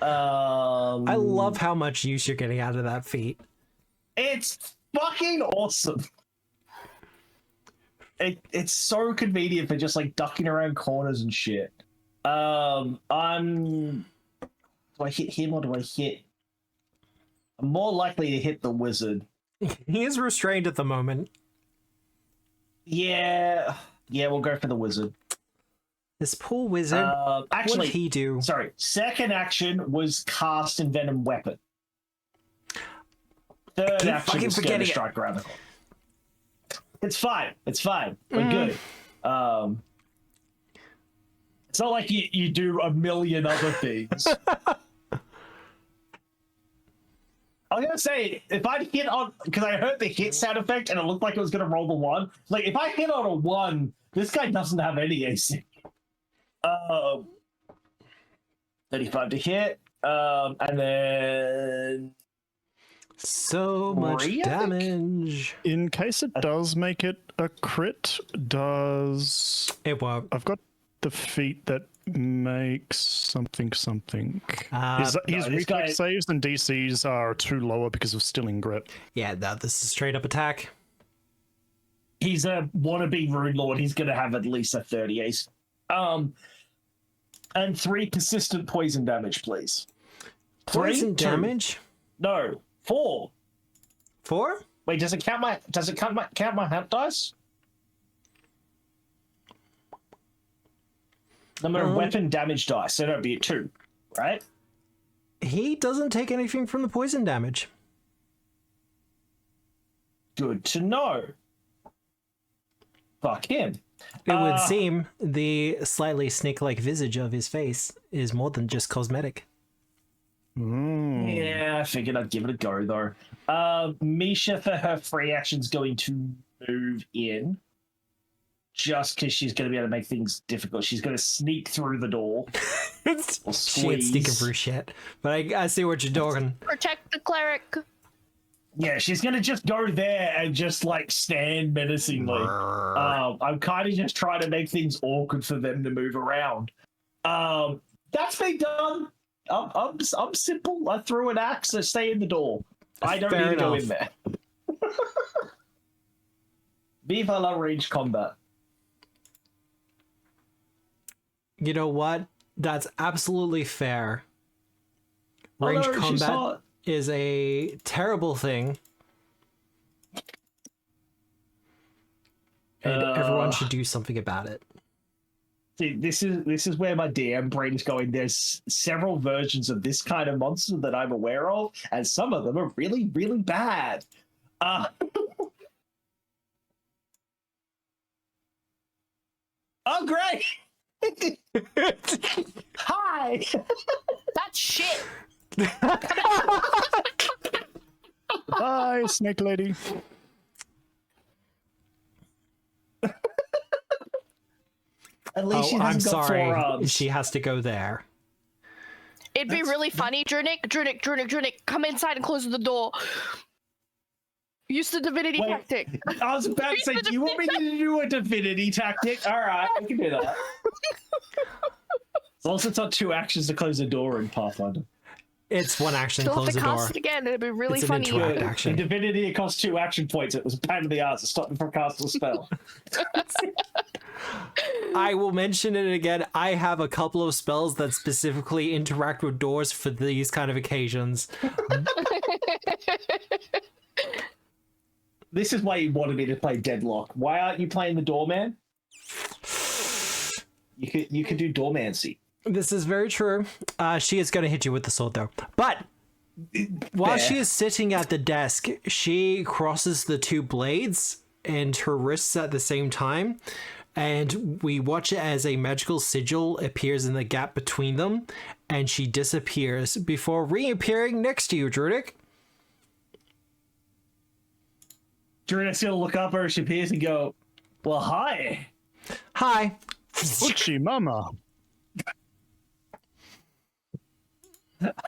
I love how much use you're getting out of that feat. It's fucking awesome. It's so convenient for just like ducking around corners and shit. Do I hit him or do I hit? I'm more likely to hit the wizard. He is restrained at the moment. Yeah, we'll go for the wizard. This poor wizard. Actually, what did he do? Sorry, second action was cast Envenom Weapon. Third action was Skirmish Strike around the corner. It's fine. We're good. It's not like you do a million other things. I was gonna say, if I'd hit on, because I heard the hit sound effect and it looked like it was gonna roll the 1. Like, if I hit on a 1, this guy doesn't have any AC. 35 to hit, and then so much damage. In case it does make it a crit, does it won't? I've got the feat that makes something. His reflex saves and DCs are too lower because of Stilling Grip. Yeah, no, this is straight up attack. He's a wannabe Runelord. He's gonna have at least a 30 ace. And 3 persistent poison damage, please. Poison damage? No, 4. 4? Wait, does it count my hunt dice? Number of weapon damage dice, so that'd be a 2, right? He doesn't take anything from the poison damage. Good to know. Fuck him. It would seem the slightly snake-like visage of his face is more than just cosmetic. Yeah, I figured I'd give it a go, though. Misha, for her free action's going to move in. Just because she's going to be able to make things difficult. She's going to sneak through the door. She ain't sneaking through shit. But I see what you're doing. Protect the cleric. Yeah, she's going to just go there and just, like, stand menacingly. I'm kind of just trying to make things awkward for them to move around. That's me done. I'm simple. I threw an axe and stay in the door. I don't need to go in there. Viva la range combat. You know what? That's absolutely fair. Range combat is a terrible thing. And everyone should do something about it. See, this is where my DM brain is going. There's several versions of this kind of monster that I'm aware of, and some of them are really, really bad. Oh, great! Hi! That's shit. Hi, Snake Lady. At least she hasn't got 4 arms. She has to go there. It'd be really funny, Drunic, come inside and close the door. Use the divinity tactic. I was about to say, do you want me to do a divinity tactic? All right, I can do that. As long as it's not 2 actions to close the door in Pathfinder. It's 1 action to Still have close to the door. cast it again. It'd be really It's funny. an interact action. In Divinity, it costs 2 action points. It was a pain in the ass. It stopped me from casting a spell. I will mention it again. I have a couple of spells that specifically interact with doors for these kind of occasions. This is why you wanted me to play Deadlock. Why aren't you playing the Doorman? You could do Doormancy. This is very true. She is going to hit you with the sword, though. But while she is sitting at the desk, she crosses the 2 blades and her wrists at the same time. And we watch it as a magical sigil appears in the gap between them. And she disappears before reappearing next to you, Druidic. Druidic's going to look up her as she appears and go, well, hi. Hi. Uchi mama.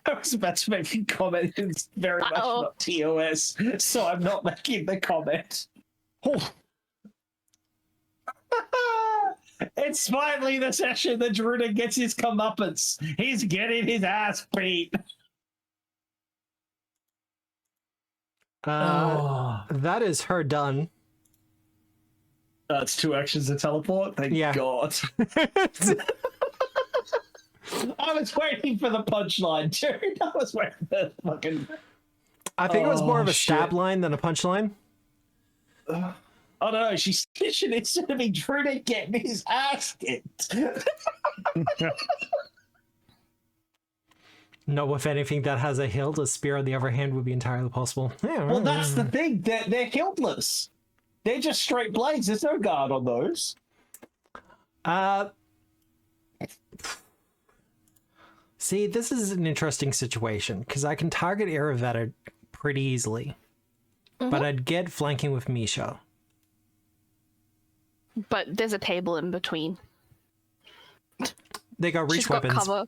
I was about to make a comment. It's very much not TOS, so I'm not making the comment. Oh, It's finally the session that Druida gets his comeuppance. He's getting his ass beat. That is her done. That's 2 actions to teleport. Thank God. I was waiting for the punchline, dude. I was waiting for the fucking. I think it was more of a stab line than a punchline. Oh no, she's snitching instead of me Druida getting his ass kicked. No, if anything that has a hilt, a spear on the other hand would be entirely possible. Well, that's the thing. They're hiltless. They're just straight blades. There's no guard on those. See, this is an interesting situation, because I can target Iravetta pretty easily. But I'd get flanking with Misha. But there's a table in between. They got reach She's got weapons. cover.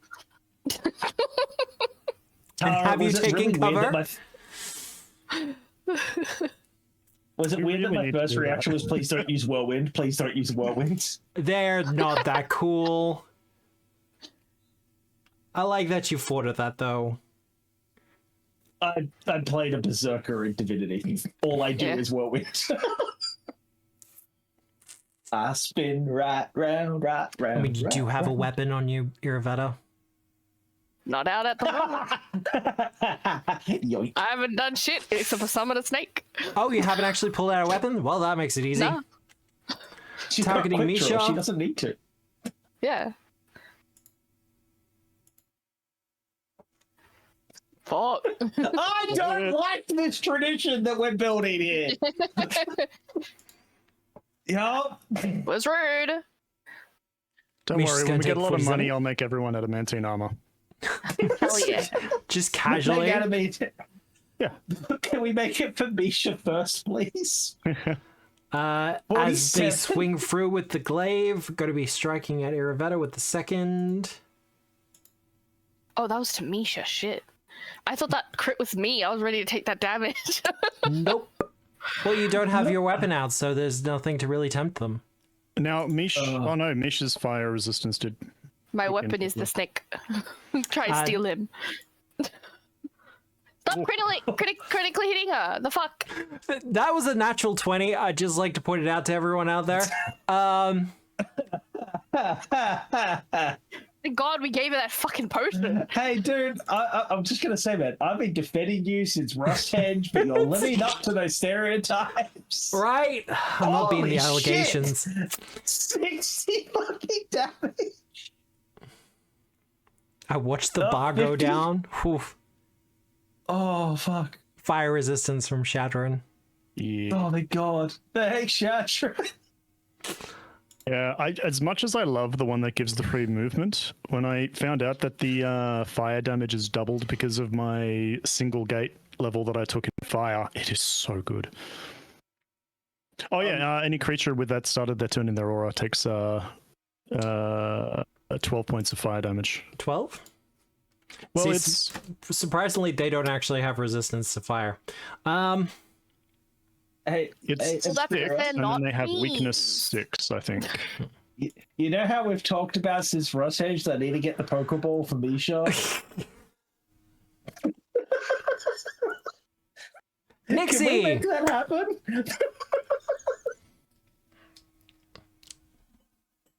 And have you taken cover? Was it weird that my first reaction was, please don't use whirlwind, please don't use whirlwind? They're not that cool. I like that you thought of that, though. I played a berserker in Divinity. All I do is whirlwind. I spin right round. I mean, you do have a weapon on you, Iravetta. Not out at the moment. Yoink. I haven't done shit except for summon a snake. Oh, you haven't actually pulled out a weapon? Well, that makes it easy. No. She's Targeting got quick draw. Misha. She doesn't need to. Yeah. Fuck. I don't like this tradition that we're building here. Yup. Was rude. don't Misha's worry. gonna When we take get a lot of 47. money, I'll make everyone adamantine armor. Hell yeah. Just casually. Yeah. Can we make it for Misha first, please? As 47. they swing through with the glaive, going to be striking at Iravetta with the second. Oh, that was to Misha. Shit. I thought that crit was me. I was ready to take that damage. Nope. Well, you don't have your weapon out, so there's nothing to really tempt them. Now, Mish. Oh no, Mish's fire resistance did. My weapon is the snake. Try and steal him. Stop critically hitting her. The fuck? That was a natural 20. I'd just like to point it out to everyone out there. Thank God we gave her that fucking potion. Hey, dude, I'm just going to say, man, I've been defending you since Rust Hedge, but you're living up to those stereotypes. Right? I'm not being the Holy allegations. shit. 60 fucking damage. I watched the bar go 50? down. Whew. Oh, fuck. Fire resistance from Shatterin. Yeah. Oh, my God. Thanks, Shatra. Yeah, as much as I love the one that gives the free movement, when I found out that the fire damage is doubled because of my single gate level that I took in fire, it is so good. Oh yeah, any creature with that started their turn in their aura takes 12 points of fire damage. 12? Well, See, it's surprisingly, they don't actually have resistance to fire. Hey, it's Well, that's 6, if they're and not then they have bees. weakness 6, I think. you know how we've talked about since Rust Hedge that I need to get the Pokeball for Misha? Nixie! Can we make that happen?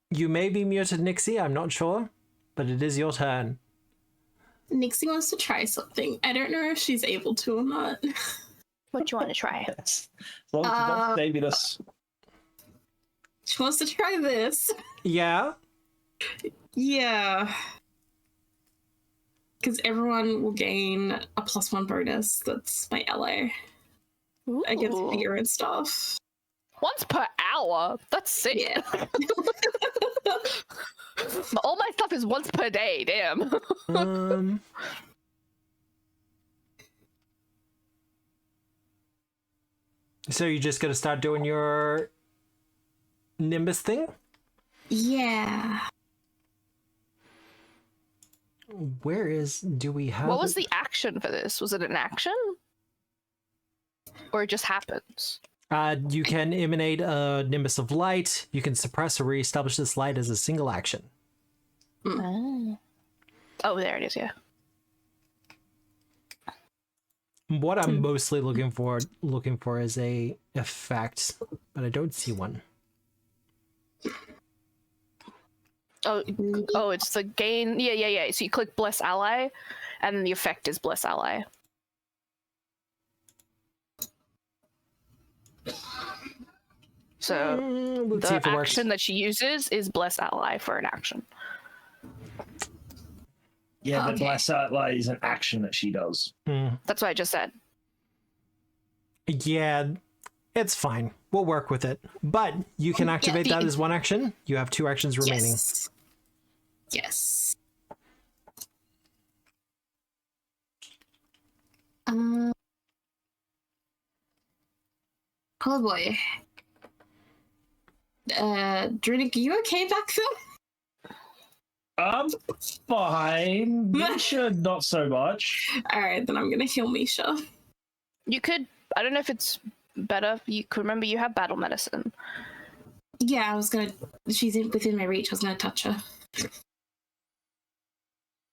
You may be muted, Nixie. I'm not sure, but it is your turn. Nixie wants to try something. I don't know if she's able to or not. What do you want to try? As long as you're not saving us. She wants to try this. Yeah? Yeah. Because everyone will gain a +1 bonus. That's my ally against Ooh. fear and stuff. Once per hour? That's sick. Yeah. All my stuff is once per day. Damn. So you just gotta start doing your Nimbus thing? Yeah. do we have? What was the action for this? Was it an action? Or it just happens? You can emanate a nimbus of light. You can suppress or reestablish this light as a single action. Oh, there it is, yeah. What I'm mostly looking for is a effect, but I don't see one. Oh, it's the gain. Yeah. So you click Bless Ally, and then the effect is Bless Ally. So Let's see if the it works. action that she uses is Bless Ally for an action. Yeah, the Okay. Bless Ally is an action that she does. That's what I just said. Yeah, it's fine. We'll work with it. But you can activate that as one action. You have 2 actions remaining. Yes. Oh boy. Druidic, are you okay back there? Fine. Misha, not so much. Alright, then I'm gonna heal Misha. You could. I don't know if it's better. You could remember you have battle medicine. Yeah, I was gonna. She's within my reach. I was gonna touch her.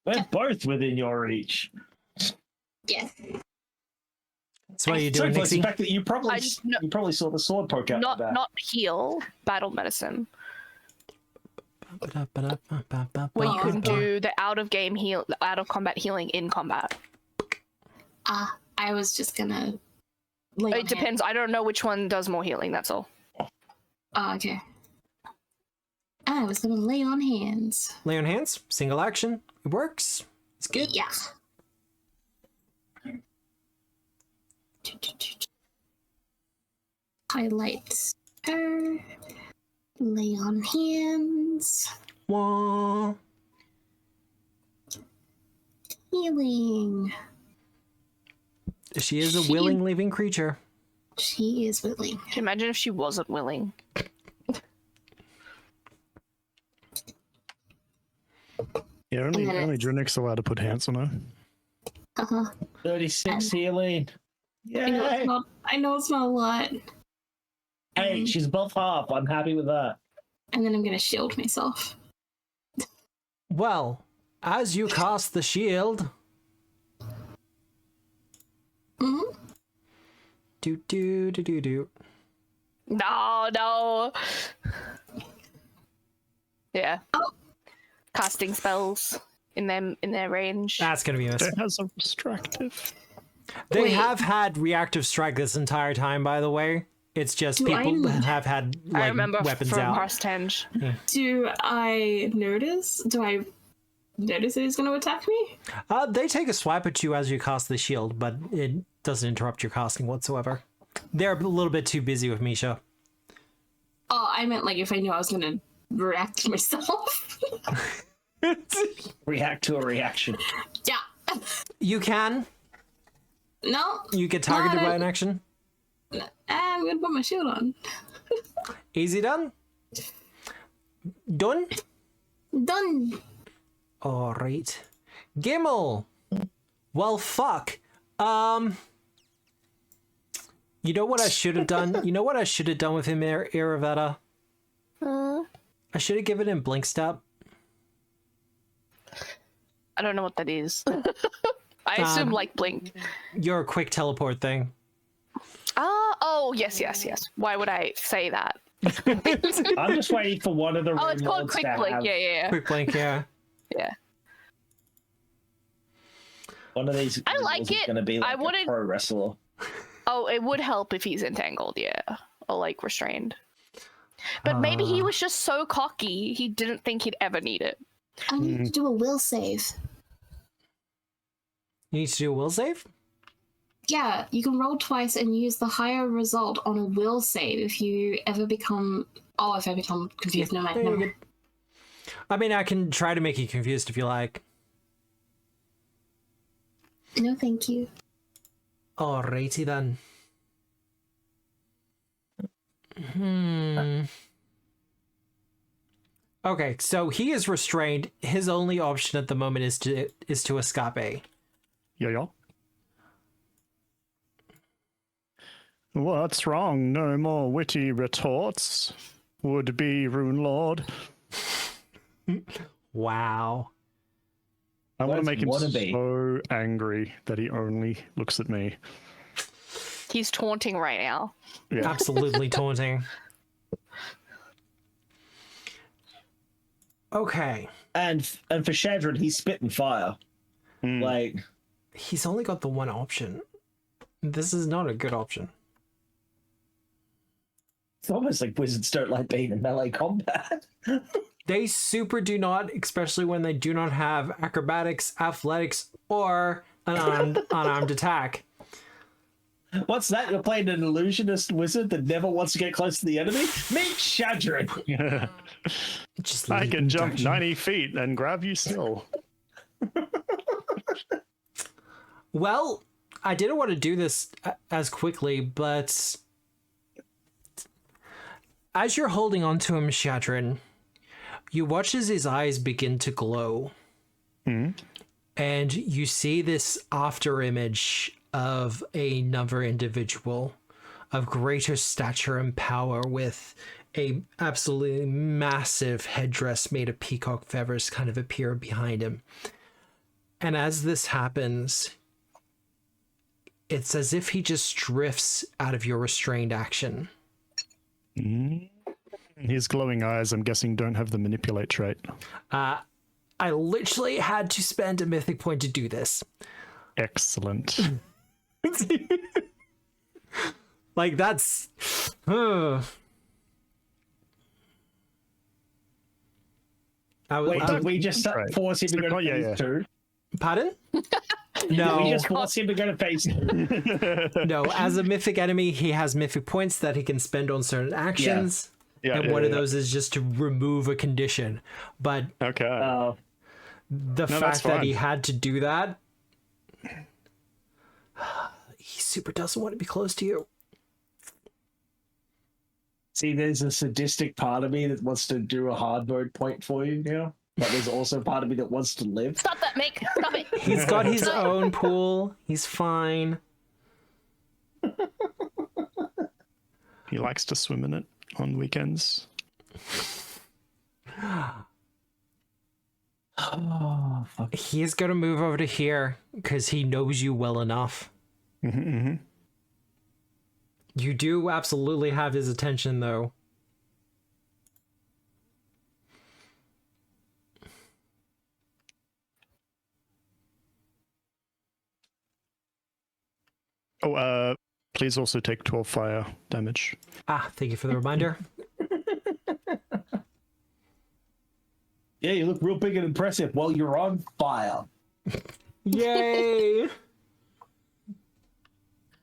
We're both within your reach. Yes. So what are you So doing, close, the Nixie? fact that you probably no- you probably saw the sword poke out of that. Not heal. Battle medicine, where you can do the out of game heal, the out of combat healing in combat. I was just gonna. Lay on It depends. I don't know which one does more healing. That's all. Oh, okay. I was gonna lay on hands. Lay on hands, single action. It works. It's good. Yeah. Highlights. Lay on hands. Wah. Healing. She is a willing living creature. She is willing. Can you imagine if she wasn't willing? Yeah, only Drunic's allowed to put hands on her. 36 healing. I know Yay! it's not. I know it's not a lot. Hey, she's above half. I'm happy with that. And then I'm gonna shield myself. Well, as you cast the shield. Mm-hmm. Do. No. Yeah. Oh. Casting spells in their range. That's gonna be a miss. It has a restrictive. They Wait. have had reactive strike this entire time, by the way. It's just Do I people need- have had I like remember weapons from out. Harstenge. Do I notice? Do I notice that he's gonna attack me? They take a swipe at you as you cast the shield, but it doesn't interrupt your casting whatsoever. They're a little bit too busy with Misha. Oh, I meant like if I knew I was gonna react myself. React to a reaction. Yeah. You can. No. You get targeted No, by an action. I'm gonna put my shield on. Easy done. Done. Done. All right. Gimel. Well, fuck. You know what I should have done? You know what I should have done with him, Iravetta? I should have given him Blink Step. I don't know what that is. I assume like Blink. Your quick teleport thing. Oh, yes. Why would I say that? I'm just waiting for one of the Oh, it's called Runelords Quick to Blink. have Yeah. Quick Blink, yeah. Yeah. one of these. I like Runelords is it. Gonna be I like a wouldn't- pro wrestler. Oh, it would help if he's entangled, yeah. Or like restrained. But maybe he was just so cocky, he didn't think he'd ever need it. I need to do a will save. You need to do a will save? Yeah, you can roll twice and use the higher result on a will save if you ever become. Oh, if I become confused, no mind. There you No. go. I mean, I can try to make you confused if you like. No, thank you. Alrighty then. Okay, so he is restrained. His only option at the moment is to escape. Yeah. What's wrong? No more witty retorts. Would be Runelord. Wow. I want to Words make him wannabe. so angry that he only looks at me. He's taunting right now. Yeah. Absolutely taunting. Okay. And for Shadron, he's spitting fire. Like, He's only got the one option. This is not a good option. it's almost like wizards don't like being in melee combat. They super do not, especially when they do not have acrobatics, athletics, or an unarmed attack. What's that? You're playing an illusionist wizard that never wants to get close to the enemy? Meet Shadron! Just I leave can them jump dungeon. 90 feet and grab you still. Well, I didn't want to do this as quickly, but as you're holding onto him, Shadron, you watch as his eyes begin to glow. And you see this after image of another individual of greater stature and power with a absolutely massive headdress made of peacock feathers kind of appear behind him. And as this happens, it's as if he just drifts out of your restrained action. His glowing eyes, I'm guessing, don't have the manipulate trait. I literally had to spend a mythic point to do this. Excellent. Like, that's... Wait, did we just Right. force him to go to Yeah, phase yeah. 2? Pardon? Did we No, just force him to go to phase 2? no. As a mythic enemy, he has mythic points that he can spend on certain actions. Yeah, And one of those is just to remove a condition. But Okay. the that's fact that he fine. had to do that, he super doesn't want to be close to you. See, there's a sadistic part of me that wants to do a hard mode point for you now. But there's also part of me that wants to live. Stop that, Mick! Stop it! He's got his own pool. He's fine. He likes to swim in it on weekends. Oh, fuck. He's going to move over to here because he knows you well enough. You do absolutely have his attention, though. Oh, please also take 12 fire damage. Ah, thank you for the reminder. Yeah, you look real big and impressive. Well, you're on fire. Yay!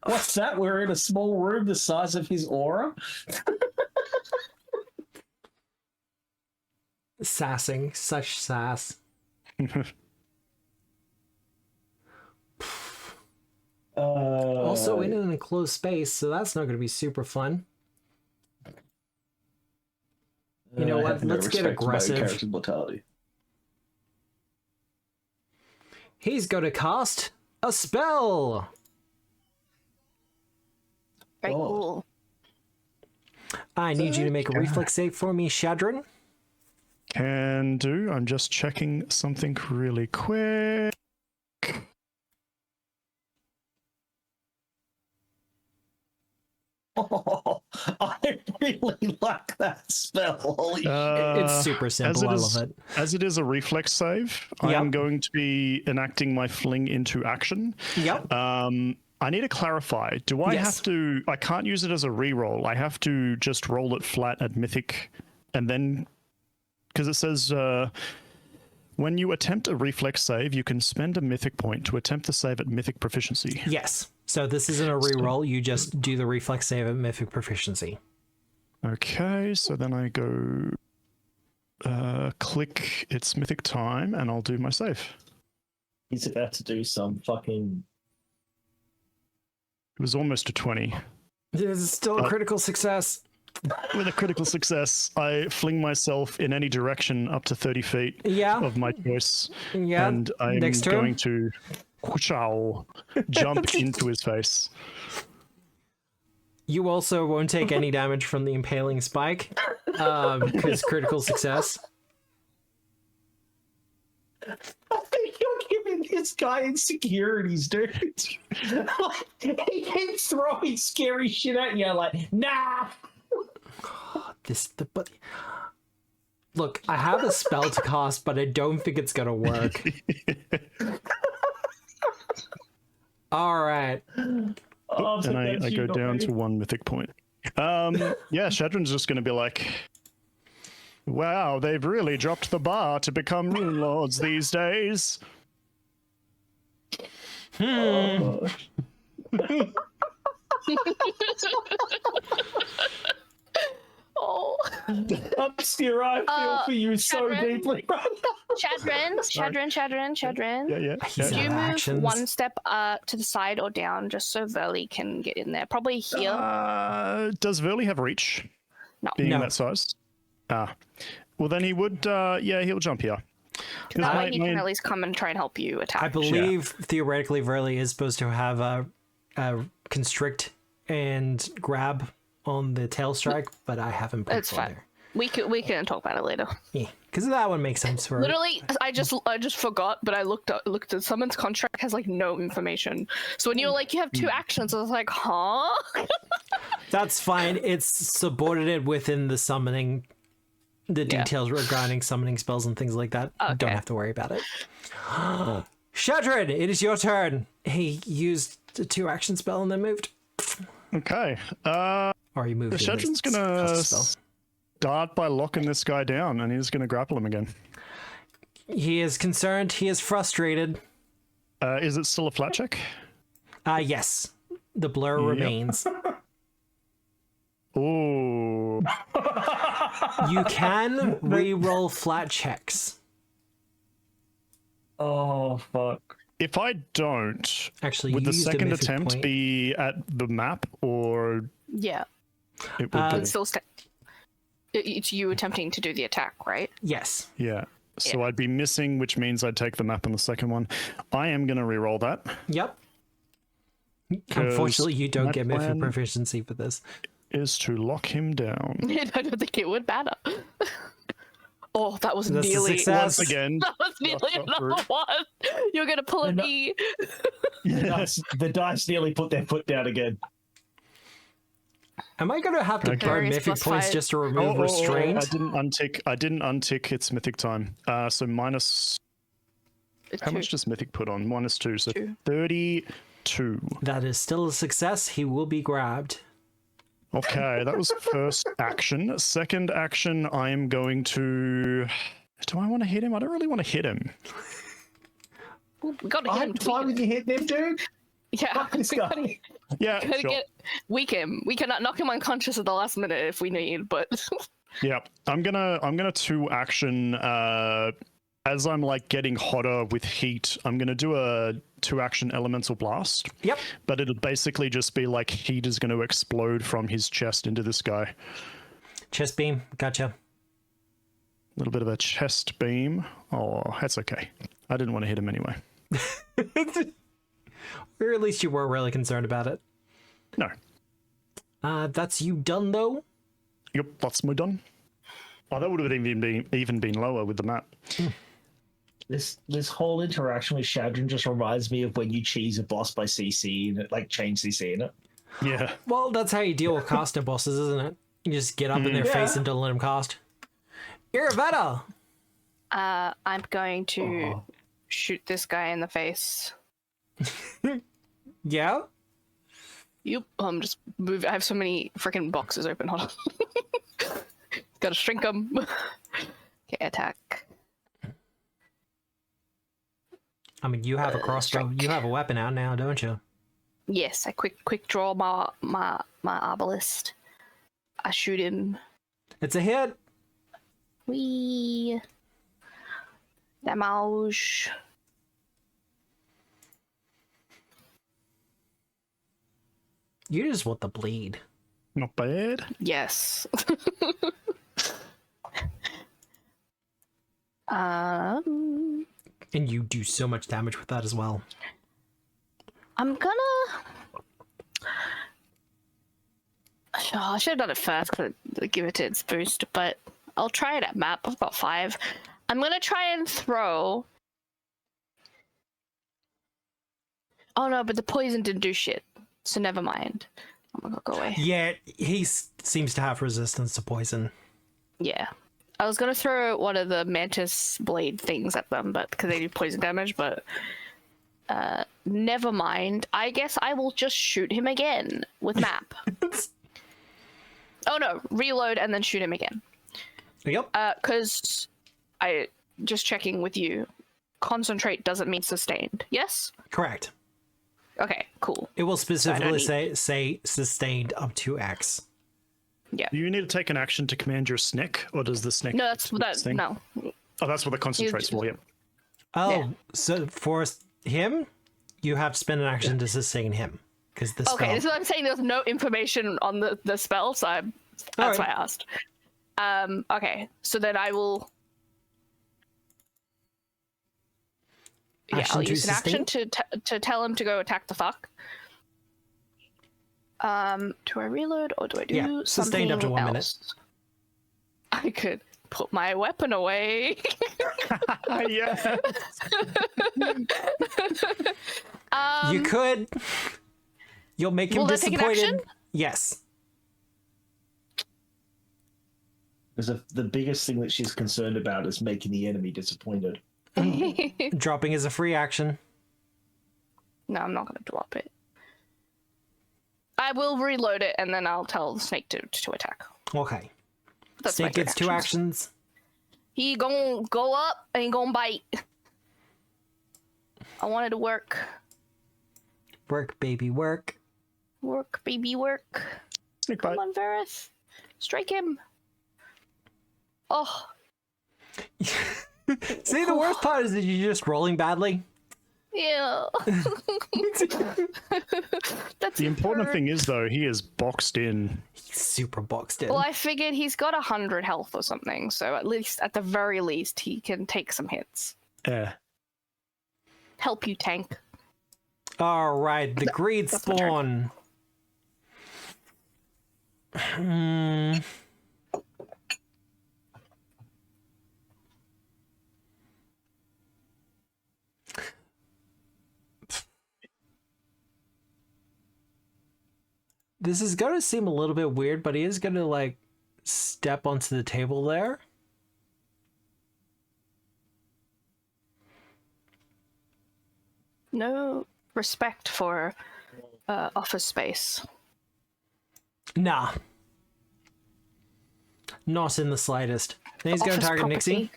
What's that? We're in a small room the size of his aura? Sassing. Such sass. Also in an enclosed space, so that's not going to be super fun. You know I what? have no Let's get respect for my own aggressive. character's mortality. He's going to cast a spell. Very Oh. cool. I need you to make a reflex save for me, Shadron. Can do. I'm just checking something really quick. Oh, I really like that spell. Holy shit. It's super simple. I love it. As it is a reflex save, I Yep. am going to be enacting my fling into action. Yep. I need to clarify. Do I Yes. have to? I can't use it as a reroll. I have to just roll it flat at mythic, and then because it says when you attempt a reflex save, you can spend a mythic point to attempt the save at mythic proficiency. Yes. So this isn't a reroll. You just do the reflex save at mythic proficiency. Okay, so then I go click its mythic time, and I'll do my save. He's about to do some fucking... It was almost a 20. This is still a critical success. With a critical success, I fling myself in any direction up to 30 feet Yeah. of my choice. Yeah. And I'm Next turn. going to jump into his face. You also won't take any damage from the impaling spike, because critical success. I think you're giving this guy insecurities, dude. Like, he keeps throwing scary shit at you, like, nah. But look, I have a spell to cast, but I don't think it's gonna work. All right. Oh, so And that's I you, go not down me. to 1 mythic point. Yeah, Shadron's just going to be like, wow, they've really dropped the bar to become Runelords these days. Oh. Oh. Obscura, I feel for you so Shadron? deeply right now. Chadrin. Yeah. He's Do you out of move actions. one step to the side or down just so Verly can get in there? Probably here. Does Verly have reach? No. Being No. that size? Well, then he would, he'll jump here. 'Cause That my- way he my- can at least come and try and help you attack. I believe theoretically Verly is supposed to have a constrict and grab on the tail strike, but I haven't put It's it fine. there. We can talk about it later. Yeah, because that one makes sense for Literally, I just forgot, but I looked at someone's contract has like no information. So when you were like you have 2 actions, I was like, huh? That's fine. It's subordinate within the summoning, the Yeah. details regarding summoning spells and things like that. You don't Okay. have to worry about it. Shadrin, it is your turn. He used a 2 action spell and then moved. Okay. Or he moved. Shadron's and then going cast a to spell. start by locking this guy down, and he's going to grapple him again. He is concerned. He is frustrated. Is it still a flat check? Yes. The blur remains. Ooh. You can re-roll flat checks. Oh, fuck. If I don't, Actually, would you the used a second mythic attempt point. be at the map, or Yeah, it would be? but still, it's you attempting to do the attack, right? Yes. Yeah. So I'd be missing, which means I'd take the map on the second one. I am going to re-roll that. Yep. Unfortunately, you don't my get mythic plan- proficiency for this. Is to lock him down. I don't think it would matter. Oh, that was That's a nearly success. Once again, that was nearly another one. You're gonna pull an No. E. The dice nearly put their foot down again. Am I going to have to Okay. burn Various mythic plus points 5. just to remove restraint? I didn't untick its mythic time. So minus. How much does mythic put on? -2. So 2. 32. That is still a success. He will be grabbed. Okay, that was first action. Second action, I am going to. Do I want to hit him? I don't really want to hit him. We gotta hit him. I'm fine with you hitting him, dude. Yeah, Fuck this we gotta, guy. Yeah, gotta sure. weak him. We cannot knock him unconscious at the last minute if we need, but Yeah, I'm gonna 2 action. As I'm like getting hotter with heat, I'm gonna do a 2 action elemental blast. Yep. But it'll basically just be like heat is going to explode from his chest into this guy. Chest beam. Gotcha. A little bit of a chest beam. Oh, that's okay. I didn't want to hit him anyway. Or at least you were really concerned about it. No. That's you done, though? Yep, that's my done. Oh, that would have even been lower with the map. This whole interaction with Shadron just reminds me of when you cheese a boss by CC and it, like change CC in it. Yeah. Well, that's how you deal with caster bosses, isn't it? You just get up in their face and don't let them cast. Iravetta! I'm going to shoot this guy in the face. Yeah? Yep. Just move. I have so many freaking boxes open. Hold on. Gotta shrink them. Okay, attack. I mean, you have a crossbow. You have a weapon out now, don't you? Yes, I quick draw my arbalist. I shoot him. It's a hit. Wee. Damage. You just want the bleed. Not bad. Yes. And you do so much damage with that as well. I'm gonna. Oh, I should have done it first because give it its boost, but I'll try it at map. I've got 5. I'm gonna try and throw. Oh no, but the poison didn't do shit, so never mind. Oh my god, go away. Yeah, he seems to have resistance to poison. Yeah. I was gonna throw one of the mantis blade things at them, but because they do poison damage, but never mind. I guess I will just shoot him again with map. Oh no, reload and then shoot him again. Yep. Because I just checking with you. Concentrate doesn't mean sustained. Yes? Correct. Okay, cool. It will specifically say sustained up to X. Yeah. Do you need to take an action to command your snake, or does the snake? No, that's no. Oh, that's what the concentrate's for. Yep. Oh, Yeah. so for him, you have to spend an action to sustain him. Because the spell... Okay, so I'm saying there's no information on the spell, so that's why I asked. Okay, so then I will. Action I'll to use an sustain? action to tell him to go attack the fuck. Do I reload or do I do something sustained up to 1 minute. else? I could put my weapon away. Yeah. You could. You'll make him Will that take an disappointed. action? Yes. Because the biggest thing that she's concerned about is making the enemy disappointed. Dropping is a free action. No, I'm not going to drop it. I will reload it and then I'll tell the snake to attack. Okay. That's my Snake gets 2 actions. He gonna go up and he gonna bite. I wanted to work. Work, baby, work. Work, baby, work. Snake Come bite. on, Varys. Strike him. Oh. See, the worst part is that you're just rolling badly. Yeah. That's The important thing is, though, he is boxed in. He's super boxed in. Well, I figured he's got 100 health or something, so at the very least, he can take some hits. Help you, tank. All right, the greed that's my turn. spawn. This is going to seem a little bit weird, but he is going to, like, step onto the table there. No respect for office space. Nah. Not in the slightest. Then he's going to Office target property. Nixie.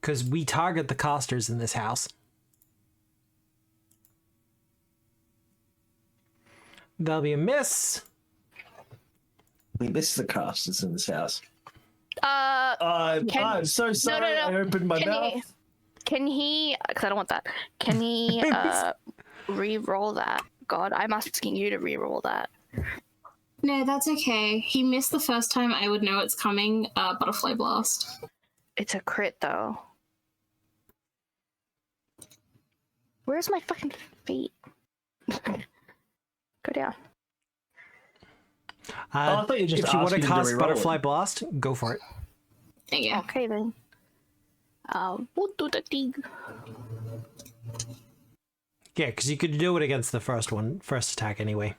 Because we target the casters in this house. That'll be a miss. We miss the casters in this house. Can- I'm so sorry. no. I opened my mouth. Can he? Because I don't want that. Can he re-roll that? God, I'm asking you to re-roll that. No, that's okay. He missed the first time. I would know it's coming. Butterfly blast. It's a crit, though. Where's my fucking feet? Go down. I thought you just if you want to asked me to cast reroll Butterfly it. Blast, go for it. There you go. Okay, then. We'll do the thing. Yeah, because you could do it against the first attack anyway.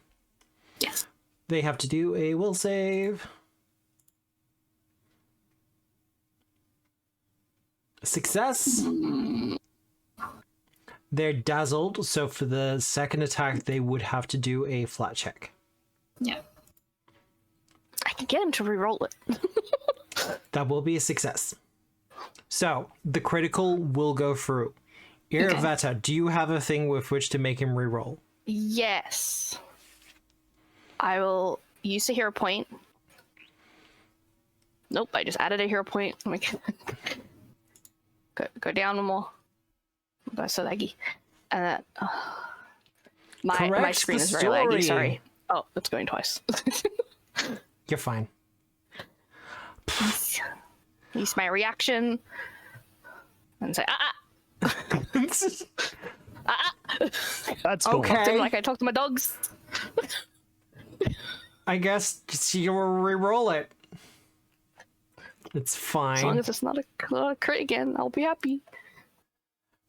Yes. They have to do a will save. Success. They're dazzled, so for the second attack, they would have to do a flat check. Yeah. I can get him to re-roll it. That will be a success. So, the critical will go through. Irveta, do you have a thing with which to make him reroll? Yes. I will use a hero point. Nope, I just added a hero point. Go down one more. Go so laggy. And that. My Corrects screen the is very laggy. story. Sorry. Oh, it's going twice. You're fine. Use my reaction and say That's cool. Okay. Talk to him like I talk to my dogs. I guess you'll re-roll it. It's As long fine. as it's not a crit again, I'll be happy.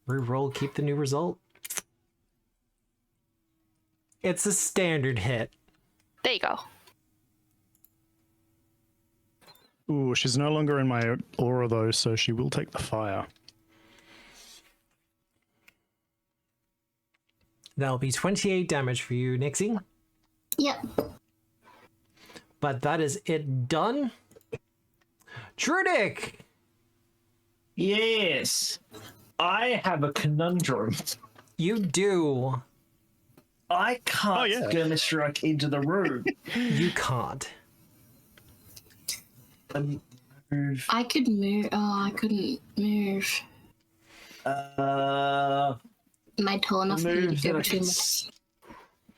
Re-roll, keep the new result. It's a standard hit. There you go. Ooh, she's no longer in my aura though, so she will take the fire. That'll be 28 damage for you, Nixie. Yep. But that is it done. Trudick! Yes. I have a conundrum. You do. I can't yeah. skirmish strike into the room. You can't. Move. I could move. Oh, I couldn't move. Uh, Am I tall enough for you to move go that I between can us?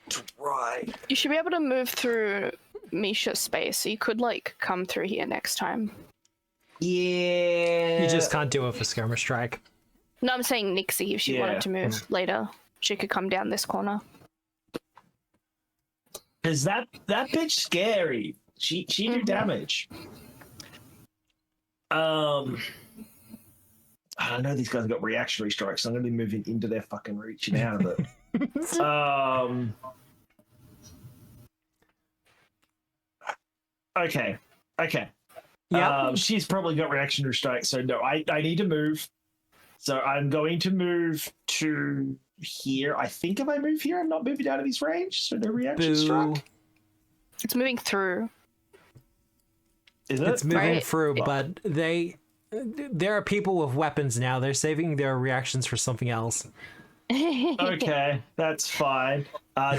try. You should be able to move through Misha's space, so you could like come through here next time. Yeah. You just can't do it for skirmish strike. No, I'm saying Nixie, if she Yeah. wanted to move later, she could come down this corner. Because that bitch scary. She do damage. I know these guys have got reactionary strikes, so I'm gonna be moving into their fucking reach and out of it. Okay. Yeah. She's probably got reactionary strikes, so no, I need to move. So I'm going to move to here. I think if I move here, I'm not moving out of his range, so no reaction Boo. strike. It's moving through. Is it? It's moving Right. through, but there are people with weapons now. They're saving their reactions for something else. Okay, that's fine.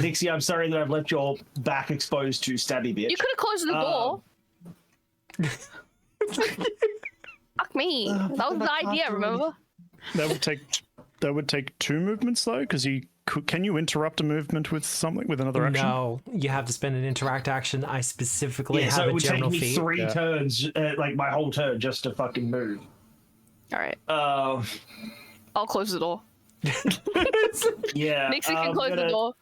Nixie, I'm sorry that I've left your back exposed to stabby bitch. You could have closed the door. Fuck me. That was the idea, remember? That would take 2 movements though, because can you interrupt a movement with something with another action? No, you have to spend an interact action. I specifically Yeah, so have it a would take general me feat. 3 turns, like my whole turn, just to fucking move. Alright, Uh, I'll close the door. yeah. Nixie can I'm close the gonna- door.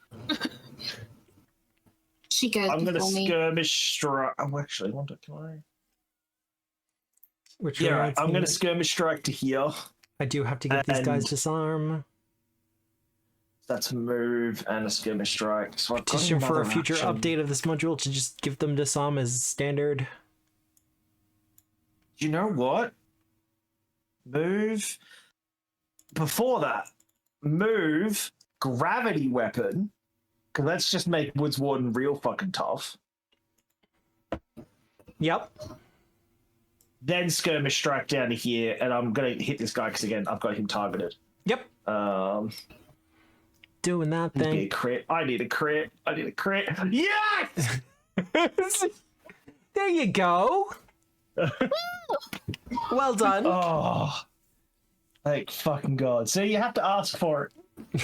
She goes I'm gonna before me. skirmish strike. Oh, actually, can I? Which Yeah, right. reminds I'm me, gonna skirmish strike to here. I do have to get these guys and- disarm. That's a move and a skirmish strike. So I've got Petition for a another future action. update of this module to just give them disarm as standard. You know what? Move. Before that, move gravity weapon. Because let's just make Woods Warden real fucking tough. Yep. Then skirmish strike down to here, and I'm gonna hit this guy because again I've got him targeted. Yep. Doing that Be a thing. crit. I need a crit. Yes! There you go. Well done. Oh, thank fucking God. So you have to ask for it.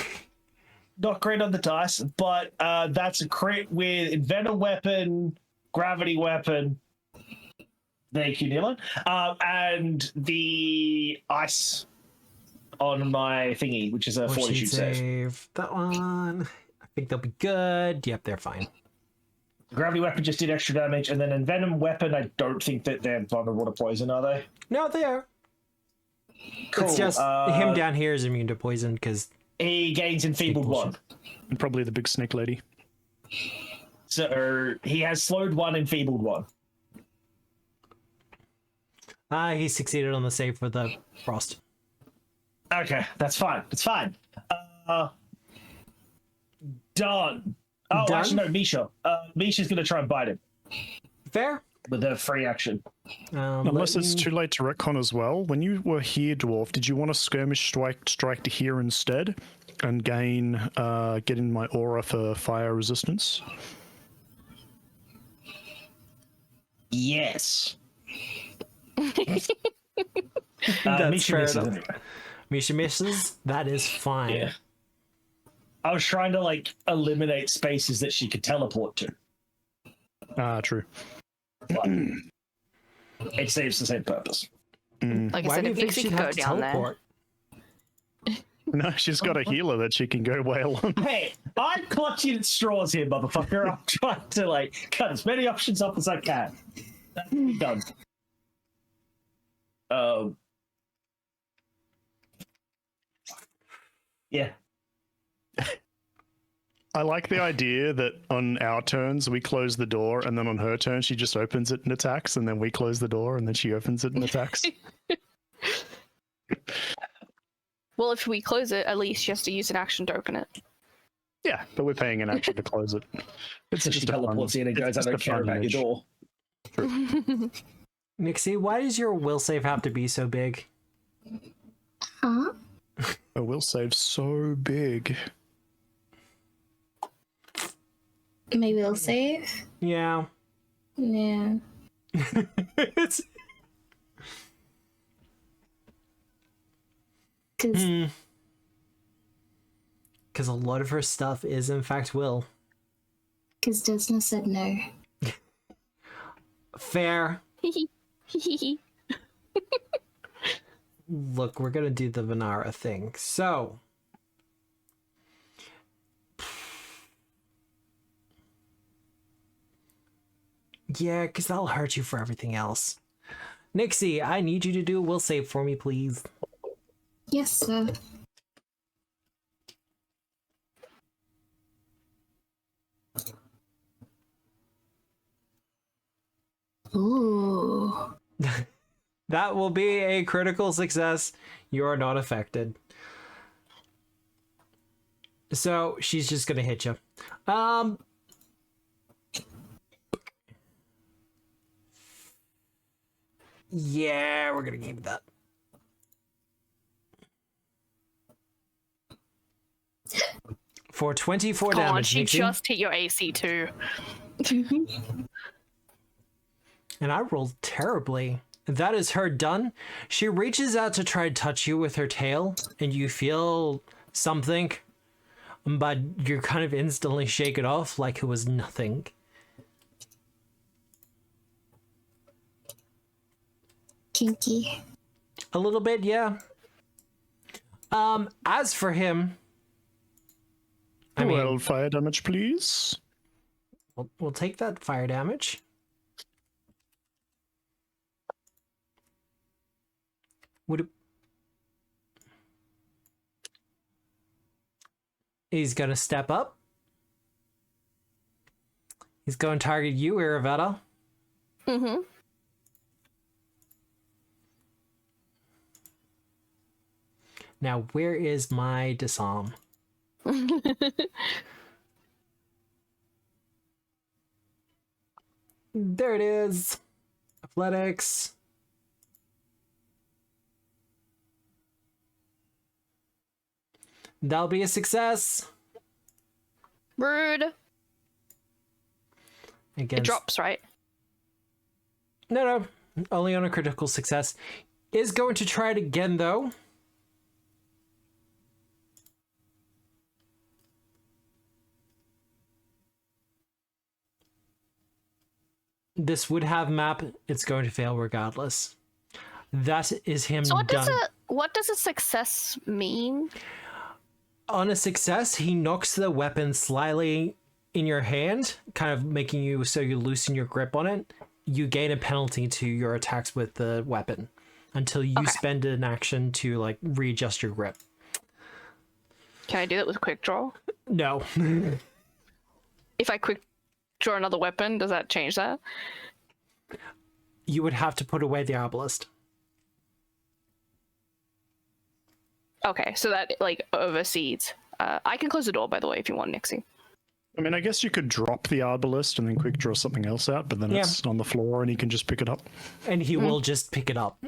Not great on the dice, but that's a crit with Inventor Weapon, Gravity Weapon. Thank you, Dylan. And the ice on my thingy, which is a fortitude save. That one. I think they'll be good. Yep, they're fine. Gravity Weapon just did extra damage, and then Envenom Weapon, I don't think that they're vulnerable to poison, are they? No, they are. Cool. It's just him down here is immune to poison because He gains Enfeebled 1. And probably the big snake lady. So he has slowed 1, Enfeebled 1. he succeeded on the save for the frost. Okay, that's fine. It's fine. Done. Oh, Done? actually, no, Misha. Misha's going to try and bite him Fair. with a free action. Unless it's too late to retcon as well. When you were here, Dwarf, did you want to skirmish strike to here instead and gain get in my aura for fire resistance? Yes. That's Misha fair misses enough. anyway. Misha misses. That is fine. Yeah. I was trying to like eliminate spaces that she could teleport to. True. But it serves the same purpose. Like I Why said, do you if think Nixie she'd could have go to down there. teleport? No, she's got a healer that she can go wail on. Hey, I'm clutching at straws here, motherfucker. I'm trying to like cut as many options off as I can. That can be done. Yeah. I like the idea that on our turns we close the door, and then on her turn she just opens it and attacks, and then we close the door, and then she opens it and attacks. Well, if we close it, at least she has to use an action to open it. Yeah, but we're paying an action to close it. It's So she just a fun, teleports in and goes, I it's don't just a care fun about your image. door. Nixie, why does your will save have to be so big? Huh? I will save so big. Maybe they'll save. Yeah. Yeah. It's Because because a lot of her stuff is in fact will. Desna said no. Fair. Look, we're gonna do the Vanara thing. So yeah, because that'll hurt you for everything else. Nixie, I need you to do a will save for me, please. Yes, sir. Ooh. That will be a critical success. You are not affected. So she's just gonna hit you. Yeah, we're gonna give that. For 24 Come on, damage, she Nixie. just hit your AC too. And I rolled terribly. That is her done. She reaches out to try to touch you with her tail, and you feel something, but you kind of instantly shake it off like it was nothing. Kinky. A little bit, yeah. As for him, I mean, Well, fire damage, please. we'll take that fire damage. He's gonna step up. He's going to target you, Iravetta. Mm-hmm. Now, where is my disarm? There it is. Athletics. That'll be a success. Rude. Against... It drops, right? No, only on a critical success. Is going to try it again, though. This would have map. It's going to fail regardless. That is him So done. what does a success mean? On a success, he knocks the weapon slightly in your hand, kind of making you so you loosen your grip on it. You gain a penalty to your attacks with the weapon until you spend an action to like readjust your grip. Can I do that with quick draw? No. If I quick draw another weapon, does that change that? You would have to put away the obelisk. Okay, so that like oversees. I can close the door, by the way, if you want, Nixie. I mean, I guess you could drop the arbalist and then quick draw something else out, but then it's on the floor and he can just pick it up. And he will just pick it up.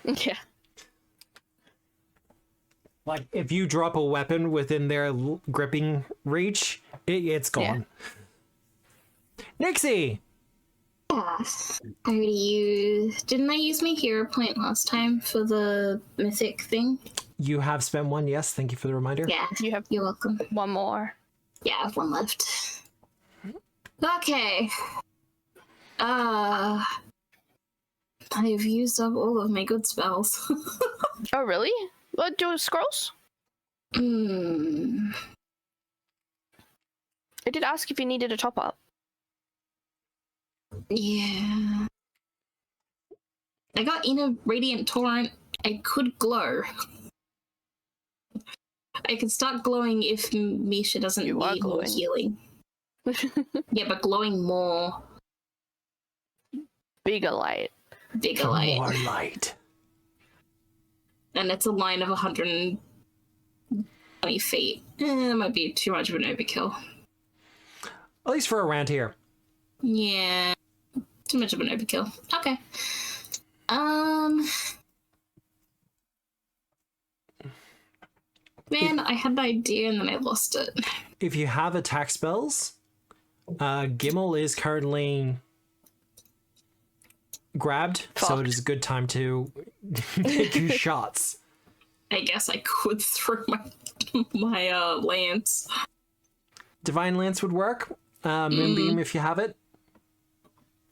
Yeah. Like, if you drop a weapon within their gripping reach, it's gone. Yeah. Nixie! Yeah. I already used... Didn't I use my hero point last time for the mythic thing? You have spent one, yes. Thank you for the reminder. Yeah, You have you're welcome. one more. Yeah, I have one left. Okay. I've used up all of my good spells. Oh, really? What, do scrolls? Hmm. I did ask if you needed a top up. Yeah. I got Inner Radiant Torrent. I could glow. I could start glowing if Misha doesn't You are need more glowing. healing. Yeah, but glowing more. Bigger light. Bigger light. More light. And it's a line of 120 feet. That might be too much of an overkill. At least for around here. Yeah. Too much of an overkill. Okay. Man, I had an idea and then I lost it. If you have attack spells, Gimel is currently grabbed, so it is a good time to take your shots. I guess I could throw my lance. Divine Lance would work. Moonbeam if you have it.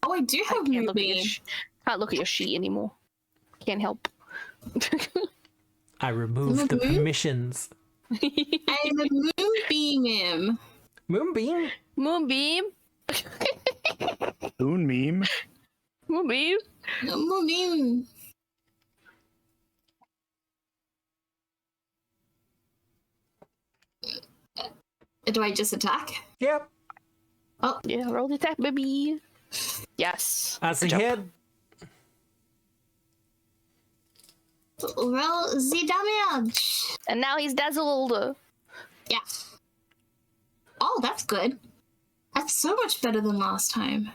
Oh, I do have Can't look, at Moonbeam. can't look at your sheet anymore. Can't help. I removed the Moonbeam? permissions. I'm a Moonbeam him. Moonbeam? Moonbeam. Moon meme. Moonbeam. Moonbeam. Do I just attack? Yep. Yeah, roll the attack, baby. Yes. That's a Good job. hit. Roll the damage. And now he's dazzled. Yeah. Oh, that's good. That's so much better than last time.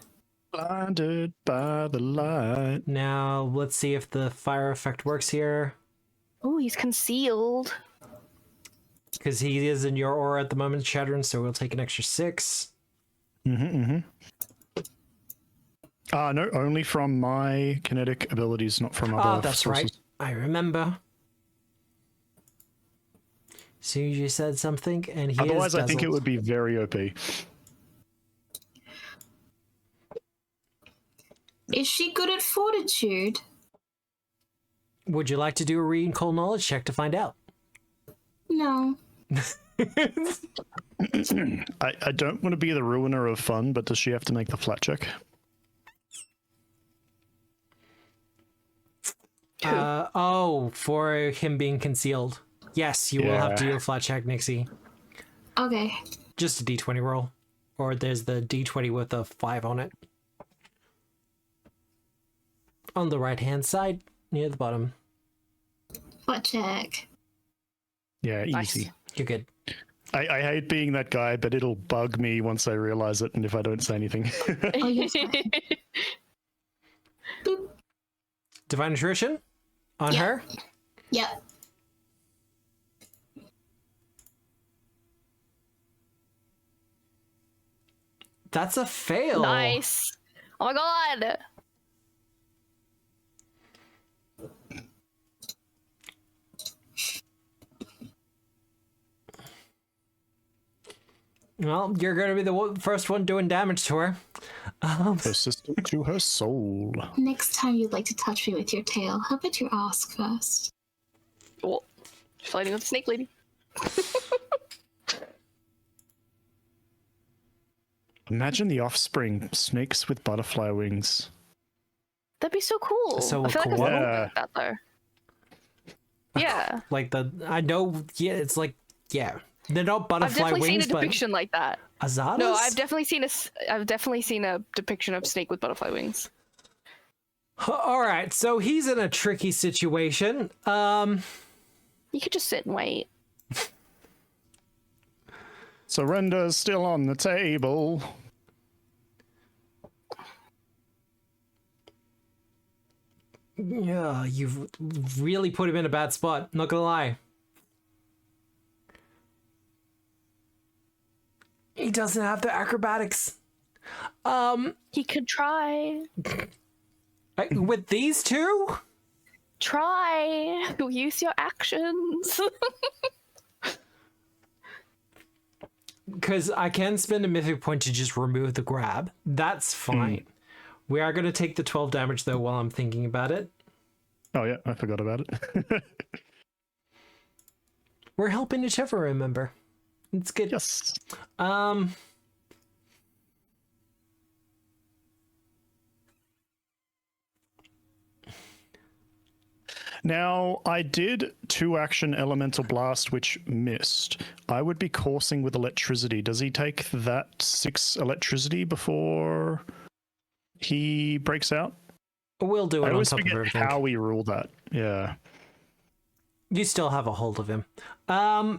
Blinded by the light. Now, let's see if the fire effect works here. Oh, he's concealed. Because he is in your aura at the moment, Shadron, so we'll take an extra 6. No, only from my kinetic abilities, not from other Oh, that's sources. right. I remember. Soon as you said something, and he Otherwise, is I think it dazzled. would be very OP. Is she good at fortitude? Would you like to do a recall knowledge check to find out? No. I don't want to be the ruiner of fun, but does she have to make the flat check? For him being concealed. Yes, you will have to do a flat check, Nixie. Okay. Just a d20 roll. Or there's the d20 with a 5 on it. On the right-hand side, near the bottom. Butt check. Yeah, Nice. easy. You're good. I hate being that guy, but it'll bug me once I realize it and if I don't say anything. Oh, yes. Boop. Divine Attrition on Yeah. her. Yep. That's a fail. Nice. Oh my god. Well, you're going to be the first one doing damage to her. Persistent to her soul. Next time you'd like to touch me with your tail, how about you ask first? Oh, fighting with the snake lady. Imagine the offspring, snakes with butterfly wings. That'd be so cool. So I feel cool. like I've Yeah. heard that though. Yeah. Like I know, yeah, it's like, yeah. They're not I've butterfly definitely wings, seen a but depiction like that. Azadas? No, I've definitely seen a depiction of snake with butterfly wings. All right, so he's in a tricky situation. You could just sit and wait. Surrender's still on the table. Yeah, you've really put him in a bad spot, not gonna lie. He doesn't have the acrobatics. He could try. With these two? Try. Use your actions. Because I can spend a mythic point to just remove the grab. That's fine. We are going to take the 12 damage, though, while I'm thinking about it. Oh, yeah, I forgot about it. We're helping each other, remember? It's good. Yes. Now, I did 2-action Elemental Blast, which missed. I would be coursing with electricity. Does he take that 6 electricity before he breaks out? We'll do it I on always top of forget everything. how we rule that. Yeah. You still have a hold of him. Oh.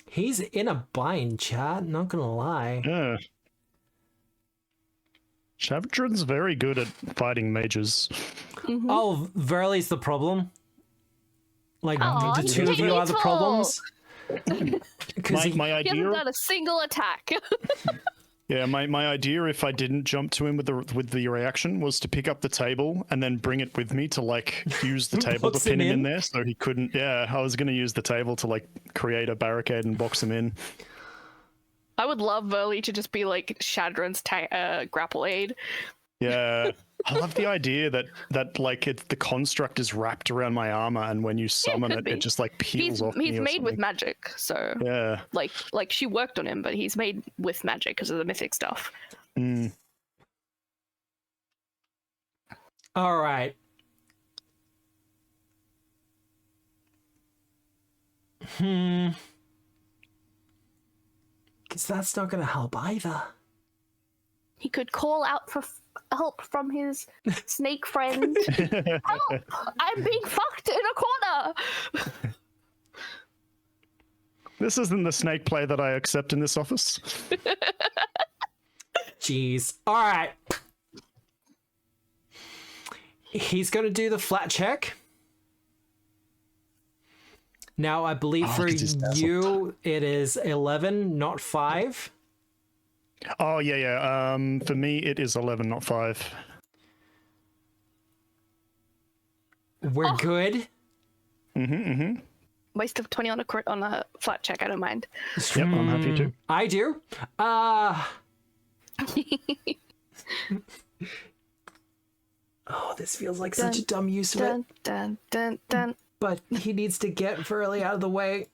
He's in a bind, chat. Not gonna lie. Yeah. Shavdran's very good at fighting mages. Oh, Verly's the problem. Like Aw, the he's two of you are the evil. problems. Because My He hasn't idea, done a single attack. yeah, my idea, if I didn't jump to him with the reaction, was to pick up the table and then bring it with me to like use the table to Box him pin him in in? there, so he couldn't. Yeah, I was gonna use the table to like create a barricade and box him in. I would love Verly to just be like Shadron's grapple aid. Yeah, I love the idea that like the construct is wrapped around my armor, and when you summon could it, be. it just like peels He's off. me or made with something. magic, so Yeah. like she worked on him, but he's made with magic because of the mythic stuff. Mm. all right. Because that's not gonna help either. He could call out for help from his snake friend. Help! I'm being fucked in a corner. This isn't the snake play that I accept in this office. Jeez. All right. He's going to do the flat check. Now, I believe for 'cause he's dazzled. you, it is 11, not 5. Oh yeah. For me, it is 11, not 5. We're good. Waste of 20 on a crit on a flat check. I don't mind. Yep, I'm happy to. I do. Oh, this feels like such a dumb use of it. Dun dun dun dun. But he needs to get Verly out of the way.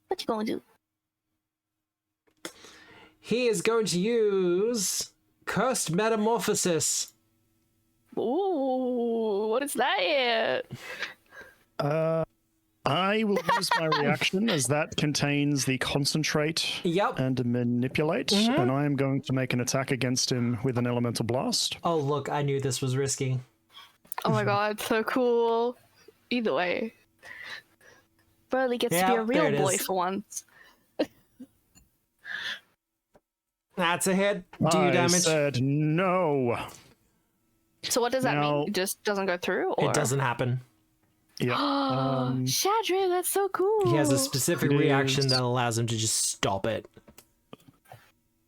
What you gonna do? He is going to use Cursed Metamorphosis. Ooh, what is that? I will use my reaction as that contains the concentrate Yep. and manipulate, and I am going to make an attack against him with an elemental blast. Oh, look, I knew this was risky. Oh my god, so cool. Either way. Burley gets to be Yeah, a there real it boy is. for once. That's a hit. Do you I damage? said no. So what does that Now- mean? It just doesn't go through? Or? It doesn't happen. Yeah. Shadrin, that's so cool. He has a specific It reaction is. that allows him to just stop it.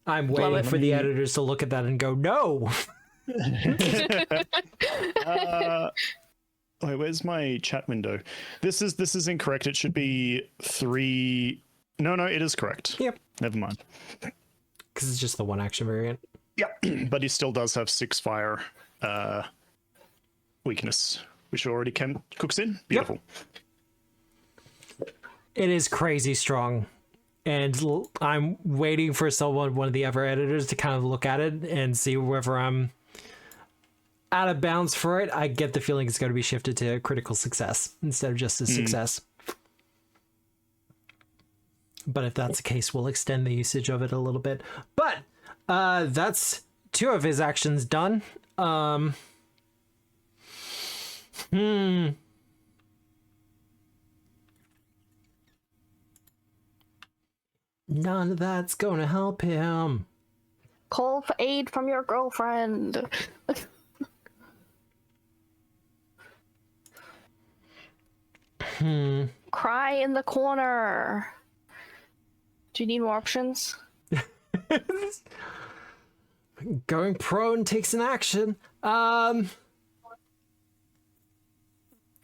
I'm Love waiting it. for the editors to look at that and go, no! Wait, where's my chat window? This is incorrect. It should be 3. No, it is correct. Yep. Never mind. Because it's just the one action variant. Yep. But he still does have 6 fire weakness, which already cooks in. Beautiful. It is crazy strong. And I'm waiting for one of the other editors to kind of look at it and see whether I'm out of bounds for it. I get the feeling it's going to be shifted to critical success instead of just a success. But if that's the case, we'll extend the usage of it a little bit. But that's 2 of his actions done. None of that's going to help him. Call for aid from your girlfriend. Cry in the corner. Do you need more options? Going prone takes an action.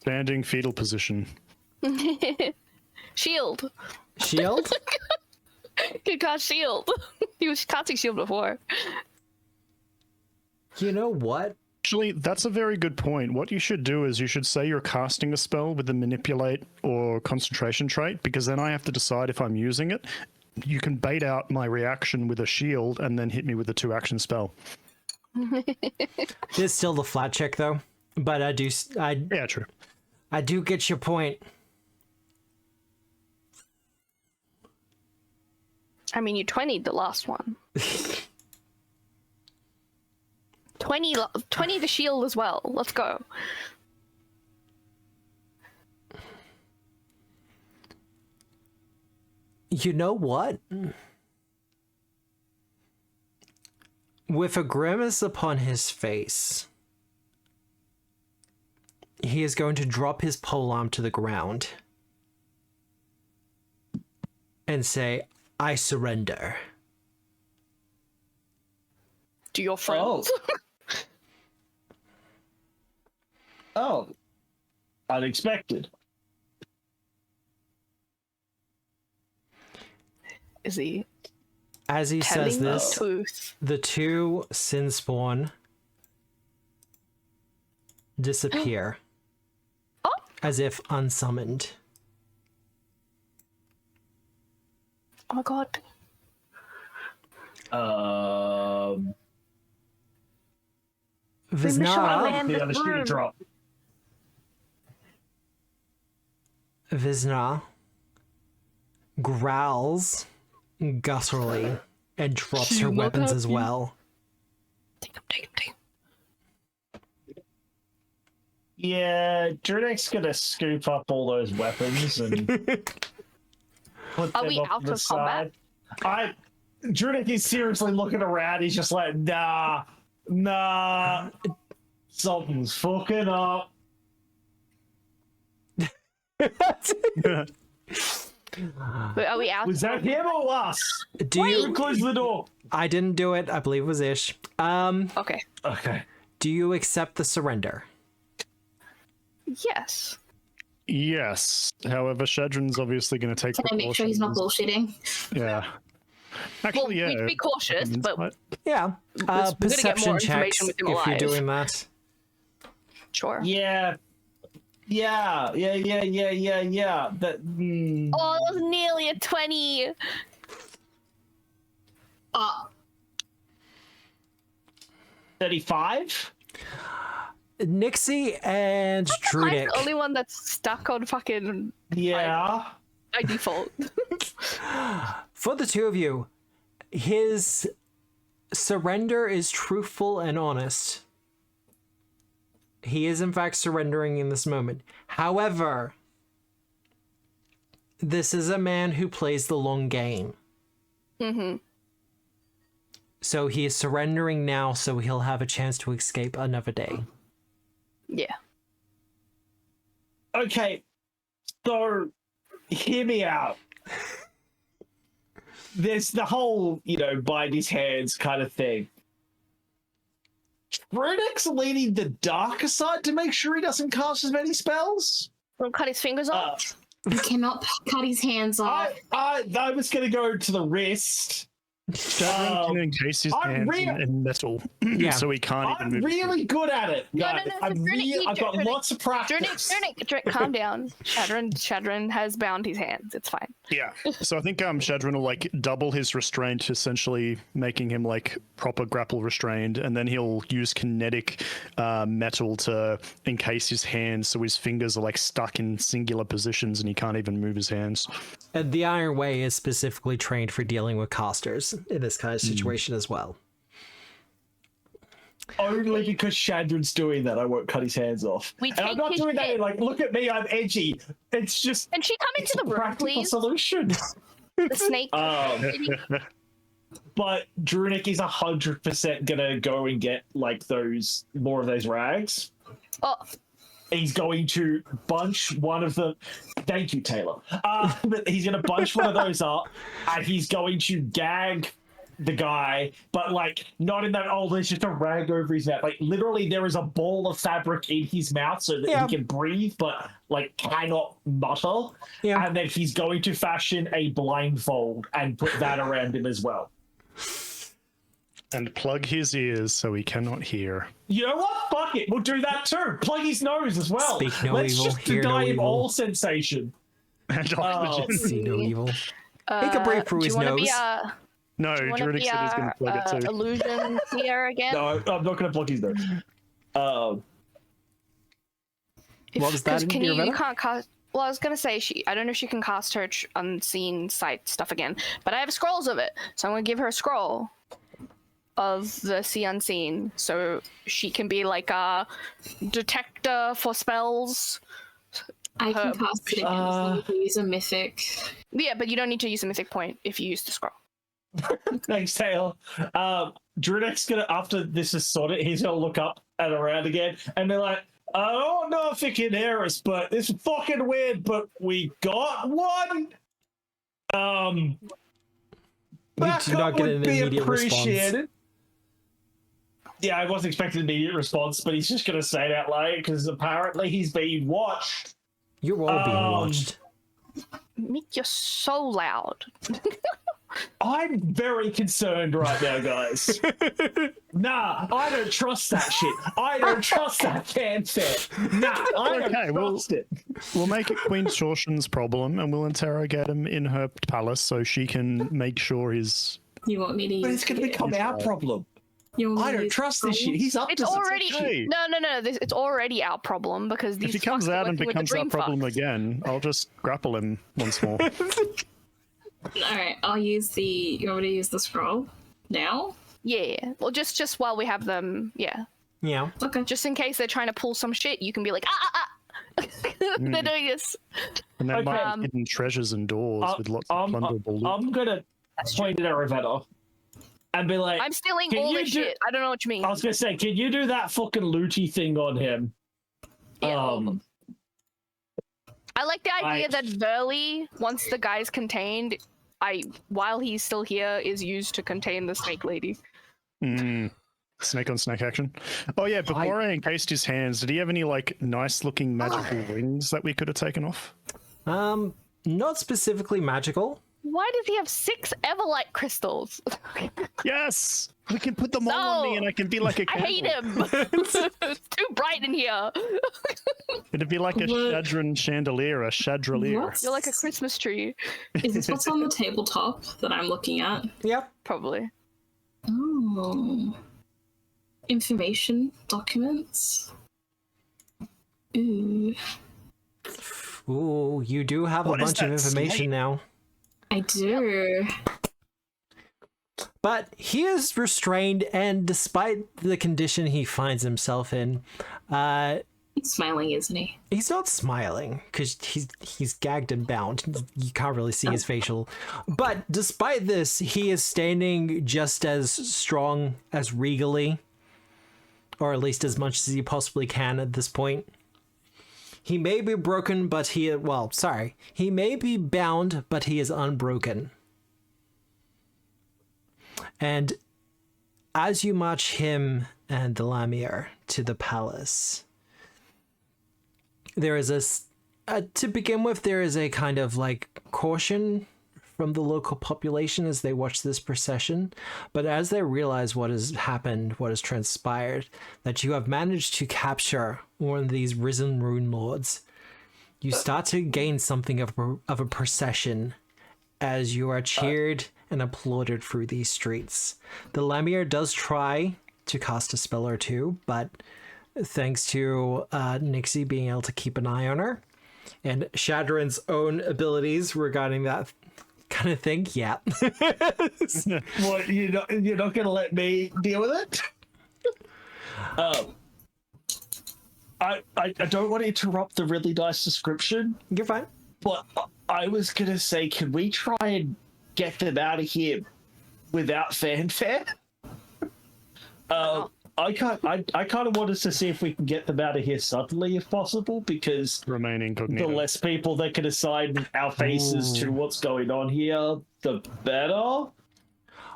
Standing fetal position. Shield. Shield? He got shield. He was casting shield before. You know what? Actually, that's a very good point. What you should do is you should say you're casting a spell with a manipulate or concentration trait, because then I have to decide if I'm using it. You can bait out my reaction with a shield and then hit me with a 2-action spell. There's still the flat check though, but Yeah, true. I do get your point. I mean, you 20'd the last one. 20 the shield as well. Let's go. You know what? With a grimace upon his face, he is going to drop his polearm to the ground and say, I surrender. To your friends. Oh. Unexpected. Is he As he telling says the this, truth? the 2 sin spawn disappear Oh! as if unsummoned. Oh my god. Visna, The other shoe drop. Visna growls gutturally and drops her weapons as well. Take him. Yeah, Drunik's gonna scoop up all those weapons and put Are them we off out to the of combat? side. Drunik is seriously looking around. He's just like, nah, something's fucking up. Wait, are we out? Was that him or us? Do you? Close the door. I didn't do it. I believe it was Ish. Okay. Okay. Do you accept the surrender? Yes. Yes. However, Shadrin's obviously going to take Can I make sure he's not bullshitting? Yeah. Actually, Well, yeah. we'd be cautious, but Yeah. we're gonna get Perception more checks information with him if you're alive. doing that. sure. Yeah. That. Oh, it was nearly a 20. 35. Nixie and I'm Drudik. the only one that's stuck on fucking Yeah. by default. For the 2 of you, his surrender is truthful and honest. He is in fact surrendering in this moment. However, this is a man who plays the long game. Mm-hmm. So he is surrendering now so he'll have a chance to escape another day. Yeah. Okay. So, hear me out. There's the whole, bind his hands kind of thing. Runik's leading the darker side to make sure he doesn't cast as many spells. Don't cut his fingers off. You cannot cut his hands off. I was going to go to the wrist. Shadrin can encase his I'm hands real- in metal, Yeah. so he can't I'm even move. really good at it. No, guys. no, I've got Drunik, lots of practice. Drunik, calm down. Shadrin has bound his hands. It's fine. Yeah. So I think Shadrin will double his restraint, essentially making him proper grapple restrained, and then he'll use kinetic metal to encase his hands, so his fingers are stuck in singular positions and he can't even move his hands. And the Iron Way is specifically trained for dealing with casters in this kind of situation as well. Only because Shadrin's doing that, I won't cut his hands off. We And I'm take not his doing shit. that look at me, I'm edgy. It's just Can she come into the room, practical please? solution. The snake. But Drunik is 100% gonna go and get those more of those rags. Oh, he's going to bunch one of the. Thank you, Taylor. But he's going to bunch one of those up, and he's going to gag the guy, but like not in that. Oh, there's just a rag over his mouth. Like literally, there is a ball of fabric in his mouth so that he can breathe, but like cannot mutter. Yeah. And then he's going to fashion a blindfold and put that around him as well. And plug his ears so he cannot hear. You know what? Fuck it. We'll do that too. Plug his nose as well. Speak no Let's evil, just hear deny no him evil. all sensation. And oxygen. See no evil. He can breathe through his nose. No, Druidic said he's going to plug it too. Illusion here again? No, I'm not going to plug his nose. What was that? Can you can't cast. Well, I was gonna say I don't know if she can cast her unseen sight stuff again, but I have scrolls of it, so I'm gonna give her a scroll of the see unseen, so she can be like a detector for spells. I can cast it again. You can use a mythic. Yeah, but you don't need to use a mythic point if you use the scroll. Thanks, Taylor. Drudek's gonna, after this is sorted, he's gonna look up and around again and be like, I don't know if you can hear us, but it's fucking weird, but we got one. You do not Backup get an would be immediate appreciated. response. Yeah, I wasn't expecting an immediate response, but he's just gonna say it out loud because apparently he's being watched. You're all being watched. Make you so loud. I'm very concerned right now, guys. Nah, I don't trust that shit. I don't trust that fanfare. Nah, I don't trust it. We'll make it Queen Shorshan's problem, and we'll interrogate him in her palace so she can make sure he's. You want me to use? But it's going to become our problem. I don't trust this shit. He's up it's to already okay. no. It's already our problem because these. If he comes out and becomes our problem fucks. again, I'll just grapple him once more. Alright, I'll use the. You want me to use the scroll now? Yeah. Well, just while we have them. Yeah. Yeah. Okay. Just in case they're trying to pull some shit, you can be like They're doing this. And there might be hidden treasures and doors with lots of plunderable loot. I'm gonna point at Ravenna and be like, I'm stealing all this shit. I don't know what you mean. I was gonna say, can you do that fucking looty thing on him? Yeah. I like the idea that Verly, once the guy's contained, while he's still here, is used to contain the snake lady. Snake on snake action. Oh yeah, before I encased his hands, did he have any like nice looking magical rings that we could have taken off? Not specifically magical. Why does he have 6 Everlight crystals? Yes! We can put them all on me and I can be like a candle. I hate him! It's too bright in here. It'd be like a Shadran chandelier, a Shadralier. You're like a Christmas tree. Is this what's on the tabletop that I'm looking at? Yep. Probably. Oh. Information documents. Ooh. Ooh, you do have a bunch of information now. I do. But he is restrained, and despite the condition he finds himself in, he's smiling, isn't he? He's not smiling because he's gagged and bound. You can't really see his facial. But despite this, he is standing just as strong as regally, or at least as much as he possibly can at this point. He may be broken, but he may be bound, but he is unbroken. And as you march him and the lamia to the palace, there is to begin with, there is a kind of like caution from the local population as they watch this procession. But as they realize what has happened, what has transpired, that you have managed to capture one of these risen Runelords, you start to gain something of a procession as you are cheered and applauded through these streets. The lamia does try to cast a spell or two, but thanks to Nixie being able to keep an eye on her and Shadran's own abilities regarding that kind of thing, yeah. What, you're not gonna let me deal with it? I don't want to interrupt the really nice description. You're fine. But I was gonna say, can we try and get them out of here without fanfare? I kind of want us to see if we can get them out of here suddenly, if possible, because Remain the incognito. less people that can assign our faces to what's going on here, the better.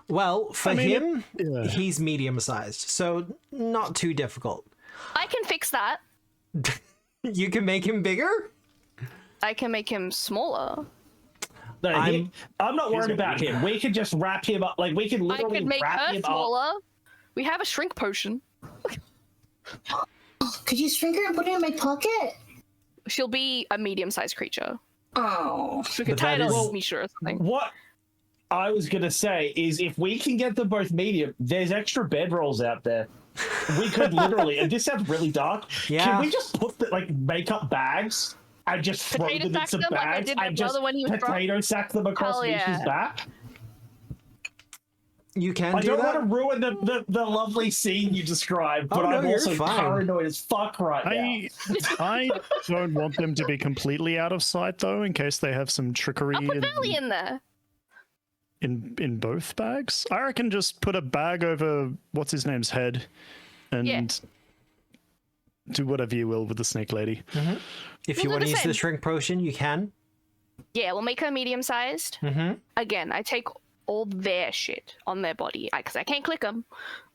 Well, for I mean, him, yeah. he's medium-sized, so not too difficult. I can fix that. You can make him bigger? I can make him smaller. No, I'm not worried what about him. We can just wrap him up. Like, we can I literally could make wrap her him up. smaller. We have a shrink potion. Could you shrink her and put her in my pocket? She'll be a medium-sized creature. Oh. We could But tie it that on is- Misha or something. What I was going to say is if we can get them both medium, there's extra bedrolls out there. We could literally, and this sounds really dark, Yeah. can we just put, make up bags and just throw Potato them in sack some them like I bags did my and just brother when he was drunk? potato sack them across Hell Misha's yeah. back? You can I do don't that? want to ruin the lovely scene you described, but Oh, no, I'm you're also fine. paranoid as fuck right now. I don't want them to be completely out of sight though, in case they have some trickery I'll put Valley in there. in both bags. I reckon just put a bag over what's his name's head, and Yeah. do whatever you will with the snake lady. If We'll you do want to the use the same. shrink potion, you can. Yeah, we'll make her medium-sized. Mm-hmm. Again, I take all their shit on their body because I can't click them,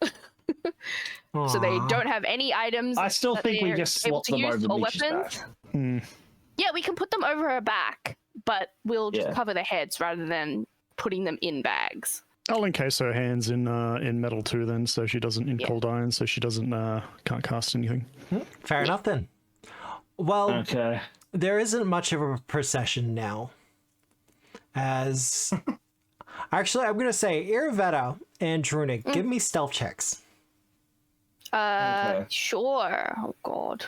so they don't have any items. I still that think we they're just able swap to them use over or Misha's weapons. back. Yeah, we can put them over her back, but we'll just Yeah. cover their heads rather than putting them in bags. I'll encase her hands in metal too, then, so she doesn't in Yeah. cold iron, so she doesn't can't cast anything. Fair enough then. Well, Okay. there isn't much of a procession now. As actually, I'm gonna say Irvetta and Drunig, give me stealth checks. Okay. Sure. Oh god.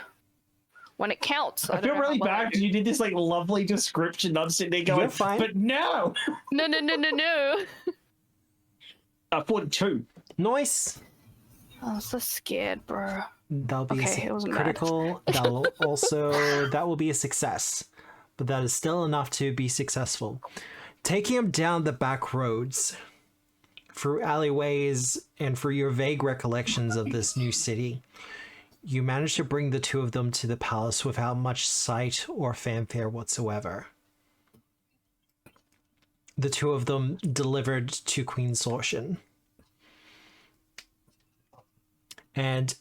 When it counts. I don't feel know how really well I bad do. because you did this lovely description. I'm sitting there going, You're fine. but no! No. 42. Nice. Oh, I'm so scared, bro. That'll be Okay, it wasn't bad. critical. That will be a success, but that is still enough to be successful. Taking him down the back roads, through alleyways, and for your vague recollections of this new city, you manage to bring the two of them to the palace without much sight or fanfare whatsoever. The two of them delivered to Queen Sorshan. And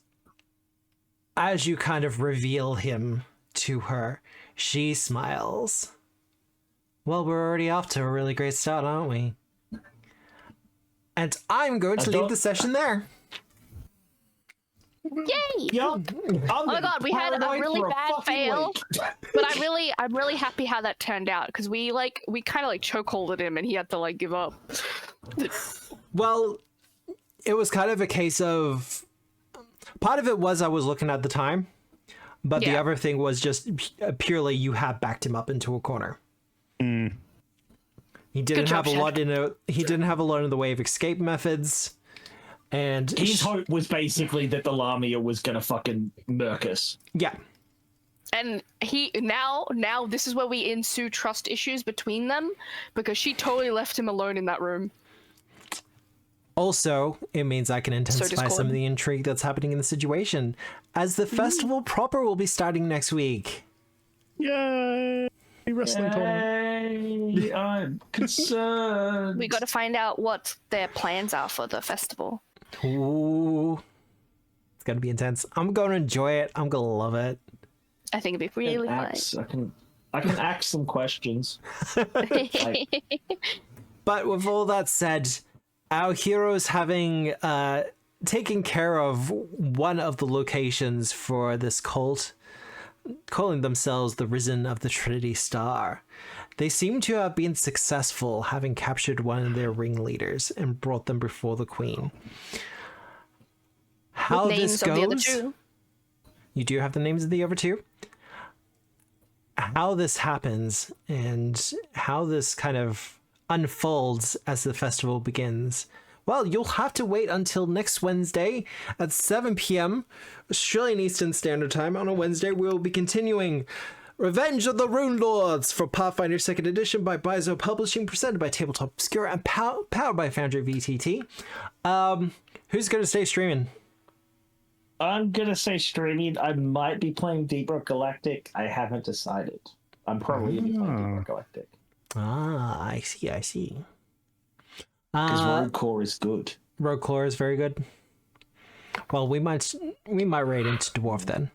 as you kind of reveal him to her, she smiles. Well, we're already off to a really great start, aren't we? And I'm going to leave the session there. Yay! Yup. Oh my God, we had a really bad fail. But I'm really happy how that turned out because we kind of chokeholded him and he had to give up. Well, it was kind of a case of... Part of it was I was looking at the time, but the Yeah. other thing was just purely you have backed him up into a corner. He didn't job, have a lot he didn't have a lot in the way of escape methods, and His hope was basically that the lamia was gonna fucking murk us. yeah, And he now this is where we ensue trust issues between them because she totally left him alone in that room. also it means I can intensify some of discordant. the intrigue that's happening in the situation, as the festival proper will be starting next week. Yay! Wrestling tournament. Yay, I'm concerned. We got to find out what their plans are for the festival. Ooh, it's gonna be intense. I'm gonna enjoy it. I'm gonna love it. I think it'd be really fun. I can ask some questions. But with all that said, our heroes having taken care of one of the locations for this cult, calling themselves the Risen of the Trinity Star, they seem to have been successful, having captured one of their ringleaders and brought them before the Queen. How With names this of the other goes, two. you do have the names of the other two. How this happens and how this kind of unfolds as the festival begins, well, you'll have to wait until next Wednesday at 7 p.m. Australian Eastern Standard Time. On a Wednesday, we'll be continuing Revenge of the Runelords for Pathfinder 2nd Edition by Paizo Publishing, presented by Tabletop Obscura and powered by Foundry VTT. Who's going to stay streaming? I'm gonna say streaming. I might be playing Deep Rock Galactic. I haven't decided. I'm probably gonna be playing Deep Rock Galactic Ah, I see. because Rogue Core is good. Rogue Core is very good. Well, we might raid into Dwarf then,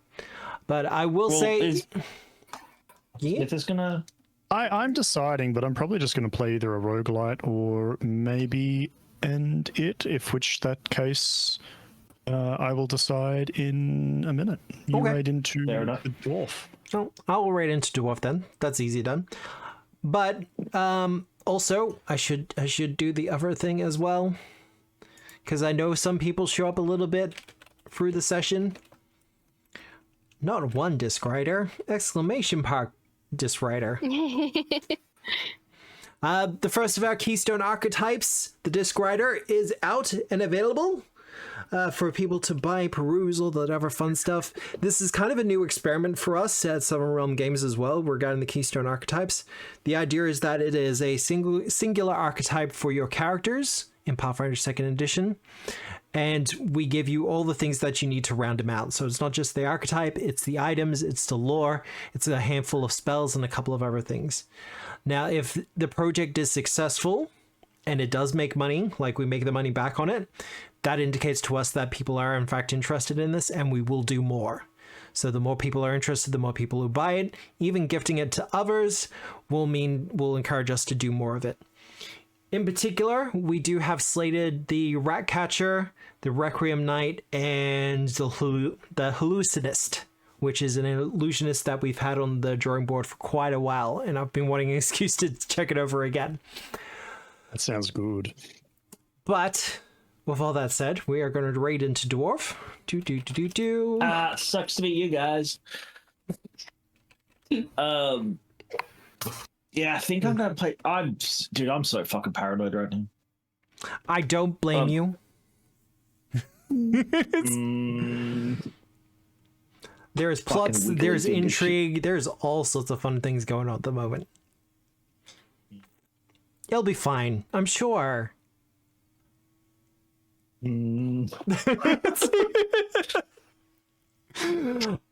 but I will say, If it's gonna, I'm deciding, but I'm probably just going to play either a roguelite or maybe end it, which that case I will decide in a minute. You Okay. raid into Fair enough. the dwarf. so I'll raid into Dwarf then. That's easy done. But also, I should do the other thing as well, because I know some people show up a little bit through the session. Not one disc writer! Exclamation mark disc writer. The first of our Keystone archetypes, the disc writer, is out and available for people to buy, peruse, all that other fun stuff. This is kind of a new experiment for us at Southern Realm Games as well regarding the Keystone archetypes. The idea is that it is a singular archetype for your characters in Pathfinder 2nd Edition, and we give you all the things that you need to round them out. So it's not just the archetype, it's the items, it's the lore, it's a handful of spells, and a couple of other things. Now, if the project is successful, and it does make money, like we make the money back on it, that indicates to us that people are in fact interested in this, and we will do more. So the more people are interested, the more people who buy it. Even gifting it to others will encourage us to do more of it. In particular, we do have slated the Ratcatcher, the Requiem Knight, and the Hallucinist, which is an illusionist that we've had on the drawing board for quite a while, and I've been wanting an excuse to check it over again. That sounds good. But with all that said, we are going to raid into Dwarf. Sucks to meet you guys. Yeah, I think I'm gonna play. I'm so fucking paranoid right now. I don't blame you. There's plots, Fucking there's wiggly intrigue, there's all sorts of fun things going on at the moment. You'll be fine, I'm sure.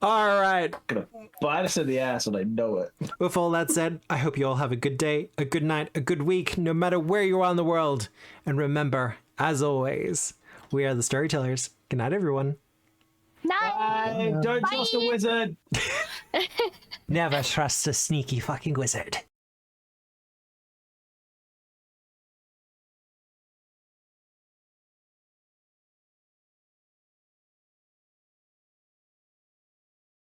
All right. Gonna bite us in the ass, and I know it. With all that said, I hope you all have a good day, a good night, a good week, no matter where you are in the world. And remember, as always, we are the storytellers. Good night, everyone. Night. Don't trust a wizard. Never trust a sneaky fucking wizard.